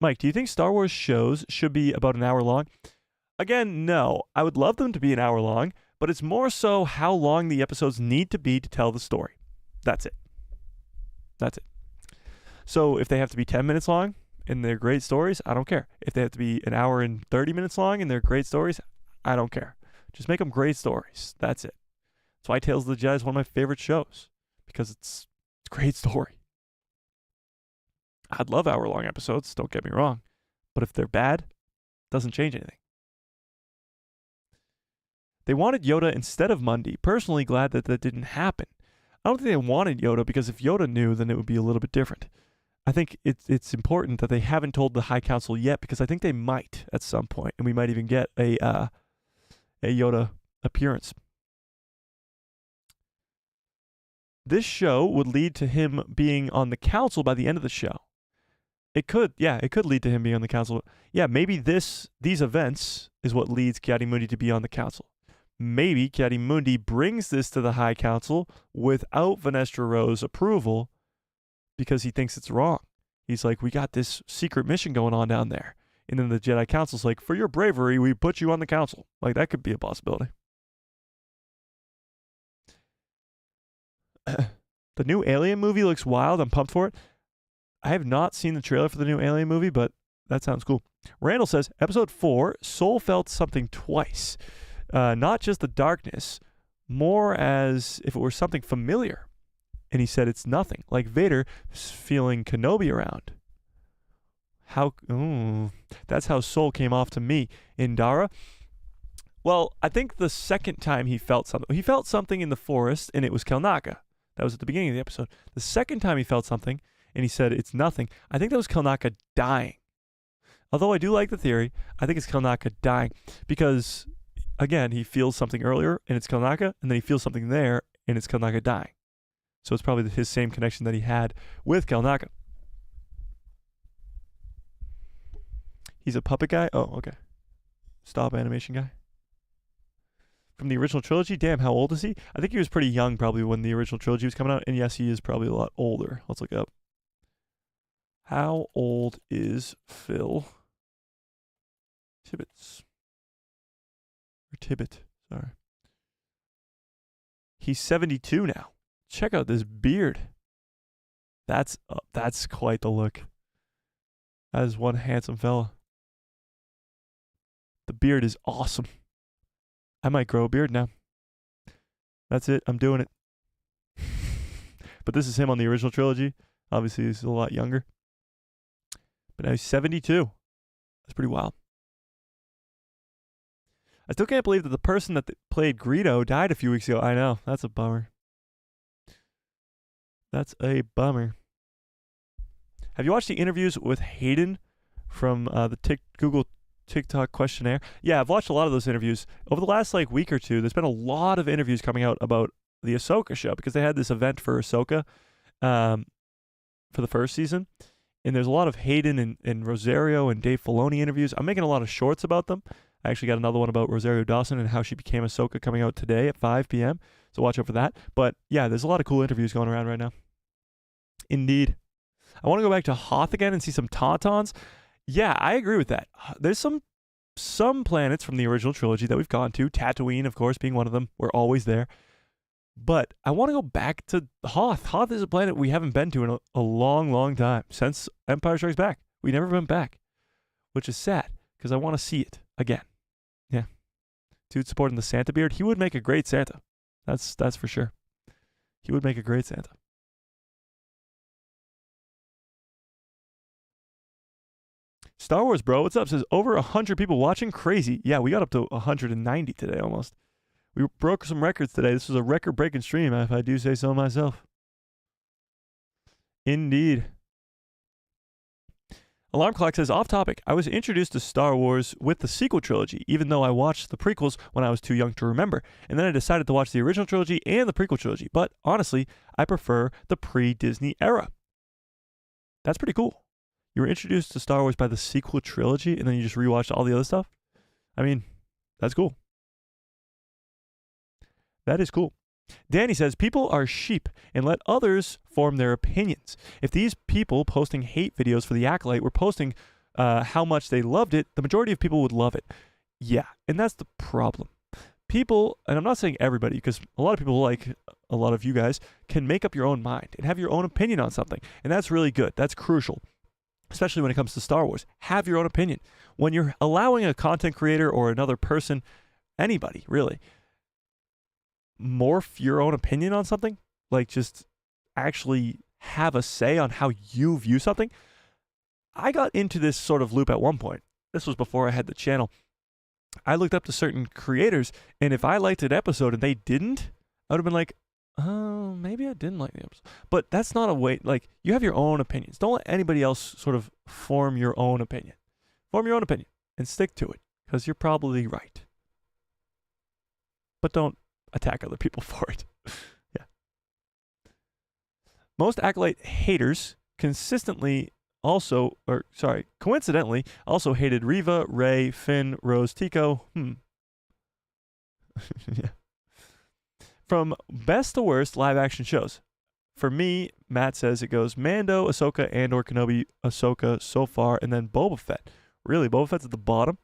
Mike, do you think Star Wars shows should be about an hour long? Again, no. I would love them to be an hour long, but it's more so how long the episodes need to be to tell the story. That's it. That's it. So if they have to be 10 minutes long and they're great stories, I don't care. If they have to be an hour and 30 minutes long and they're great stories, I don't care. Just make them great stories. That's it. That's why Tales of the Jedi is one of my favorite shows, because it's a great story. I'd love hour-long episodes, don't get me wrong. But if they're bad, it doesn't change anything. They wanted Yoda instead of Mundi. Personally glad that didn't happen. I don't think they wanted Yoda, because if Yoda knew, then it would be a little bit different. I think it's important that they haven't told the High Council yet, because I think they might at some point, and we might even get a Yoda appearance. This show would lead to him being on the council by the end of the show. It could lead to him being on the council. Yeah, maybe these events is what leads Ki-Adi-Mundi to be on the council. Maybe Ki-Adi-Mundi brings this to the High Council without Vanestra Row's approval because he thinks it's wrong. He's like, we got this secret mission going on down there. And then the Jedi Council's like, for your bravery, we put you on the council. Like, that could be a possibility. The new Alien movie looks wild. I'm pumped for it. I have not seen the trailer for the new Alien movie, but that sounds cool. Randall says, Episode 4, Soul felt something twice. Not just the darkness, more as if it were something familiar. And he said it's nothing, like Vader feeling Kenobi around. That's how Soul came off to me. Indara? Well, I think the second time he felt something in the forest, and it was Kelnaka. That was at the beginning of the episode. The second time he felt something, and he said it's nothing, I think that was Kelnaka dying. Although I do like the theory, I think it's Kelnaka dying. Because, again, he feels something earlier, and it's Kelnaka, and then he feels something there, and it's Kelnaka dying. So it's probably his same connection that he had with Kelnaka. He's a puppet guy? Oh, okay. Stop animation guy. From the original trilogy? Damn, how old is he? I think he was pretty young probably when the original trilogy was coming out. And yes, he is probably a lot older. Let's look up. How old is Phil Tibbets? Or Tibbet, sorry. He's 72 now. Check out this beard. That's quite the look. That is one handsome fella. The beard is awesome. I might grow a beard now. That's it. I'm doing it. But this is him on the original trilogy. Obviously, he's a lot younger. But now he's 72. That's pretty wild. I still can't believe that the person that played Greedo died a few weeks ago. I know. That's a bummer. That's a bummer. Have you watched the interviews with Hayden from the Google TikTok questionnaire? Yeah, I've watched a lot of those interviews. Over the last week or two, there's been a lot of interviews coming out about the Ahsoka show because they had this event for Ahsoka for the first season. And there's a lot of Hayden and Rosario and Dave Filoni interviews. I'm making a lot of shorts about them. I actually got another one about Rosario Dawson and how she became Ahsoka coming out today at 5 p.m. So watch out for that. But yeah, there's a lot of cool interviews going around right now. Indeed. I want to go back to Hoth again and see some Tauntauns. Yeah, I agree with that. There's some planets from the original trilogy that we've gone to. Tatooine, of course, being one of them. We're always there. But I want to go back to Hoth. Hoth is a planet we haven't been to in a long, long time. Since Empire Strikes Back. We never been back. Which is sad, because I want to see it again. Yeah. Dude supporting the Santa beard. He would make a great Santa. That's for sure. He would make a great Santa. Star Wars, bro. What's up? Says over 100 people watching. Crazy. Yeah, we got up to 190 today almost. We broke some records today. This was a record-breaking stream, if I do say so myself. Indeed. Alarm Clock says, off topic, I was introduced to Star Wars with the sequel trilogy, even though I watched the prequels when I was too young to remember. And then I decided to watch the original trilogy and the prequel trilogy. But honestly, I prefer the pre-Disney era. That's pretty cool. You were introduced to Star Wars by the sequel trilogy, and then you just rewatched all the other stuff? I mean, that's cool. That is cool. Danny says, people are sheep and let others form their opinions. If these people posting hate videos for the Acolyte were posting how much they loved it, the majority of people would love it. Yeah, and that's the problem. People, and I'm not saying everybody, because a lot of people, like a lot of you guys, can make up your own mind and have your own opinion on something. And that's really good. That's crucial. Especially when it comes to Star Wars. Have your own opinion. When you're allowing a content creator or another person, anybody really, morph your own opinion on something, like just actually have a say on how you view something. I got into this sort of loop at one point. This was before I had the channel. I looked up to certain creators, and if I liked an episode and they didn't, I would have been like, oh, maybe I didn't like the episode. But that's not a way, like, you have your own opinions. Don't let anybody else sort of form your own opinion. Form your own opinion and stick to it, because you're probably right. But don't attack other people for it. Yeah. Most Acolyte haters coincidentally also hated Reva, Rey, Finn, Rose, Tico. Yeah. From best to worst live action shows. For me, Matt says it goes Mando, Ahsoka, Andor, Kenobi, Ahsoka so far, and then Boba Fett. Really, Boba Fett's at the bottom?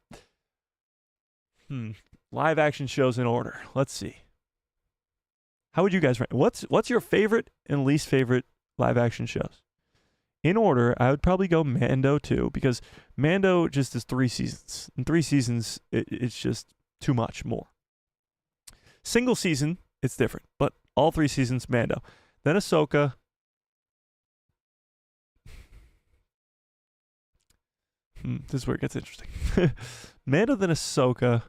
Live action shows in order. Let's see. How would you guys rank? What's your favorite and least favorite live action shows? In order, I would probably go Mando too, because Mando just is 3 seasons. In 3 seasons, it's just too much more. Single season, it's different, but all 3 seasons, Mando. Then Ahsoka. This is where it gets interesting. Mando, then Ahsoka.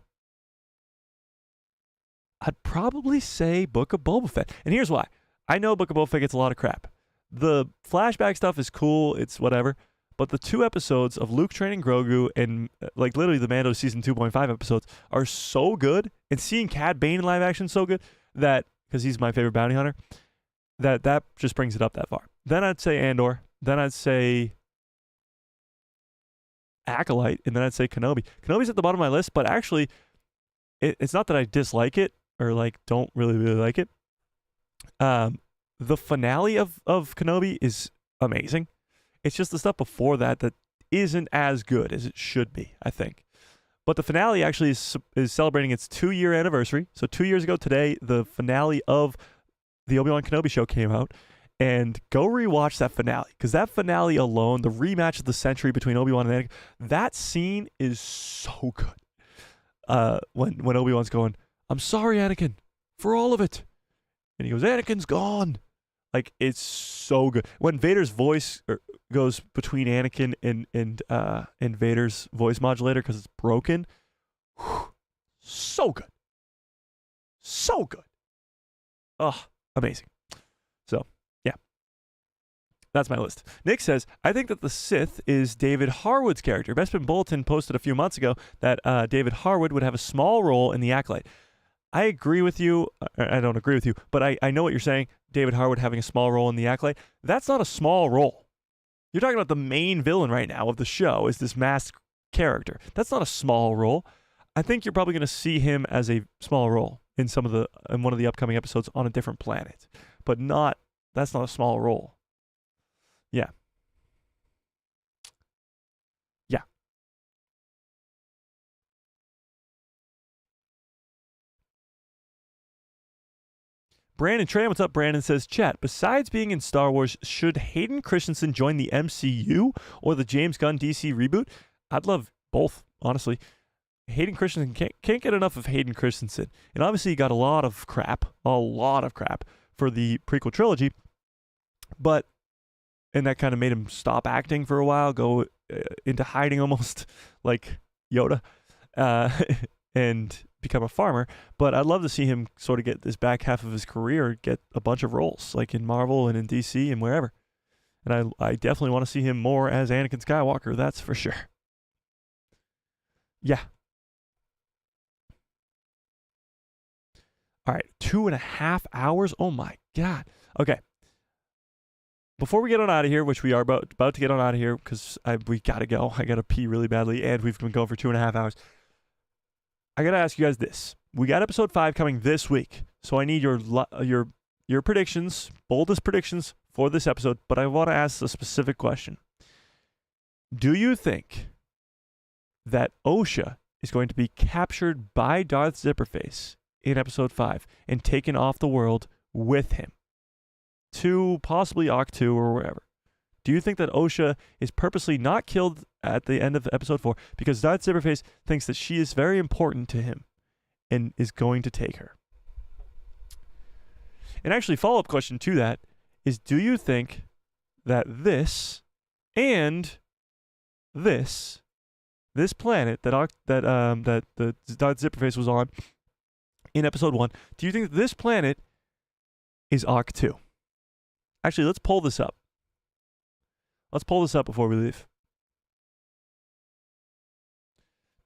I'd probably say Book of Boba Fett. And here's why. I know Book of Boba Fett gets a lot of crap. The flashback stuff is cool. It's whatever. But the 2 episodes of Luke training Grogu and like literally the Mando season 2.5 episodes are so good. And seeing Cad Bane in live action is so good that, because he's my favorite bounty hunter, that just brings it up that far. Then I'd say Andor. Then I'd say Acolyte. And then I'd say Kenobi. Kenobi's at the bottom of my list, but actually it's not that I dislike it or like don't really like it. The finale of Kenobi is amazing. It's just the stuff before that isn't as good as it should be, I think. But the finale actually is celebrating its 2-year anniversary. So 2 years ago today, the finale of the Obi-Wan Kenobi show came out. And go rewatch that finale, because that finale alone, the rematch of the century between Obi-Wan and Anakin, that scene is so good. When Obi-Wan's going, "I'm sorry, Anakin, for all of it," and he goes, "Anakin's gone." Like, it's so good. When Vader's voice goes between Anakin and Vader's voice modulator because it's broken, so good, so good. Oh, amazing. So, yeah. That's my list. Nick says, I think that the Sith is David Harwood's character. Bespin Bulletin posted a few months ago that David Harwood would have a small role in the Acolyte. I agree with you. I don't agree with you, but I know what you're saying. David Harwood having a small role in the Acolyte. That's not a small role. You're talking about the main villain right now of the show is this masked character. That's not a small role. I think you're probably going to see him as a small role in one of the upcoming episodes on a different planet, but that's not a small role. Yeah. Yeah. Brandon Tran, what's up? Brandon says, chat, besides being in Star Wars, should Hayden Christensen join the MCU or the James Gunn DC reboot? I'd love both, honestly. Hayden Christensen can't get enough of Hayden Christensen. And obviously he got a lot of crap for the prequel trilogy. And that kind of made him stop acting for a while, go into hiding almost like Yoda, and become a farmer. But I'd love to see him sort of get this back half of his career, get a bunch of roles, like in Marvel and in DC and wherever. And I definitely want to see him more as Anakin Skywalker, that's for sure. Yeah. All right, 2.5 hours? Oh my God. Okay. Before we get on out of here, which we are about to get on out of here because we got to go. I got to pee really badly, and we've been going for 2.5 hours. I got to ask you guys this. We got episode 5 coming this week, so I need your predictions, boldest predictions for this episode, but I want to ask a specific question. Do you think that Osha is going to be captured by Darth Zipperface in episode 5 and taken off the world with him to possibly Octu or wherever? Do you think that Osha is purposely not killed at the end of episode 4 because Darth Zipperface thinks that she is very important to him and is going to take her? And actually, follow-up question to that is, do you think that this and this planet that the Darth Zipperface was on in episode 1, do you think that this planet is Octu? Actually, let's pull this up. Let's pull this up before we leave.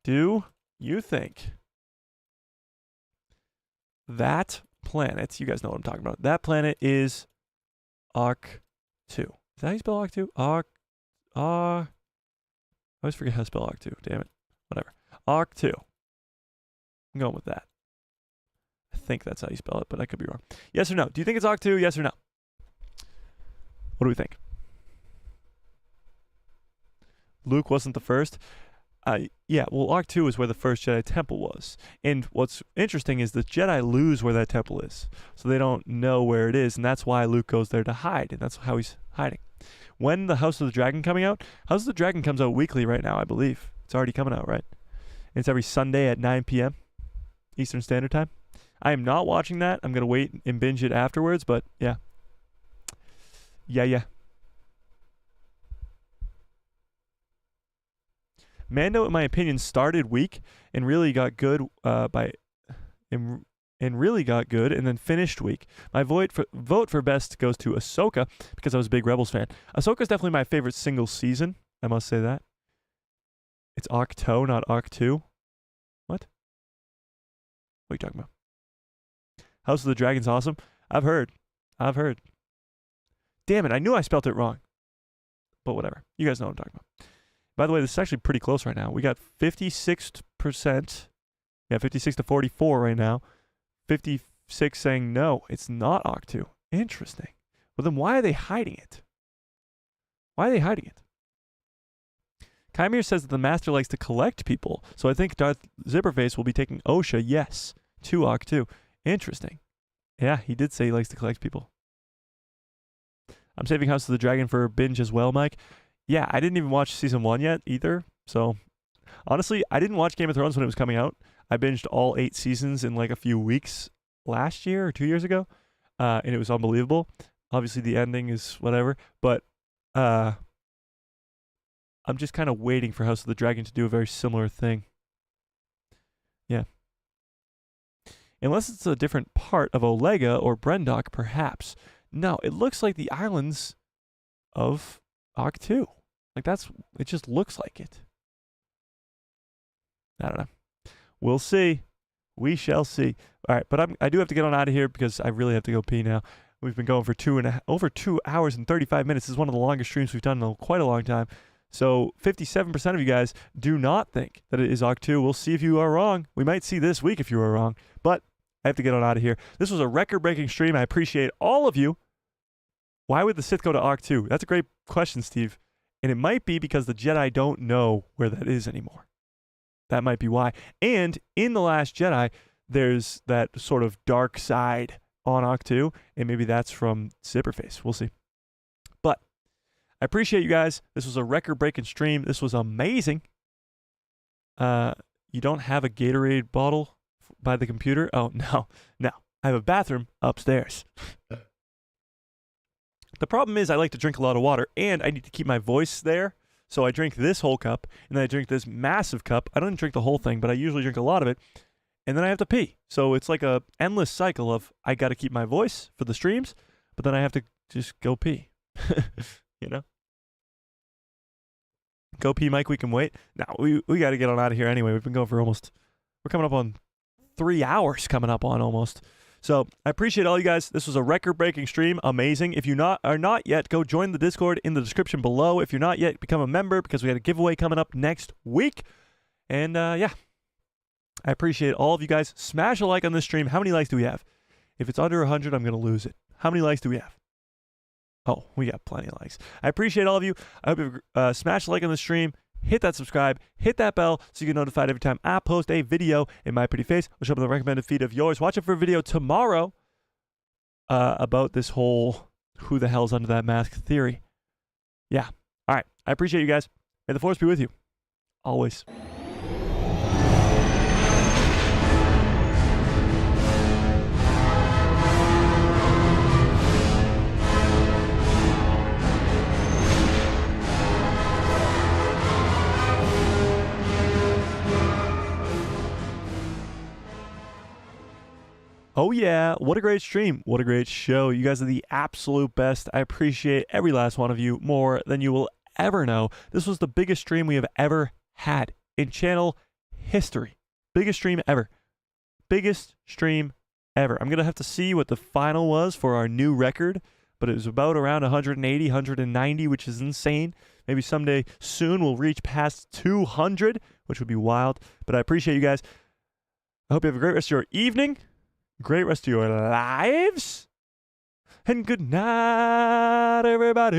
Do you think that planet, you guys know what I'm talking about, that planet is Octu? Is that how you spell Octu? I always forget how to spell Octu. Damn it. Whatever. Octu. I'm going with that. I think that's how you spell it, but I could be wrong. Yes or no? Do you think it's Octu? Yes or no? What do we think? Luke wasn't the first. Yeah, well, Octu is where the first Jedi temple was. And what's interesting is the Jedi lose where that temple is. So they don't know where it is, and that's why Luke goes there to hide, and that's how he's hiding. When the House of the Dragon coming out? House of the Dragon comes out weekly right now, I believe. It's already coming out, right? It's every Sunday at 9 p.m. Eastern Standard Time. I am not watching that. I'm going to wait and binge it afterwards, but yeah. Yeah. Mando, in my opinion, started weak and really got good and then finished weak. My vote for best goes to Ahsoka because I was a big Rebels fan. Ahsoka's definitely my favorite single season. I must say that. It's Octo, not Octu. What are you talking about? House of the Dragon's awesome. I've heard. Damn it, I knew I spelt it wrong. But whatever. You guys know what I'm talking about. By the way, this is actually pretty close right now. We got 56%. Yeah, 56 to 44 right now. 56 saying no, it's not Octu. Interesting. Well, then why are they hiding it? Kymir says that the Master likes to collect people, so I think Darth Zipperface will be taking Osha, yes, to Octu. Interesting. Yeah, he did say he likes to collect people. I'm saving House of the Dragon for binge as well, Mike. Yeah, I didn't even watch season 1 yet either. So honestly, I didn't watch Game of Thrones when it was coming out. I binged all 8 seasons in like a few weeks last year or 2 years ago, and it was unbelievable. Obviously, the ending is whatever, but I'm just kind of waiting for House of the Dragon to do a very similar thing. Yeah. Unless it's a different part of Olega or Brendok, perhaps. No, it looks like the islands of Octu. Like it just looks like it. I don't know. We'll see. We shall see. All right, but I do have to get on out of here because I really have to go pee now. We've been going for over 2 hours and 35 minutes. This is one of the longest streams we've done in quite a long time. So 57% of you guys do not think that it is Octu. We'll see if you are wrong. We might see this week if you are wrong. But I have to get on out of here. This was a record-breaking stream. I appreciate all of you. Why would the Sith go to Octu? That's a great question, Steve. And it might be because the Jedi don't know where that is anymore. That might be why. And in The Last Jedi, there's that sort of dark side on Octu, and maybe that's from Zipperface. We'll see. But I appreciate you guys. This was a record-breaking stream. This was amazing. You don't have a Gatorade bottle by the computer? Oh, no. I have a bathroom upstairs. The problem is I like to drink a lot of water, and I need to keep my voice there. So I drink this whole cup, and then I drink this massive cup. I don't drink the whole thing, but I usually drink a lot of it. And then I have to pee. So it's like a endless cycle of I got to keep my voice for the streams, but then I have to just go pee. You know? Go pee, Mike. We can wait. No, we got to get on out of here anyway. We've been going for we're coming up on 3 hours coming up on almost. So I appreciate all you guys. This was a record-breaking stream. Amazing. If you are not yet, go join the Discord in the description below. If you're not yet, become a member because we got a giveaway coming up next week. And yeah, I appreciate all of you guys. Smash a like on this stream. How many likes do we have? If it's under 100, I'm going to lose it. How many likes do we have? Oh, we got plenty of likes. I appreciate all of you. I hope you smash a like on the stream. Hit that subscribe, hit that bell so you get notified every time I post a video in my pretty face. I'll show up in the recommended feed of yours. Watch it for a video tomorrow about this whole who the hell's under that mask theory. Yeah. All right. I appreciate you guys. May the force be with you. Always. Oh yeah, what a great stream. What a great show. You guys are the absolute best. I appreciate every last one of you more than you will ever know. This was the biggest stream we have ever had in channel history. Biggest stream ever. Biggest stream ever. I'm going to have to see what the final was for our new record, but it was about around 180, 190, which is insane. Maybe someday soon we'll reach past 200, which would be wild. But I appreciate you guys. I hope you have a great rest of your evening. Great rest of your lives. And good night, everybody.